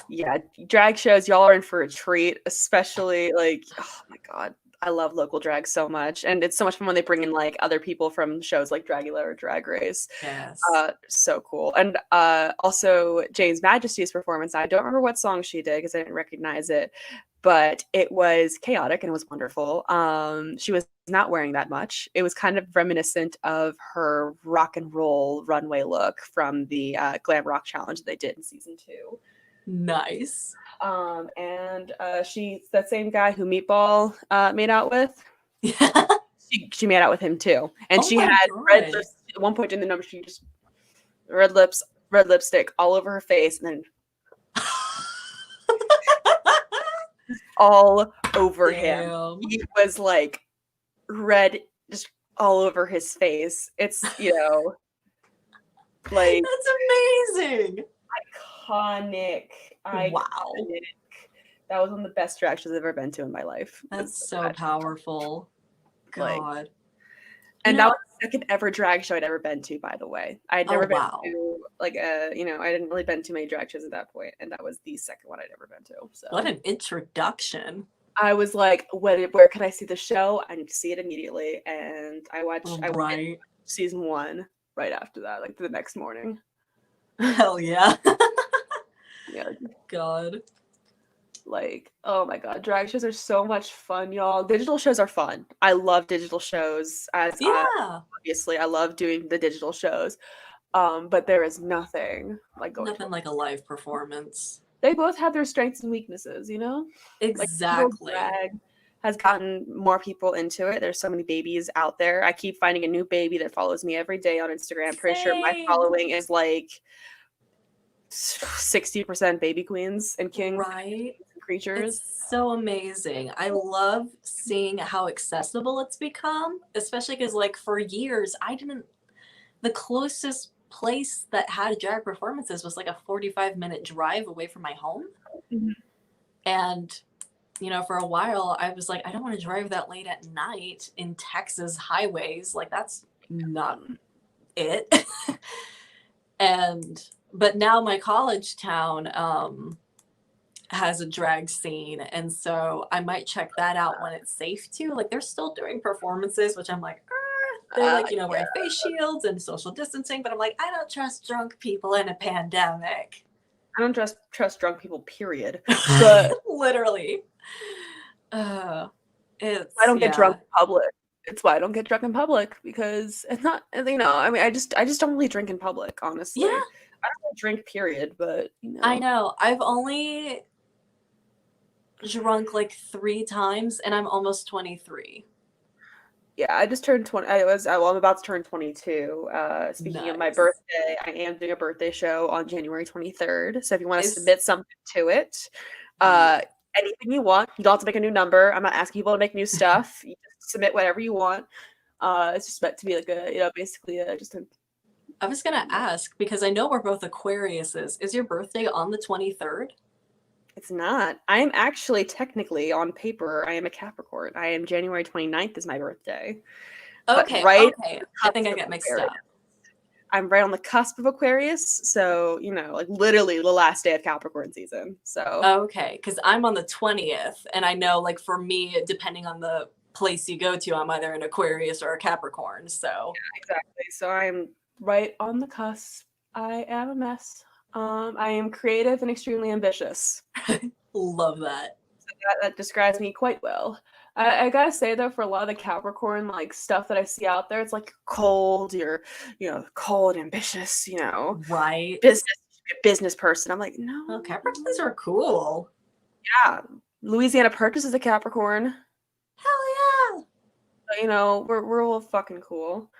yeah, drag shows, y'all are in for a treat, especially like, oh my god, I love local drag so much, and it's so much fun when they bring in like other people from shows like Dragula or Drag Race. Yes. So cool. And also Jane's Majesty's performance. I don't remember what song she did because I didn't recognize it, but it was chaotic and it was wonderful. She was not wearing that much. It was kind of reminiscent of her rock and roll runway look from the glam rock challenge they did in season 2. Nice. And she's that same guy who Meatball made out with. Yeah. She made out with him too, and Oh she my had red god. lips at one point in the number. She just red lips, red lipstick all over her face, and then all over him. Damn. He was like red, just all over his face. It's like That's amazing. iconic, Wow. iconic. That was one of the best drag shows I've ever been to in my life. That's so powerful. Like, God. and that was the second ever drag show I'd ever been to, by the way. I'd never been wow. to like I didn't really been to many drag shows at that point, and that was the second one I'd ever been to. So What an introduction. I was like, where can I see the show? I need to see it immediately. And I watched Right. season 1 right after that, like the next morning. Hell yeah. Yeah. God. Like, oh my god, drag shows are so much fun, y'all. Digital shows are fun. I love digital shows. Obviously, I love doing the digital shows. But there is nothing like going nothing like a live performance. They both have their strengths and weaknesses, Exactly. Like, drag has gotten more people into it. There's so many babies out there. I keep finding a new baby that follows me every day on Instagram. I'm pretty sure my following is like 60% baby queens and kings. Right. And creatures. It's so amazing. I love seeing how accessible it's become, especially because like for years the closest place that had drag performances was like a 45-minute drive away from my home. Mm-hmm. And for a while I was like, I don't want to drive that late at night in Texas highways. Like that's not it. But now my college town has a drag scene, and so I might check that out when it's safe to. Like they're still doing performances, which I'm like, they're like, wearing face shields and social distancing, but I'm like, I don't trust drunk people in a pandemic. I don't trust drunk people, period. But literally. I don't get drunk in public. It's why I don't get drunk in public, because it's not, I mean, I just don't really drink in public, honestly. Yeah. I don't really drink, period, but I know. I've only drunk like 3 times and I'm almost 23. Yeah, I just turned 20. I'm about to turn 22. Speaking of my birthday, I am doing a birthday show on January 23rd. So if you want to submit something to it, anything you want, you don't have to make a new number. I'm not asking people to make new stuff. You just submit whatever you want. It's just meant to be like basically just a. I was gonna ask, because I know we're both Aquariuses. Is your birthday on the 23rd? It's not. I am actually technically, on paper, I am a Capricorn. I am January 29th is my birthday. Okay, okay. I think I got mixed up. I'm right on the cusp of Aquarius, so like literally the last day of Capricorn season. So okay, because I'm on the 20th, and I know like for me, depending on the place you go to, I'm either an Aquarius or a Capricorn. So yeah, exactly. So I'm right on the cusp. I am a mess. I am creative and extremely ambitious. Love that. So that describes me quite well. I gotta say though, for a lot of the Capricorn like stuff that I see out there, it's like cold. You're, cold, ambitious. Right. Business be a business person. I'm like, no. Oh, Capricorns are cool. Yeah. Louisiana Purchase is a Capricorn. Hell yeah. So, you know, we're all fucking cool.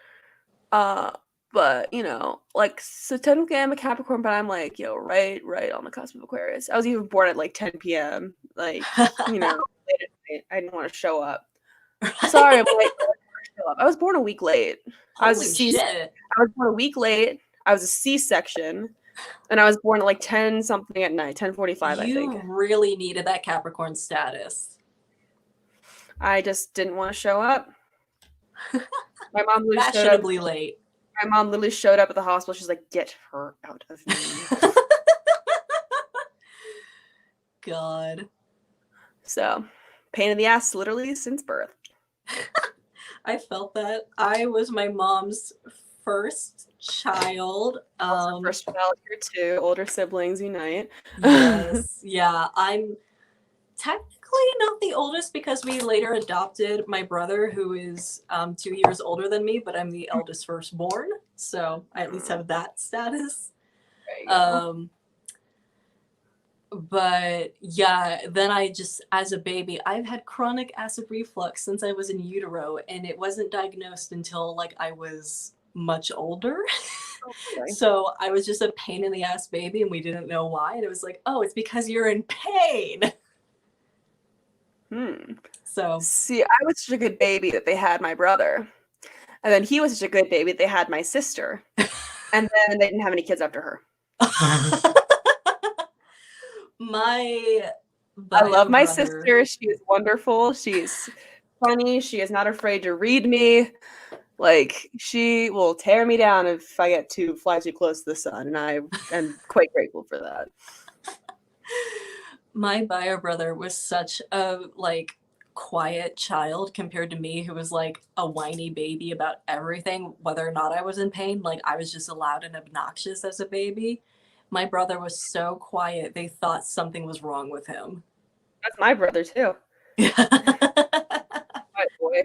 But you know, like, so technically I'm a Capricorn, but I'm like, yo, right on the cusp of Aquarius. I was even born at like 10 p.m. Like, you know, late at night. I didn't want to show up. Sorry, I'm late. I was born a week late. Holy shit. I was born a week late. I was a C-section, and I was born at like 10 something at night, 10:45, I think. You really needed that Capricorn status. I just didn't want to show up. My mom literally showed up. Fashionably late. My mom literally showed up at the hospital. She's like, "Get her out of me." God. So, pain in the ass literally since birth. I felt that. I was my mom's first child. First child here too. Older siblings unite. Yes. Yeah. I'm technically not the oldest because we later adopted my brother, who is 2 years older than me, but I'm the eldest firstborn. So I at least have that status. But yeah, then I just, as a baby, I've had chronic acid reflux since I was in utero, and it wasn't diagnosed until like I was much older. Okay. So I was just a pain in the ass baby, and we didn't know why. And it was like, oh, it's because you're in pain. So see, I was such a good baby that they had my brother, and then he was such a good baby that they had my sister, and then they didn't have any kids after her. I love my sister. She is wonderful. She's funny. She is not afraid to read me. Like, she will tear me down if I get to fly too close to the sun, and I am quite grateful for that. My bio brother was such a like quiet child compared to me, who was like a whiny baby about everything, whether or not I was in pain. Like, I was just loud and obnoxious as a baby. My brother was so quiet, they thought something was wrong with him. That's my brother too. My boy.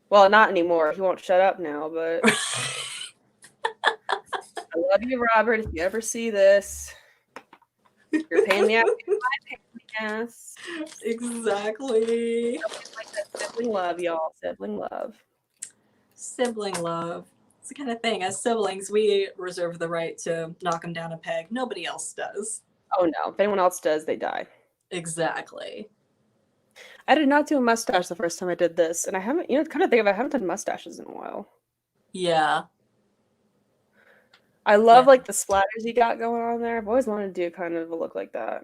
Well, not anymore. He won't shut up now, but I love you, Robert. If you ever see this, you're paying me out. Yes. Exactly. Like that sibling love, y'all. Sibling love. Sibling love. It's the kind of thing. As siblings, we reserve the right to knock them down a peg. Nobody else does. Oh no. If anyone else does, they die. Exactly. I did not do a mustache the first time I did this, and I haven't, kind of think of it, I haven't done mustaches in a while. Yeah. I love like the splatters you got going on there. I've always wanted to do kind of a look like that.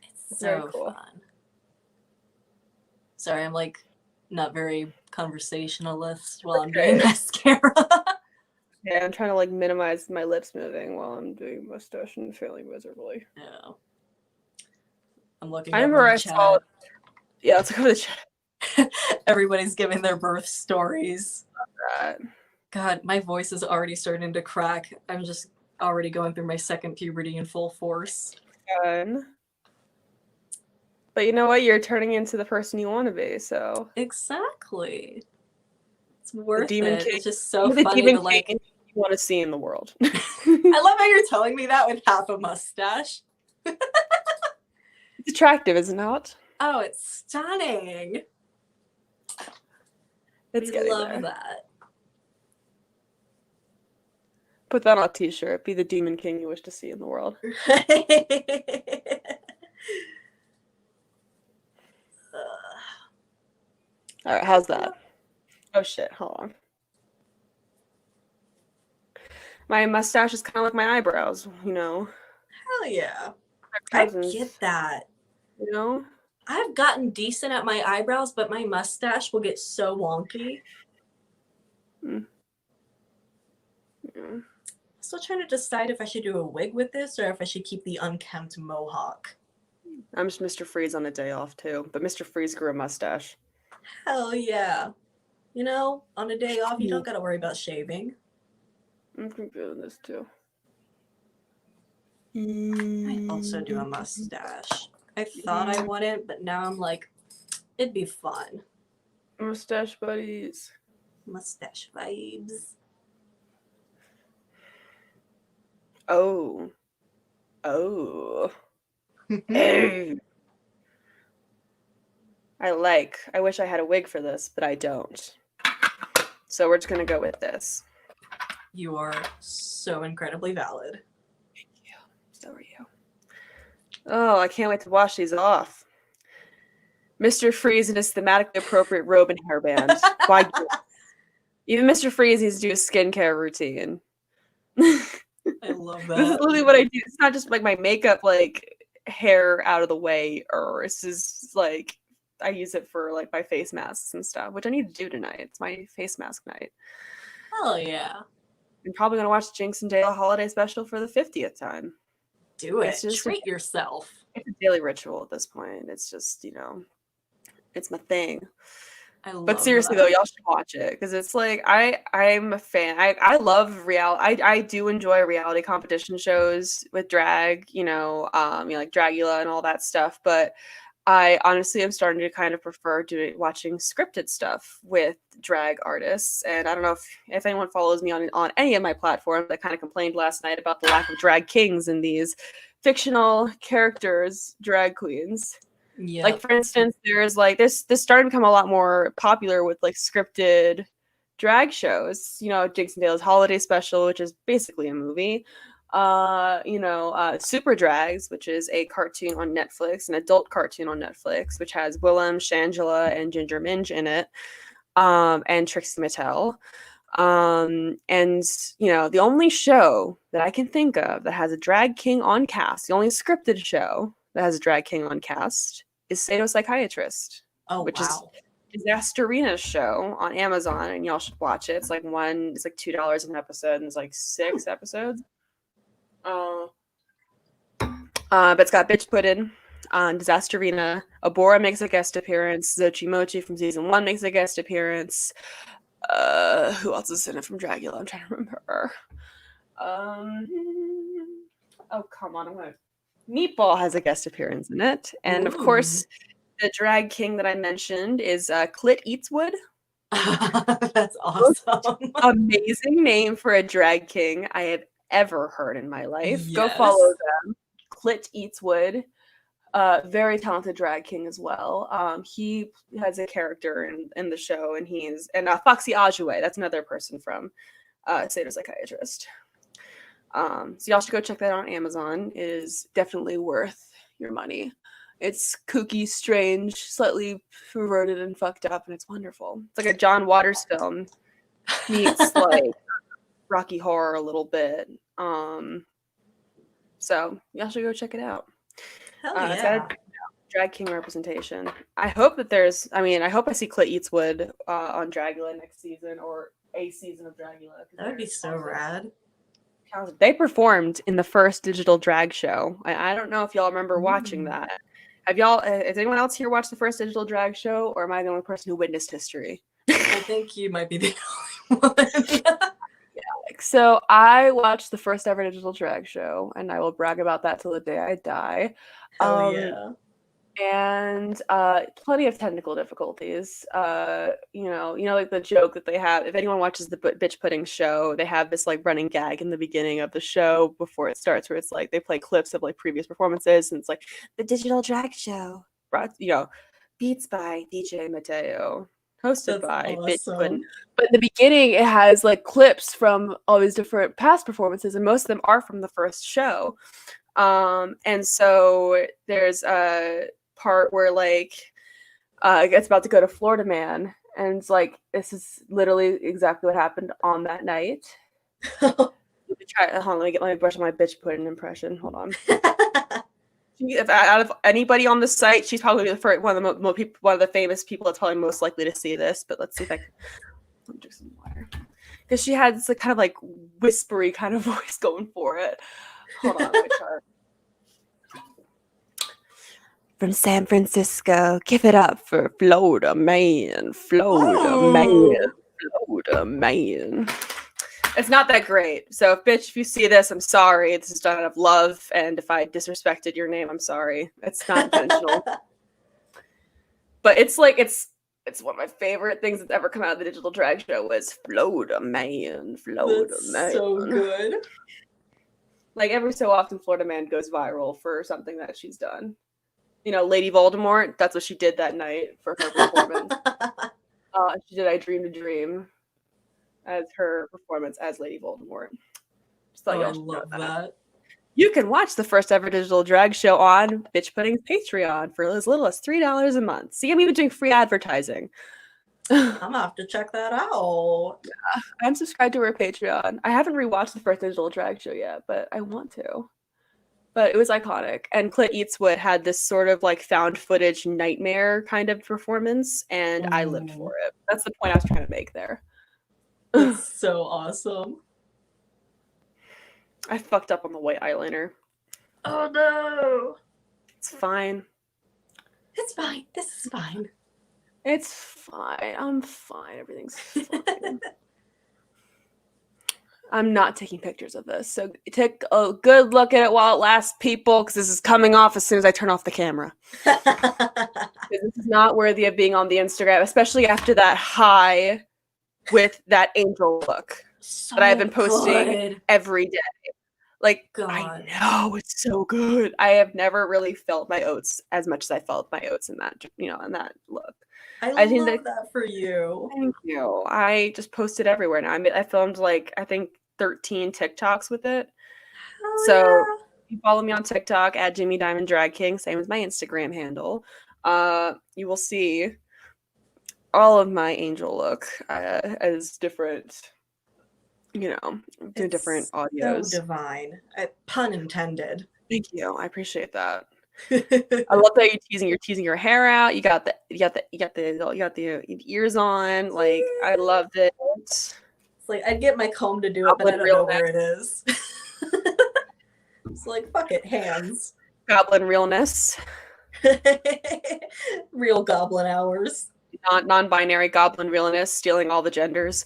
It's so cool. Fun. Sorry, I'm like not very conversationalist while I'm doing mascara. Yeah, I'm trying to like minimize my lips moving while I'm doing mustache and failing miserably. Yeah. I'm looking. I remember I saw. Yeah, let's go to the chat. Everybody's giving their birth stories. That. God, my voice is already starting to crack. I'm just already going through my second puberty in full force. Fun. But you know what? You're turning into the person you want to be, so. Exactly. It's worth it. King. It's just so funny to like. You want to see in the world. I love how you're telling me that with half a mustache. It's attractive, is it not? Oh, it's stunning. It's I love that. Put that on a t-shirt. Be the demon king you wish to see in the world. All right, how's that? Oh shit, hold on. My mustache is kind of like my eyebrows, you know? Hell yeah. I get that. You know? I've gotten decent at my eyebrows, but my mustache will get so wonky. Yeah. Still trying to decide if I should do a wig with this or if I should keep the unkempt mohawk. I'm just Mr. Freeze on a day off too, but Mr. Freeze grew a mustache. Hell yeah. You know, on a day off, you don't gotta worry about shaving. I'm doing this too. I also do a mustache. I thought I wouldn't, but now I'm like, it'd be fun. Mustache buddies. Mustache vibes. Oh, Oh. Hey. I wish I had a wig for this, but I don't. So we're just gonna go with this. You are so incredibly valid. Thank you. So are you. Oh, I can't wait to wash these off. Mr. Freeze in his thematically appropriate robe and hairband. Why? Even Mr. Freeze needs to do a skincare routine. I love that. This is literally what I do. It's not just like my makeup, like hair out of the way, or it's just like I use it for like my face masks and stuff, which I need to do tonight. It's my face mask night. Hell yeah. I'm probably gonna watch Jinx and Dale holiday special for the 50th time. Do it. It's just Treat yourself. It's a daily ritual at this point. It's just, it's my thing. But seriously though, y'all should watch it because it's like I'm a fan. I love reality. I do enjoy reality competition shows with drag, like Dragula and all that stuff. But I honestly am starting to kind of prefer watching scripted stuff with drag artists. And I don't know if anyone follows me on any of my platforms. I kind of complained last night about the lack of drag kings in these fictional characters, drag queens. Yeah. Like for instance, there's like this started to become a lot more popular with like scripted drag shows. Jinx and Dale's holiday special, which is basically a movie. Super Drags, which is a cartoon on Netflix, an adult cartoon on Netflix, which has Willem, Shangela, and Ginger Minge in it, and Trixie Mattel. And the only show that I can think of that has a drag king on cast, the only scripted show that has a drag king on cast is Psychiatrist, which is Disasterina's show on Amazon, and y'all should watch it. It's like $2 an episode, and there's like 6 episodes. But it's got Bitch Puddin' on Disasterina. Abora makes a guest appearance. Xochi Mochi from season 1 makes a guest appearance. Who else is in it from Dragula? I'm trying to remember. Oh, come on. Meatball has a guest appearance in it. And of course, the drag king that I mentioned is Clit Eatswood. That's awesome. Amazing name for a drag king I have ever heard in my life. Yes. Go follow them. Clit Eatswood. Very talented drag king as well. He has a character in the show, and Foxy Ajue. That's another person from Psychiatrist. So y'all should go check that out on Amazon. It is definitely worth your money. It's kooky, strange, slightly perverted and fucked up, and it's wonderful. It's like a John Waters film meets like Rocky Horror a little bit. So y'all should go check it out. Hell yeah. Drag king representation. I hope I see Clit Eatswood on Dragula next season or a season of Dragula. That would be so rad. They performed in the first digital drag show. I don't know if y'all remember watching that. Has anyone else here watched the first digital drag show, or am I the only person who witnessed history? I think you might be the only one. So I watched the first ever digital drag show, and I will brag about that till the day I die. Hell yeah. And plenty of technical difficulties. Like the joke that they have. If anyone watches the Bitch Pudding show, they have this like running gag in the beginning of the show before it starts, where it's like they play clips of like previous performances, and it's like the digital drag show, beats by DJ Mateo, hosted by Bitch Pudding. But in the beginning, it has like clips from all these different past performances, and most of them are from the first show. And so there's a part where like it's about to go to Florida Man, and it's like this is literally exactly what happened on that night. Hold on, let me brush on my Bitch Pudding impression. Hold on. If out of anybody on the site, she's probably the first one of the famous people that's probably most likely to see this. But let's see if I can drink some water, because she had this like, kind of like whispery kind of voice going for it. Hold on, let me try. From San Francisco, give it up for Florida Man. Florida Man. It's not that great. So, bitch, if you see this, I'm sorry. This is done out of love, and if I disrespected your name, I'm sorry. It's not intentional. But it's like it's one of my favorite things that's ever come out of the digital drag show was Florida Man. That's so good. Like every so often, Florida Man goes viral for something that she's done. You know, Lady Voldemort. That's what she did that night for her performance. She did "I Dreamed a Dream" as her performance as Lady Voldemort. Just thought Oh, I y'all should know love that. that. You can watch the first ever digital drag show on Bitch Pudding's Patreon for as little as $3 a month. See, I'm even doing free advertising. I'm gonna have to check that out. Yeah, I'm subscribed to her Patreon. I haven't rewatched the first digital drag show yet, but I want to. But it was iconic. And Clint Eastwood had this sort of like found footage nightmare kind of performance, and I lived for it. That's the point I was trying to make there. That's so awesome. I fucked up on the white eyeliner. Oh no. It's fine. It's fine. This is fine. It's fine. I'm fine. Everything's fine. I'm not taking pictures of this. So take a good look at it while it lasts, people, because this is coming off as soon as I turn off the camera. This is not worthy of being on the Instagram, especially after that high with that angel look that I've been posting every day. Like, God. I know, it's so good. I have never really felt my oats as much as I felt my oats in that, in that look. I love that for you. Thank you. I just posted everywhere now. I filmed I think 13 TikToks with it. Oh, so yeah. You follow me on TikTok at Jimmy Diamond Drag King, same as my Instagram handle. You will see all of my angel look as different, different audios. So divine. Pun intended. Thank you. I appreciate that. I love that you're teasing your hair out. You got the ears on. Like, I loved it. It's like I'd get my comb to do it, but I don't know where it is. It's like, fuck it, hands. Goblin realness. Real goblin hours. Non-binary goblin realness, stealing all the genders.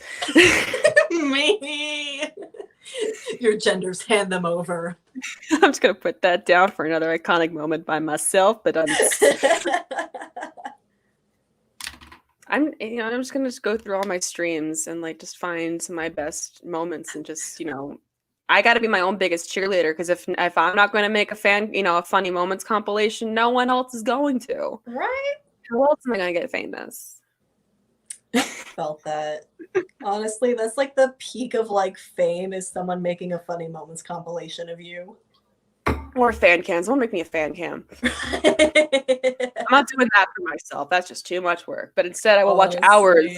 Me. Your genders, hand them over. I'm just gonna put that down for another iconic moment by myself, but I'm just gonna go through all my streams and just find some of my best moments and just I got to be my own biggest cheerleader, because if I'm not going to make a funny moments compilation, no one else is going to. Right? How else am I going to get famous? I felt that. Honestly, that's like the peak of fame, is someone making a funny moments compilation of you. Or fan cams. Don't make me a fan cam. I'm not doing that for myself. That's just too much work. But instead, I will watch hours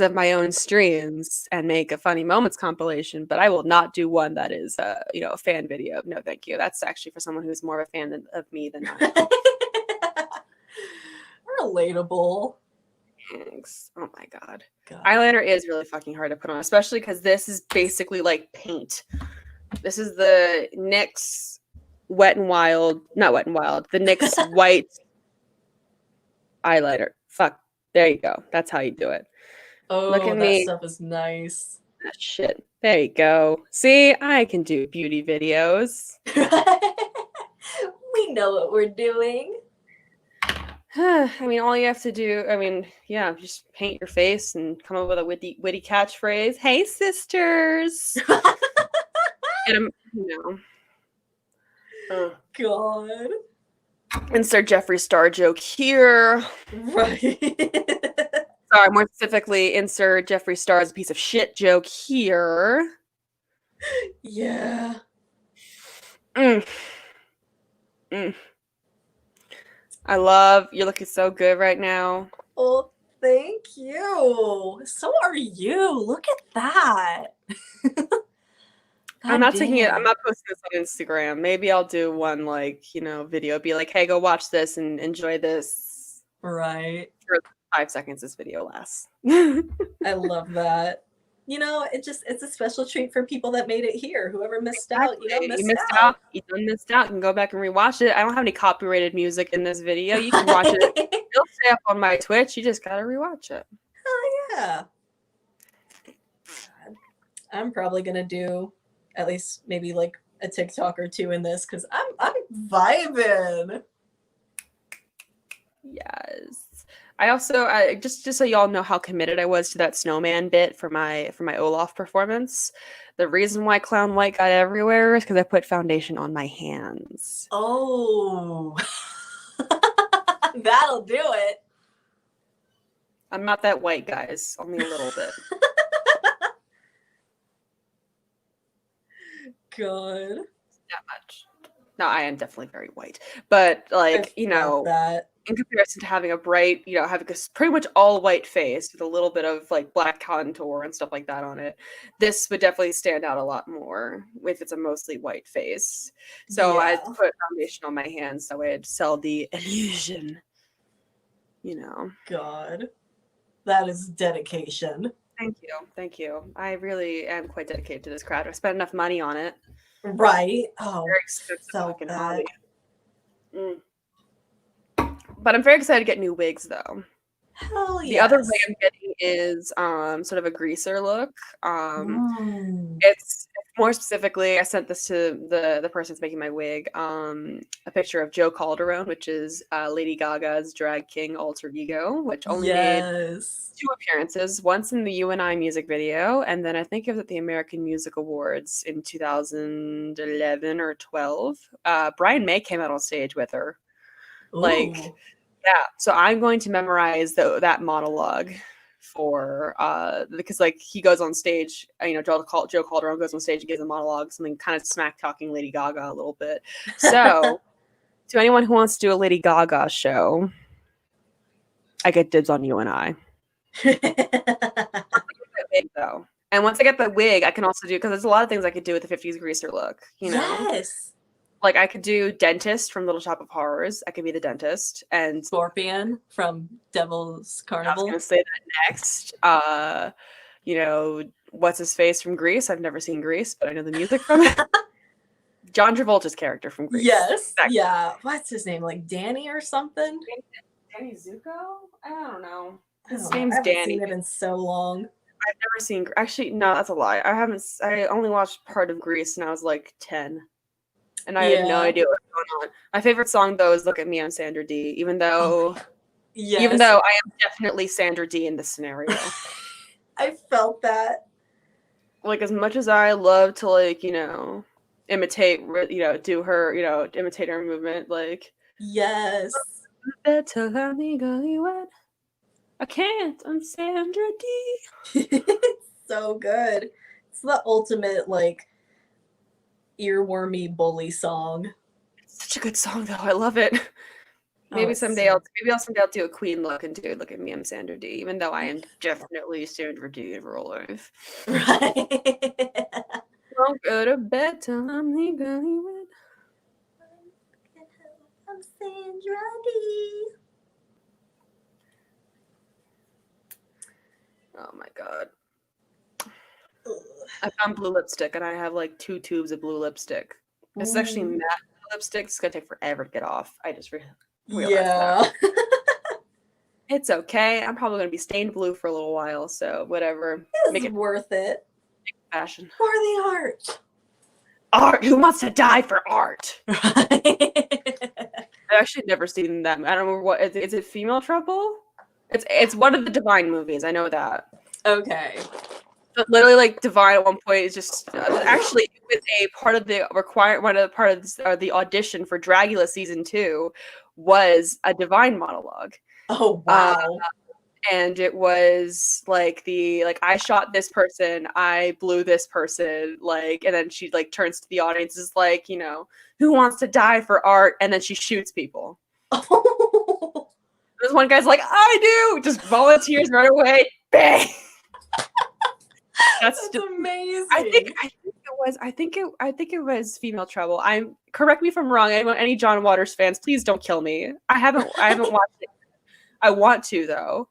of my own streams and make a funny moments compilation. But I will not do one that is a fan video. No, thank you. That's actually for someone who's more of a fan of me than I am. Relatable. Thanks. Oh my god. Eyeliner is really fucking hard to put on, especially because this is basically like paint. This is the NYX the NYX white eyeliner. Fuck. There you go. That's how you do it. Oh, look at me. That stuff is nice. Shit. There you go. See, I can do beauty videos. We know what we're doing. I mean, all you have to do, just paint your face and come up with a witty catchphrase. Hey, sisters. And oh God. Insert Jeffree Star joke here. Right. Sorry, more specifically, insert Jeffree Star as a piece of shit joke here. Yeah. I love you're looking so good right now. Oh, thank you. So are you. Look at that. I'm not taking it. I'm not posting this on Instagram. Maybe I'll do one video. Be like, hey, go watch this and enjoy this. Right. For 5 seconds this video lasts. I love that. It's a special treat for people that made it here. Whoever missed out, You missed out. You done missed out. You can go back and rewatch it. I don't have any copyrighted music in this video. You can watch it. It'll stay up on my Twitch. You just gotta rewatch it. Oh yeah. I'm probably gonna do at least maybe a TikTok or two in this, because I'm vibing. Yes. I also just so y'all know how committed I was to that snowman bit for my Olaf performance. The reason why Clown White got everywhere is because I put foundation on my hands. Oh, that'll do it. I'm not that white, guys. Only a little bit. Good. That much. No, I am definitely very white, but like That. in comparison to having a bright, having a pretty much all white face with a little bit of like black contour and stuff like that on it, this would definitely stand out a lot more if it's a mostly white face. So I put foundation on my hands so I'd sell the illusion. God, that is dedication. Thank you. I really am quite dedicated to this craft. I spent enough money on it. Right. Oh, very expensive fucking that. hobby. But I'm very excited to get new wigs, though. Hell yes. The other wig I'm getting is sort of a greaser look. It's more specifically, I sent this to the person that's making my wig. A picture of Joe Calderone, which is Lady Gaga's drag king alter ego, which only made 2 appearances. Once in the You and I music video, and then I think it was at the American Music Awards in 2011 or 12. Brian May came out on stage with her. Like, yeah. So I'm going to memorize that monologue for because like he goes on stage, Joe Calderone goes on stage and gives a monologue, something kind of smack talking Lady Gaga a little bit. So to anyone who wants to do a Lady Gaga show, I get dibs on You and I. Though. And once I get the wig, I can also do, because there's a lot of things I could do with the 50s greaser look, Yes. Like I could do dentist from Little Shop of Horrors. I could be the dentist, and Scorpion from Devil's Carnival. I was gonna say that next. What's his face from Grease? I've never seen Grease, but I know the music from it. John Travolta's character from Grease. Yes. Yeah. What's his name? Like Danny or something? Danny Zuko? I don't know. His name's Danny. I haven't seen it in so long. I've never seen. Actually, no, that's a lie. I only watched part of Grease, and I was like 10. And I had no idea what was going on. My favorite song, though, is "Look at Me, I'm Sandra Dee." Even though I am definitely Sandra Dee in this scenario. I felt that. Like, as much as I love to, like, imitate, do her, imitate her movement, like. Yes. I can't. I'm Sandra Dee. It's so good. It's the ultimate, like, earwormy bully song. It's such a good song, though. I love it. Maybe someday I'll do a Queen look and do "Look at Me, I'm Sandra Dee," even though I am definitely Sandra Dee in real life. Right. Don't go to bed till I'm legally wed. I'm Sandra Dee. Oh my god. I found blue lipstick, and I have like 2 tubes of blue lipstick. This is actually matte lipstick. It's gonna take forever to get off. I just realized that. It's okay. I'm probably gonna be stained blue for a little while, so whatever. Make it worth it. Fashion. For the art. Art. Who wants to die for art? I've actually never seen that. I don't remember what is it. Female Trouble? It's one of the Divine movies. I know that. Okay. But literally, like, Divine at one point is just actually it was a part of the the audition for Dragula season 2 was a Divine monologue. Oh wow. And it was like I shot this person, I blew this person, like, and then she like turns to the audience, is like, who wants to die for art? And then she shoots people. This one guy's like, I do, just volunteers right away. Bang. That's amazing. I think it was Female Trouble. Correct me if I'm wrong. Any John Waters fans, please don't kill me. I haven't watched it. I want to, though.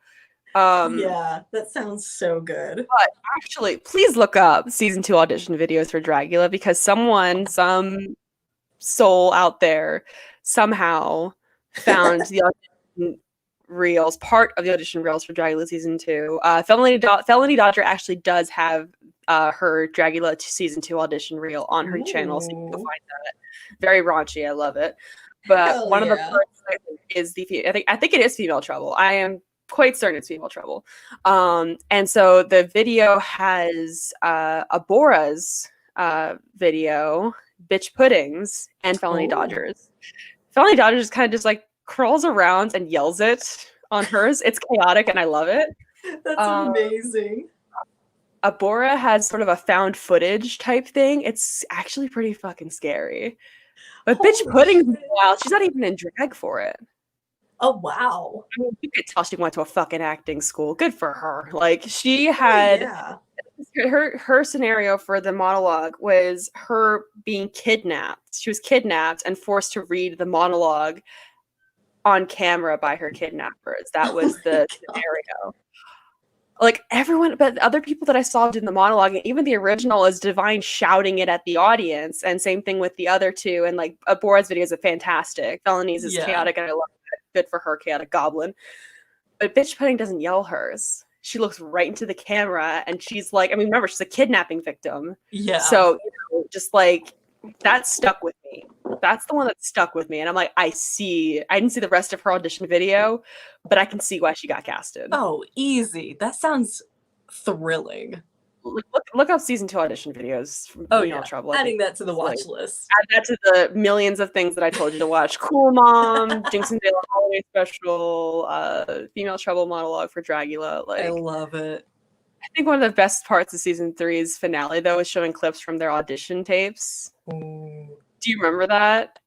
Yeah, that sounds so good. But actually, please look up season 2 audition videos for Dragula, because some soul out there somehow found the audition reels, part of the audition reels for Dragula season 2. Felony Dodger actually does have her Dragula season 2 audition reel on her channel, so you can go find that. Very raunchy. I love it. But one of the parts is I think it is Female Trouble. I am quite certain it's female trouble. And so the video has Abora's video, Bitch Puddings, and Felony Dodgers. Felony Dodgers kind of just like crawls around and yells it on hers. It's chaotic and I love it. That's amazing. Abora has sort of a found footage type thing. It's actually pretty fucking scary. But Bitch Pudding's wild. She's not even in drag for it. Oh, wow. I mean, you could tell she went to a fucking acting school. Good for her. Like, she had her scenario for the monologue was her being kidnapped. She was kidnapped and forced to read the monologue on camera by her kidnappers. That was the scenario. Like, everyone, but other people that I saw did the monologue, and even the original is Divine shouting it at the audience, and same thing with the other two. And like, Abora's videos are fantastic. Felonies is chaotic, and I love it. Good for her, chaotic goblin. But Bitch Pudding doesn't yell hers. She looks right into the camera, and she's like, I mean, remember, she's a kidnapping victim. Yeah. So, just like, that stuck with me. That's the one that stuck with me. And I'm like, I didn't see the rest of her audition video, but I can see why she got casted. Oh, easy. That sounds thrilling. Look up season 2 audition videos from Female Trouble. Adding that to the watch list. Add that to the millions of things that I told you to watch. Cool Mom, Jinx and Dale Holiday Special, Female Trouble monologue for Dragula. Like, I love it. I think one of the best parts of season 3's finale, though, is showing clips from their audition tapes. Ooh. Do you remember that?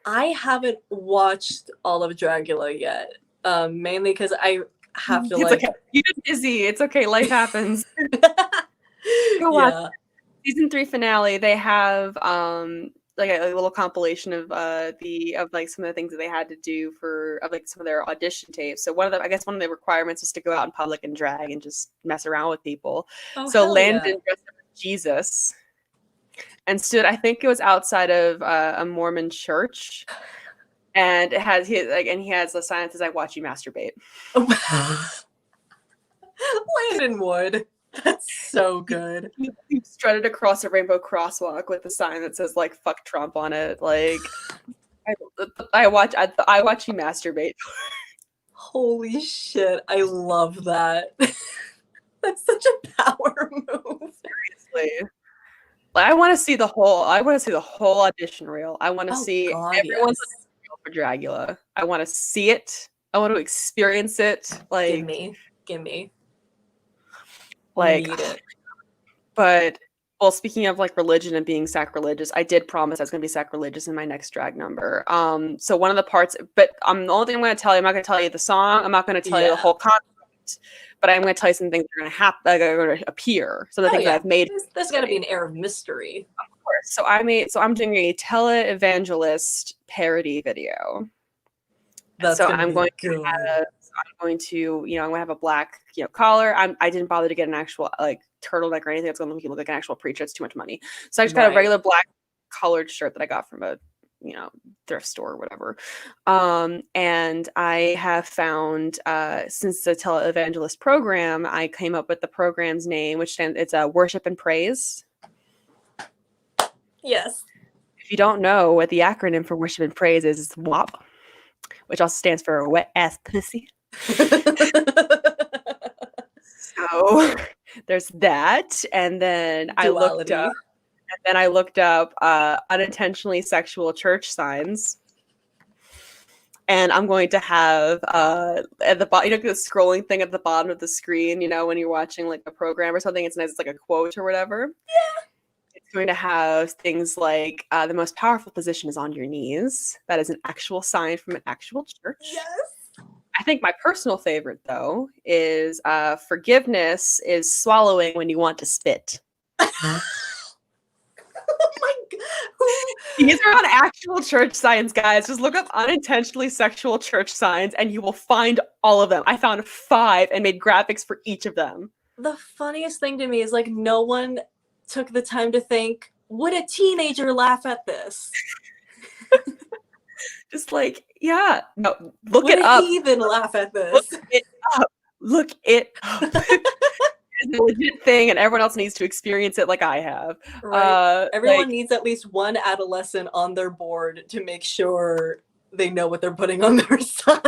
I haven't watched all of Dragula yet, mainly because I have to Okay. You've been busy. It's okay. Life happens. Go watch season 3 finale. They have like a little compilation of like some of the things that they had to do for like some of their audition tapes. So one of the requirements is to go out in public and drag and just mess around with people. So Landon dressed up as Jesus and stood, I think it was outside of a Mormon church, and he has a sign that says, "I watch you masturbate." Landon Wood. That's so good. He strutted across a rainbow crosswalk with a sign that says like "fuck Trump" on it. Like, I watch you masturbate. Holy shit! I love that. That's such a power move. Seriously. I want to see the whole audition reel. I want to see everyone's audition reel for Dragula. I want to see it. I want to experience it. Like, give me. Like, need it. But well, speaking of like religion and being sacrilegious, I did promise I was going to be sacrilegious in my next drag number. So one of the parts, but the only thing I'm going to tell you, I'm not going to tell you the song. I'm not going to tell you the whole concept. But I'm going to tell you some things that are going to happen, like are going to appear. So the things that I've made. There's got to be an air of mystery. Of course. So I'm doing a televangelist parody video. That's I'm going to have a black, collar. I didn't bother to get an actual like turtleneck or anything that's going to make you look like an actual preacher. It's too much money. So I just got a regular black collared shirt that I got from a thrift store or whatever. And I have found, since the televangelist program, I came up with the program's name, it's Worship and Praise. Yes. If you don't know what the acronym for Worship and Praise is, it's WAP, which also stands for wet ass pussy. So there's that. And then Duality. I looked up unintentionally sexual church signs. And I'm going to have at the bottom, the scrolling thing at the bottom of the screen, when you're watching like a program or something, it's nice, it's like a quote or whatever. Yeah. It's going to have things like the most powerful position is on your knees. That is an actual sign from an actual church. Yes. I think my personal favorite, though, is forgiveness is swallowing when you want to spit. Oh my God. These are on actual church signs, guys. Just look up unintentionally sexual church signs and you will find all of them. I found 5 and made graphics for each of them. The funniest thing to me is like no one took the time to think, would a teenager laugh at this? Just like, no, look it up. Would a heathen laugh at this? Look it up. It's a legit thing, and everyone else needs to experience it like I have. Right. Everyone needs at least one adolescent on their board to make sure they know what they're putting on their signs.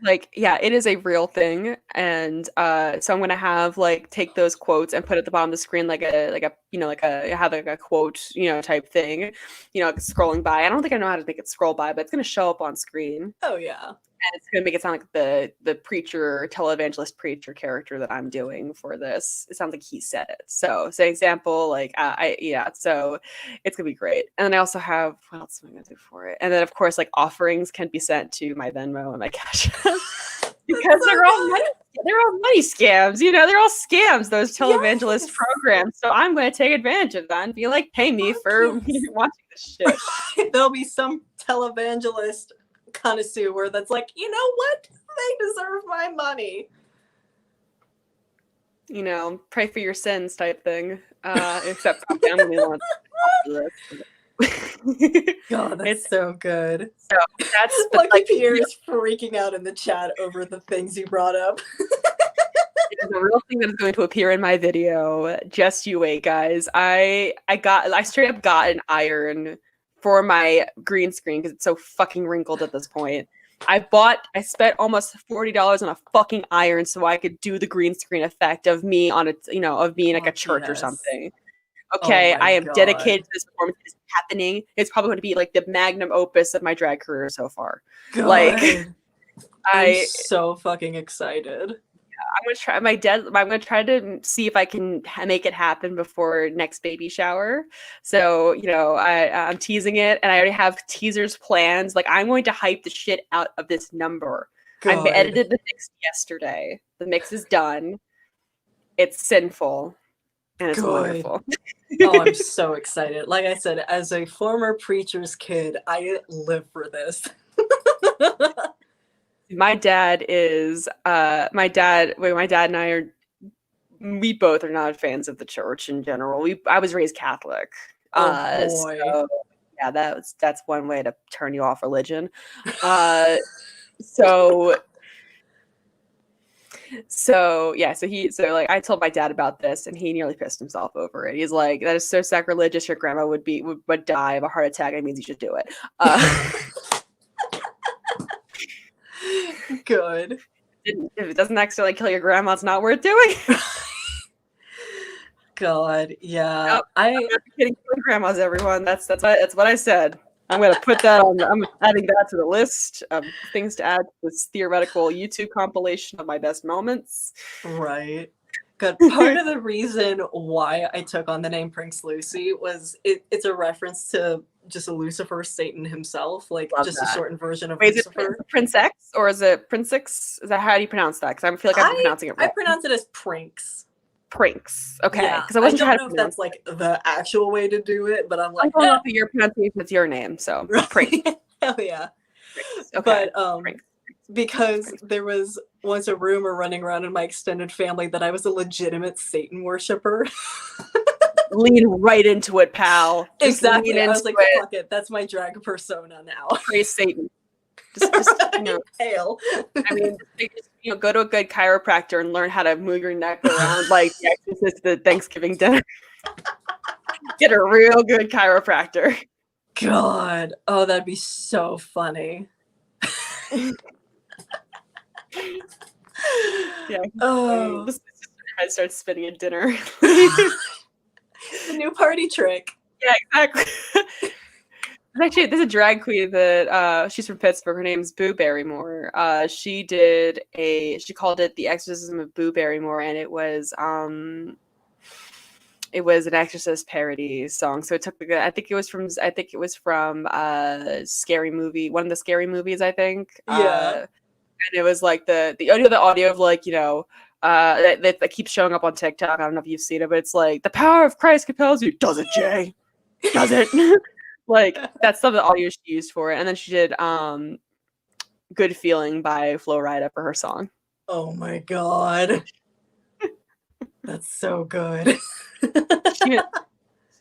Like, yeah, it is a real thing, and so I'm gonna have like take those quotes and put at the bottom of the screen like a like a have like a quote type thing, scrolling by. I don't think I know how to make it scroll by, but it's gonna show up on screen. Oh yeah. And it's gonna make it sound like the preacher, televangelist preacher character that I'm doing for this. It sounds like he said it. So, example, like so it's gonna be great. And then I also have what else am I gonna do for it? And then of course, like offerings can be sent to my Venmo and my Cash App because they're all money scams. They're all scams. Those televangelist programs. So I'm gonna take advantage of that and be like, pay me for watching this shit. There'll be some televangelist connoisseur that's like, you know what? They deserve my money. Pray for your sins type thing. Except for family ones. God, that's so good. So that's Lucky Pierre is freaking out in the chat over the things you brought up. It is a real thing that is going to appear in my video. Just you wait, guys. I straight up got an iron for my green screen because it's so fucking wrinkled at this point. I spent almost $40 on a fucking iron so I could do the green screen effect of me on of being like a church or something. Okay, I am dedicated to this performance. It's happening. It's probably going to be like the magnum opus of my drag career so far. God. Like, I'm so fucking excited. I'm gonna try to see if I can make it happen before next baby shower. So I'm teasing it, and I already have teasers plans. Like, I'm going to hype the shit out of this number. God. I edited the mix yesterday. The mix is done. It's sinful, and it's wonderful. Oh, I'm so excited. Like I said, as a former preacher's kid, I live for this. My dad and I we both are not fans of the church in general. I was raised Catholic. Oh boy. So, yeah, that's one way to turn you off religion. So I told my dad about this, and he nearly pissed himself over it. He's like, "That is so sacrilegious. Your grandma would die of a heart attack. It means you should do it." Good. If it doesn't accidentally kill your grandma, it's not worth doing. God, yeah. Nope, I'm not kidding. Killing grandmas, everyone. That's what I said. I'm gonna put that on. I'm adding that to the list of things to add to this theoretical YouTube compilation of my best moments. Right. Good. Part of the reason why I took on the name Prinx Luci was it's a reference to just Lucifer, Satan himself, like Love just that. a shortened version of Wait, Lucifer. Is it Prince X or is it Princex? Is that how do you pronounce that? Because I feel like I'm pronouncing it wrong. I pronounce it as Prinx. Prinx. Okay. Yeah, Because I wasn't don't sure know if that's like the actual way to do it, but I'm like, I don't know if your pronunciation is your name, so Prinx. Hell yeah. Prinx. Okay. But Prinx. Because there was once a rumor running around in my extended family that I was a legitimate Satan worshiper. Lean right into it, pal. Just exactly. I was like, fuck it. That's my drag persona now. Praise Satan. Just hail. I mean, go to a good chiropractor and learn how to move your neck around like the Exorcist at Thanksgiving dinner. Get a real good chiropractor. God. Oh, that'd be so funny. Yeah. Oh. This head starts spinning at dinner. The new party trick. Yeah, exactly. Actually, there's a drag queen that she's from Pittsburgh. Her name's Boo Barrymore. She called it The Exorcism of Boo Barrymore, and it was an Exorcist parody song. So it took I think it was from Scary Movie, one of the Scary movies, I think. Yeah. And it was like the audio of like, that keeps showing up on TikTok. I don't know if you've seen it, but it's like, the power of Christ compels you. Does it, Jay? Does it? Like, that's some of the audio she used for it. And then she did Good Feeling by Flo Rida for her song. Oh my God. That's so good. She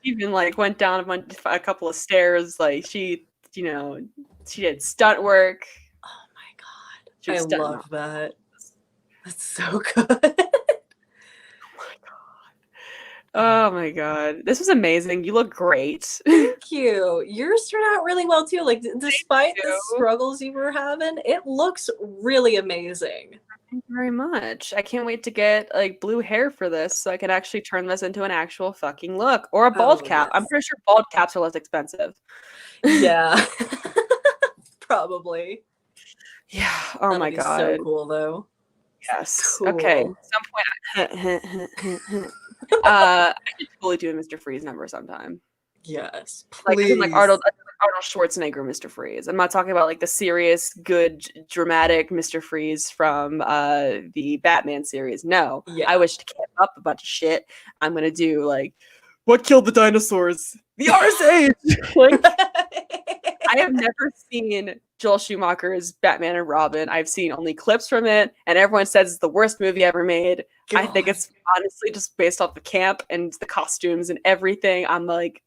even like went down a couple of stairs. Like she did stunt work. Oh my God. I love that. That's so good. Oh my Oh my god. This was amazing. You look great. Thank you. Yours turned out really well too. Like despite the you. struggles you were having, it looks really amazing. Thank you very much. I can't wait to get like blue hair for this so I can actually turn this into an actual fucking look. Or a bald Oh, cap. I'm yes. pretty sure bald caps are less expensive. Yeah. Probably. Yeah. Oh That'll my be god. so cool though. Yes. Cool. Okay. At some point I should totally do a Mr. Freeze number sometime. Yes. Like as in like Please. Arnold Schwarzenegger Mr. Freeze. I'm not talking about like the serious, good, dramatic Mr. Freeze from the Batman series. No. Yeah. I wish to camp up a bunch of shit. I'm gonna do like what killed the dinosaurs? The Ice Age! Like I have never seen Joel Schumacher's Batman and Robin. I've seen only clips from it, and everyone says it's the worst movie ever made. God. I think it's honestly just based off the camp and the costumes and everything. I'm like,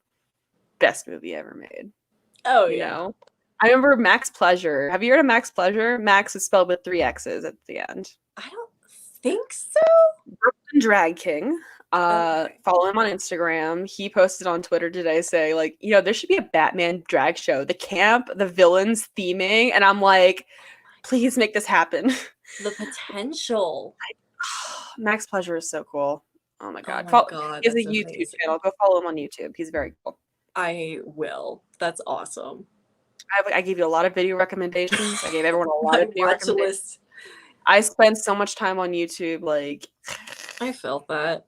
best movie ever made. Oh you yeah. know? I remember Max Pleasure. Have you heard of Max Pleasure? Max is spelled with 3 X's at the end. I don't think so. Brooklyn Drag King. Okay. Follow him on Instagram. He posted on Twitter today saying, like, there should be a Batman drag show. The camp, the villains theming, and I'm like, please make this happen. The potential. Max Pleasure is so cool. Oh my god. Oh my God, He has a that's YouTube amazing. channel. Go follow him on YouTube. He's very cool. I will. That's awesome. I gave you a lot of video recommendations. I gave everyone a lot My of video watch recommendations. list. I spend so much time on YouTube, like. I felt that.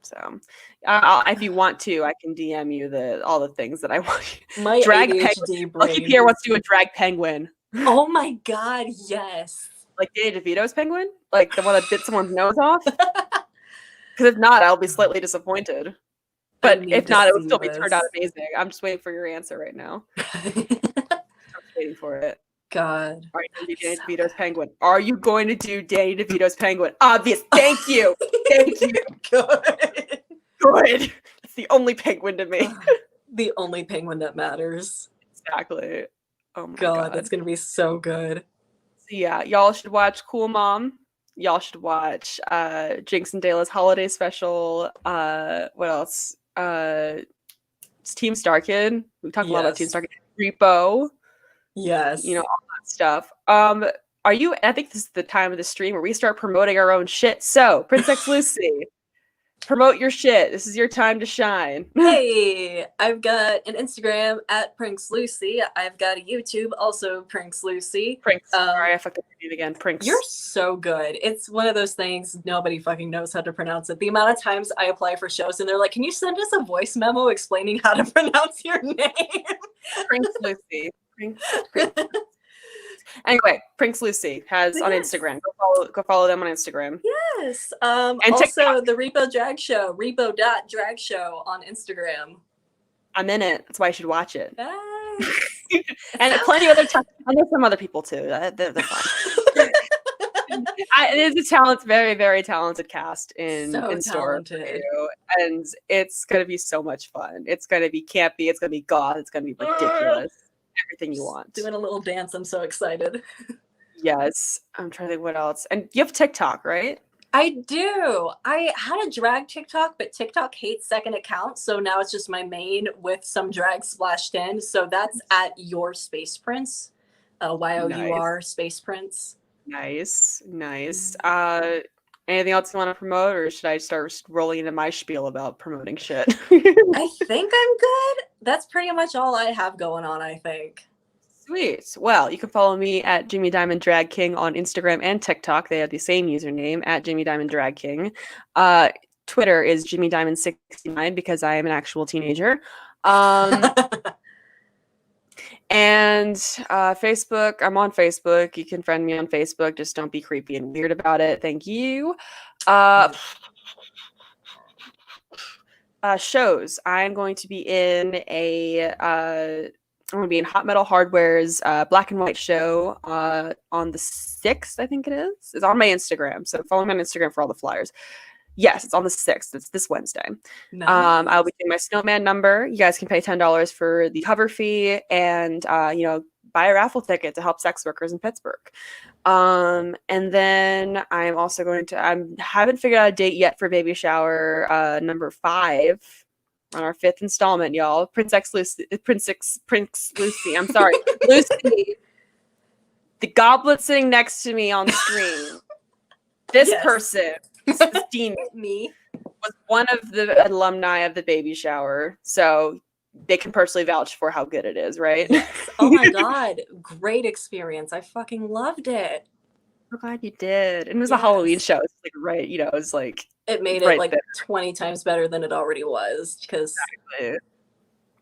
So, if you want to, I can DM you all the things that I want. My Drag ADHD penguin. brain. Lucky Pierre wants to do a drag penguin. Oh my God, yes. Like Danny DeVito's penguin? Like the one that bit someone's nose off? Because if not, I'll be slightly disappointed. But if not, it would still be turned out amazing. I'm just waiting for your answer right now. I'm just waiting for it. God. Are you going to do Danny DeVito's penguin? Are you going to do Danny DeVito's penguin? Obvious. Thank you. Thank you. Good. Good. It's the only penguin to me. The only penguin that matters. Exactly. Oh my God, that's going to be so good. So yeah, y'all should watch Cool Mom. Y'all should watch Jinx and Dayla's holiday special. What else? It's Team Star Kid. We talked a lot about Team Star Kid. Repo. Yes. All that stuff. I think this is the time of the stream where we start promoting our own shit. So, Prinx Luci, promote your shit. This is your time to shine. Hey, I've got an Instagram at Prinx Luci. I've got a YouTube, also Prinx Luci. Prinx. Sorry, I fucked up your name again. Prinx. You're so good. It's one of those things nobody fucking knows how to pronounce it. The amount of times I apply for shows and they're like, "Can you send us a voice memo explaining how to pronounce your name?" Prinx Luci. Anyway, Prinx Luci has on Instagram. Go follow them on Instagram. Yes. And also TikTok. The Repo Drag Show, repo.dragshow on Instagram. I'm in it. That's why you should watch it. Nice. And plenty of other and there's some other people too. They're fine. It is a very, very talented cast in store for you. And it's gonna be so much fun. It's gonna be campy, it's gonna be goth, it's gonna be ridiculous. Everything you want. Doing a little dance. I'm so excited. Yes. I'm trying to think what else. And you have TikTok, right? I do. I had a drag TikTok, but TikTok hates second accounts. So now it's just my main with some drag splashed in. So that's at Your Space Prince. YOUR Space Prince. Nice. Anything else you want to promote, or should I start rolling into my spiel about promoting shit? I think I'm good. That's pretty much all I have going on, I think. Sweet. Well, you can follow me at Jimmy Diamond Drag King on Instagram and TikTok. They have the same username at Jimmy Diamond Drag King. Twitter is Jimmy Diamond 69 because I am an actual teenager. And Facebook, I'm on Facebook. You can friend me on Facebook. Just don't be creepy and weird about it. Thank you. Shows. I'm going to be in I'm going to be in Hot Metal Hardware's Black and White show on the 6th, I think it is. It's on my Instagram. So follow me on Instagram for all the flyers. Yes, it's on the 6th. It's this Wednesday. Nice. I'll be doing my snowman number. You guys can pay $10 for the cover fee and, buy a raffle ticket to help sex workers in Pittsburgh. And then I'm also going to, I haven't figured out a date yet for baby shower number 5 on our 5th installment, y'all. Prinx Luci. I'm sorry. Lucy, the goblet sitting next to me on the screen. This person, this demon, me, was one of the alumni of the baby shower. So they can personally vouch for how good it is, right? Yes. Oh my God. Great experience. I fucking loved it. I'm glad you did. And it was a Halloween show. It's like, right, you know, it was like it made right it like there. 20 times better than it already was because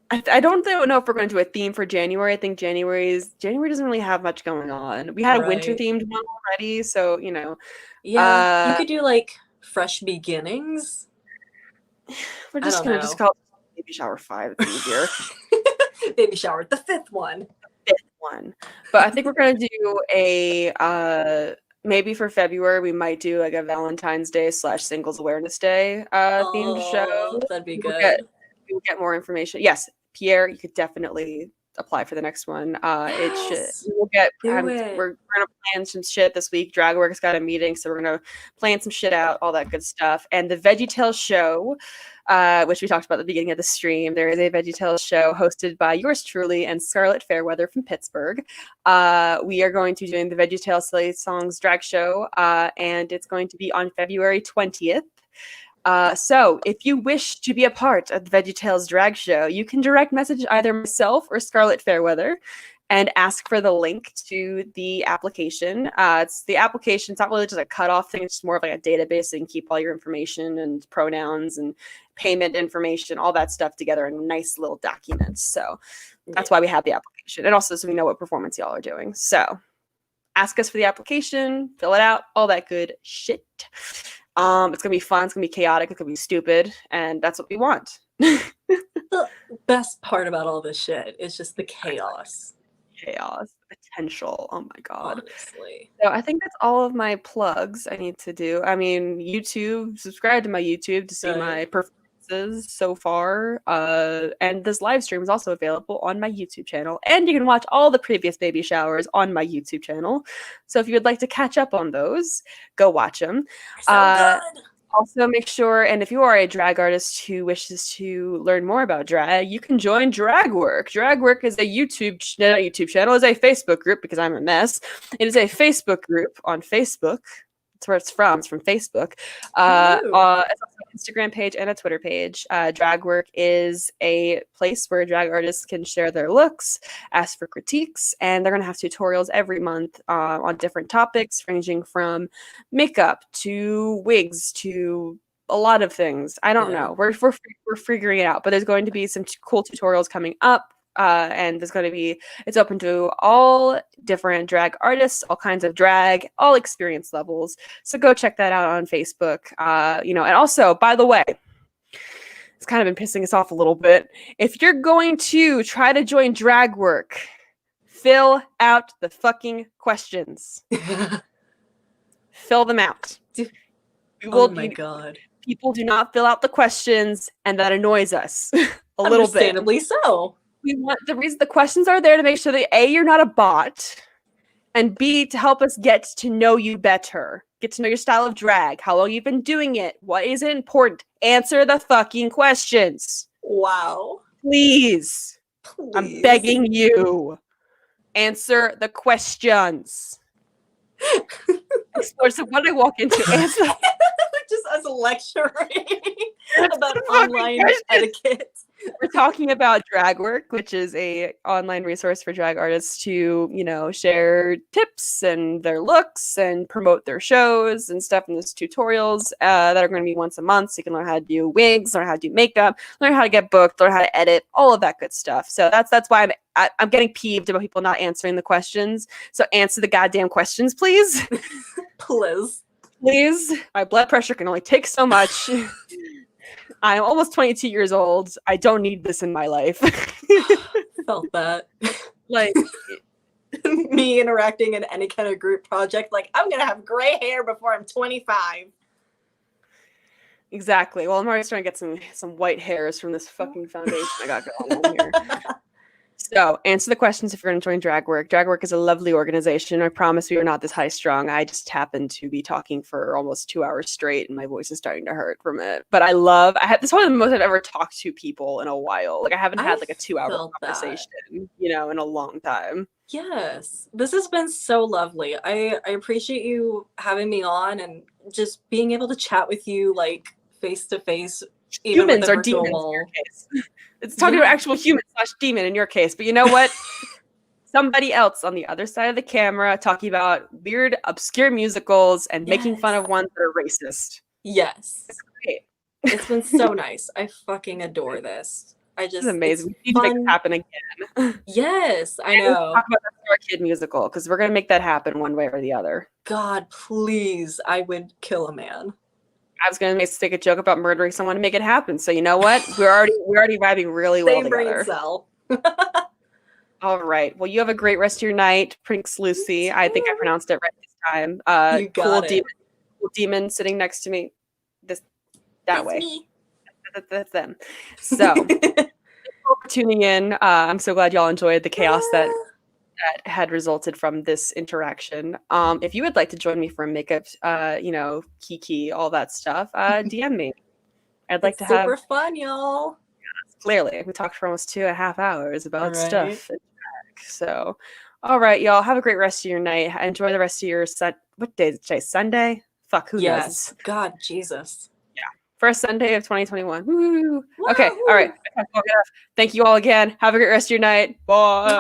I don't know if we're going to do a theme for January. I think January doesn't really have much going on. We had a winter themed one already, so you know. Yeah, you could do like fresh beginnings. We're just gonna just call it baby shower 5. It's easier. Baby shower, the 5th one. 5th one. But I think we're gonna do a maybe for February we might do like a Valentine's Day / Singles Awareness Day themed show. That'd be good. We'll get more information. Yes, Pierre, you could definitely apply for the next one. Yes. We'll get. We're gonna plan some shit this week. Dragworks got a meeting, so we're gonna plan some shit out, all that good stuff. And the VeggieTales show, which we talked about at the beginning of the stream, there is a VeggieTales show hosted by yours truly and Scarlett Fairweather from Pittsburgh. We are going to be doing the VeggieTales Silly Songs drag show, and it's going to be on February 20th. So if you wish to be a part of the VeggieTales drag show, you can direct message either myself or Scarlett Fairweather and ask for the link to the application. It's not really just a cutoff thing. It's just more of like a database so you can keep all your information and pronouns and payment information, all that stuff together in a nice little document. So that's why we have the application. And also so we know what performance y'all are doing. So ask us for the application, fill it out, all that good shit. It's gonna be fun, it's gonna be chaotic, it's gonna be stupid, and that's what we want. The best part about all this shit is just the chaos. Potential. Oh my God. Honestly. So I think that's all of my plugs I need to do. I mean, YouTube, subscribe to my YouTube to see my performances so far. And this live stream is also available on my YouTube channel. And you can watch all the previous baby showers on my YouTube channel. So if you would like to catch up on those, go watch them. So good. Also, make sure, and if you are a drag artist who wishes to learn more about drag, you can join Dragwork. Dragwork is a channel, is a Facebook group because I'm a mess. It is a Facebook group on Facebook. That's where it's from. It's from Facebook. It's also an Instagram page and a Twitter page. Dragwork is a place where drag artists can share their looks, ask for critiques, and they're going to have tutorials every month on different topics, ranging from makeup to wigs to a lot of things. I don't know. We're figuring it out, but there's going to be some cool tutorials coming up. And it's open to all different drag artists, all kinds of drag, all experience levels. So go check that out on Facebook. And also, by the way, it's kind of been pissing us off a little bit. If you're going to try to join Dragwork, fill out the fucking questions. Fill them out. Oh my God. People do not fill out the questions, and that annoys us a little bit. Understandably so. We want the reason the questions are there to make sure that A, you're not a bot, and B, to help us get to know you better. Get to know your style of drag, how long you've been doing it, what is important. Answer the fucking questions. Wow. Please. I'm begging you. Answer the questions. So what did I walk into? Answer. Just us lecturing about online etiquette. We're talking about Dragwork, which is a online resource for drag artists to, share tips and their looks and promote their shows and stuff. And there's tutorials that are going to be once a month, so you can learn how to do wigs, learn how to do makeup, learn how to get booked, learn how to edit, all of that good stuff. So that's why I'm getting peeved about people not answering the questions. So answer the goddamn questions, please. Please. My blood pressure can only take so much. I'm almost 22 years old. I don't need this in my life. Felt that. Like me interacting in any kind of group project, like I'm gonna have gray hair before I'm 25. Exactly. Well, I'm already starting to get some white hairs from this fucking foundation I got going on here. So, answer the questions if you're going to join drag work. Drag work is a lovely organization. I promise we are not this high strung. I just happen to be talking for almost 2 hours straight, and my voice is starting to hurt from it. But this is one of the most I've ever talked to people in a while. Like I haven't had like a 2 hour conversation, in a long time. Yes, this has been so lovely. I appreciate you having me on and just being able to chat with you like face to face, even Humans with a are virtual demons wall. in your case. It's talking about actual human/demon in your case. But you know what? Somebody else on the other side of the camera talking about weird, obscure musicals and making fun of ones that are racist. Yes. It's great. It's been so nice. I fucking adore this. This is amazing. We need to make it happen again. Yes, I know. Talk about the Star Kid musical because we're gonna make that happen one way or the other. God, please! I would kill a man. I was gonna make a joke about murdering someone to make it happen. So you know what? We're already vibing really well Same brain together. cell. All right. Well, you have a great rest of your night, Prinx Luci. I think I pronounced it right this time. You got it. Cool demon sitting next to me. That way. Me. That's them. So, thank you all for tuning in. I'm so glad y'all enjoyed the chaos that had resulted from this interaction. If you would like to join me for a makeup, kiki, all that stuff, DM me. I'd like to have super fun, y'all. Clearly, we talked for almost 2.5 hours about stuff. So, all right, y'all. Have a great rest of your night. Enjoy the rest of your What day is today? Sunday? Fuck, who knows? Yes. God, Jesus. Yeah. First Sunday of 2021. Woo! Okay, all right. Thank you all again. Have a great rest of your night. Bye.